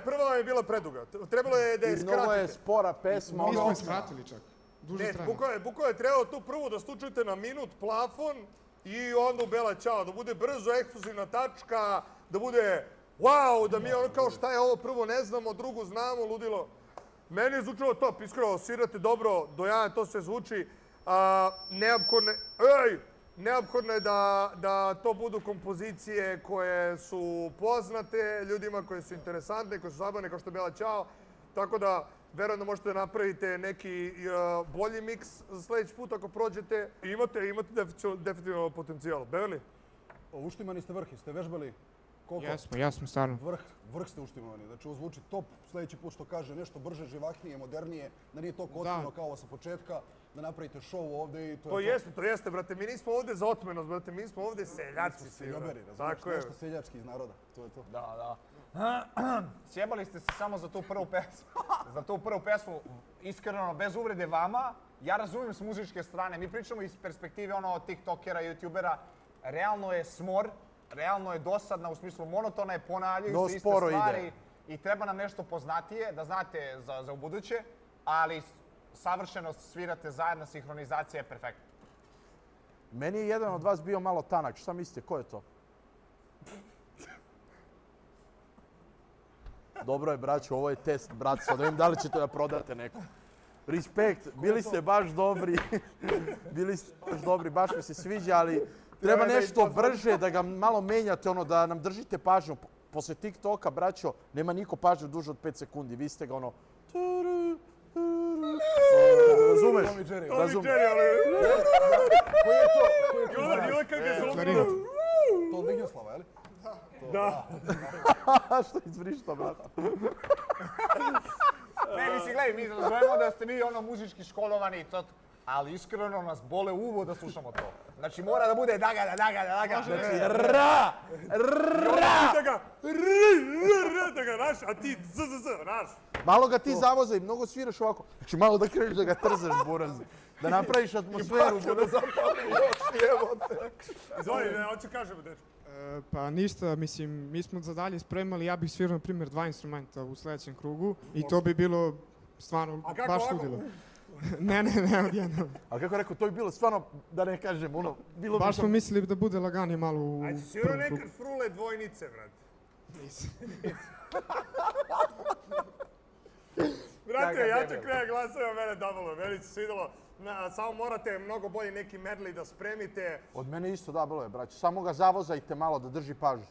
[SPEAKER 1] prva vam je bila preduga. Trebalo je da je skratite.
[SPEAKER 6] I mnogo je spora pesma.
[SPEAKER 11] Nismo je skratili čak.
[SPEAKER 1] Ne, bukvalno je trebalo tu prvu da stučujete na minut plafon i onda u Bela Ćao, da bude brzo ekskluzivna tačka, da bude wow, da mi ono kao šta je ovo, prvo ne znamo, drugo znamo, ludilo. Meni je zvučalo top, iskreno, svirate dobro, do jaja to sve zvuči. Neophodno je da to budu kompozicije koje su poznate ljudima, koje su interesantne, koje su zabavne, kao što je Bela Ćao. Tako da, verujem da možete da napravite neki bolji miks za sledeći put ako prođete. Imate definitivno potencijal. Beverly?
[SPEAKER 4] Uštimani ste vrh, ste vežbali koliko?
[SPEAKER 11] Jesmo, stvarno.
[SPEAKER 4] Vrh ste uštimani. Znači, ovo zvuči top. Sledeći put što kaže nešto brže, živahnije, modernije, da nije to otmeno kao ovo sa početka, da napravite show ovde i to je
[SPEAKER 1] to jeste, brate. Mi nismo ovde za otmenost, brate. Mi smo ovde seljaci.
[SPEAKER 4] Seljoberi, razumiješ, nešto seljački iz naroda. To je to.
[SPEAKER 5] Da. Sjebali ste se samo za tu prvu pesmu. Za tu prvu pesmu, iskreno, bez uvrede vama. Ja razumijem s muzičke strane. Mi pričamo iz perspektive tiktokera, youtubera. Realno je smor, realno je dosadna, u smislu monotona je, ponavljaju se iste stvari. I treba nam nešto poznatije, da znate za ubuduće, ali savršeno svirate zajedno, sinhronizacija je perfektna.
[SPEAKER 6] Meni je jedan od vas bio malo tanak. Šta mislite, ko je to? Dobro je, braćo, ovo je test, brat, sad da vidim da li ćete da prodate neko. Respekt, bili ste baš dobri. Baš mi se sviđa, ali treba nešto brže, da ga malo menjate, da nam držite pažnju. Posle TikToka, braćo, nema niko pažnju duže od 5 sekundi. Vi ste ga razumeš?
[SPEAKER 1] Tom i Jerry, ali...
[SPEAKER 4] Koji je to?
[SPEAKER 1] Jule kak je zlomilo.
[SPEAKER 4] To od Vignjoslava, je li?
[SPEAKER 1] Da.
[SPEAKER 6] Što izvrišto, brata?
[SPEAKER 5] Ne, mislim, gledaj, mi zovemo da ste vi muzički školovani i to, ali iskreno nas bole uvo da slušamo to. Znači, mora da bude daga.
[SPEAKER 6] Znači,
[SPEAKER 1] Da ga naš, a ti naš.
[SPEAKER 6] Malo ga ti zavozaj, mnogo sviraš ovako. Znači, malo da kreneš da ga trzaš, burazi. Da napraviš atmosferu.
[SPEAKER 5] Da zapali još, jebote.
[SPEAKER 1] Izvoli, hoću kažemo, dečko.
[SPEAKER 11] Pa ništa, mislim, mi smo za dalje spremali, ja bih svirao, na primjer, 2 instrumenta u sledećem krugu i to bi bilo stvarno baš ludilo. Ne, odjednom.
[SPEAKER 6] Ali kako rekao, to bi bilo stvarno, da ne kažem, bilo bi...
[SPEAKER 11] Baš smo mislili da bude laganije malo u prvom
[SPEAKER 1] krugu. Ajde, svirao nekad frule dvojnice, brate.
[SPEAKER 11] Nisam.
[SPEAKER 1] Brate, ja ću kraja glasova, mene dabalo, meni se svidalo. Samo morate mnogo bolje neki medley da spremite.
[SPEAKER 6] Od mene isto dabalo je, braće. Samo ga zavozajte malo da drži pažnju.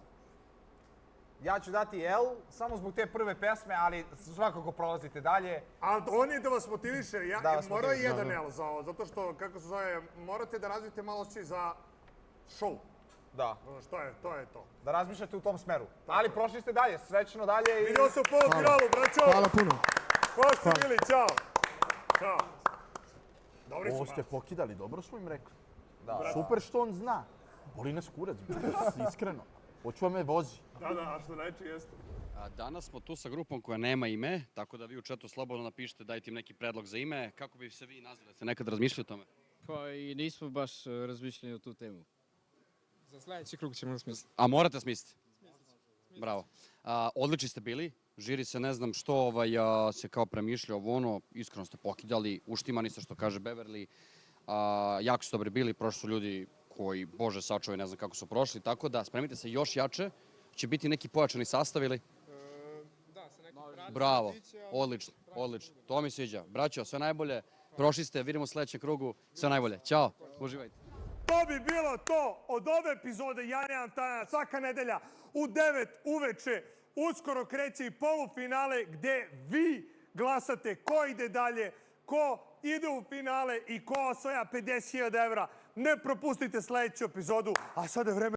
[SPEAKER 5] Ja ću dati L, samo zbog te prve pesme, ali svakako prolazite dalje.
[SPEAKER 1] Ali on je da vas motiviše, morao je jedan L za ovo, zato što, kako se zove, morate da razvijete malo osjećaj za show.
[SPEAKER 5] Da.
[SPEAKER 1] To je to.
[SPEAKER 5] Da razmišljate u tom smeru. Ali prošli ste dalje, srećno dalje i...
[SPEAKER 1] Vidio se u polufinalu, braćo!
[SPEAKER 11] Hvala puno.
[SPEAKER 1] Ko ste bili, čao! Ćao.
[SPEAKER 6] Ovo ste pokidali, dobro smo im rekli. Super što on zna. Boli nas kurac, iskreno. Hoću vam me vozi.
[SPEAKER 1] Da, a što najče jeste.
[SPEAKER 7] Danas smo tu sa grupom koja nema ime, tako da vi u chatu slobodno napišite, dajte im neki predlog za ime. Kako bi se vi nazvali? Ste nekad razmišljali o tome?
[SPEAKER 10] Pa i nismo baš razmišljali o tu temu.
[SPEAKER 11] Za sledeći krug ćemo smisliti.
[SPEAKER 7] A morate smisliti? Bravo. Odlični ste bili. Žiri se ne znam što se kao premišlja ovo iskreno ste pokidali, uštimani ste što kaže Beverly. Jako su dobri bili, prošli su ljudi koji, bože sačuvaj, ne znam kako su prošli, tako da spremite se još jače. Će biti neki pojačani sastav ili?
[SPEAKER 11] Da, sa nekim braćom.
[SPEAKER 7] Bravo, odlično. To mi sviđa. Braćo, sve najbolje. Prošli ste, vidimo u sledećem krugu. Sve najbolje. Ćao, uživajte.
[SPEAKER 1] To bi bilo to od ove epizode Ja nemam talent svaka nedelja u 9 uveče. Uskoro kreće i polufinale gde vi glasate ko ide dalje, ko ide u finale i ko osvaja 50.000 evra. Ne propustite sledeću epizodu, a sada je vreme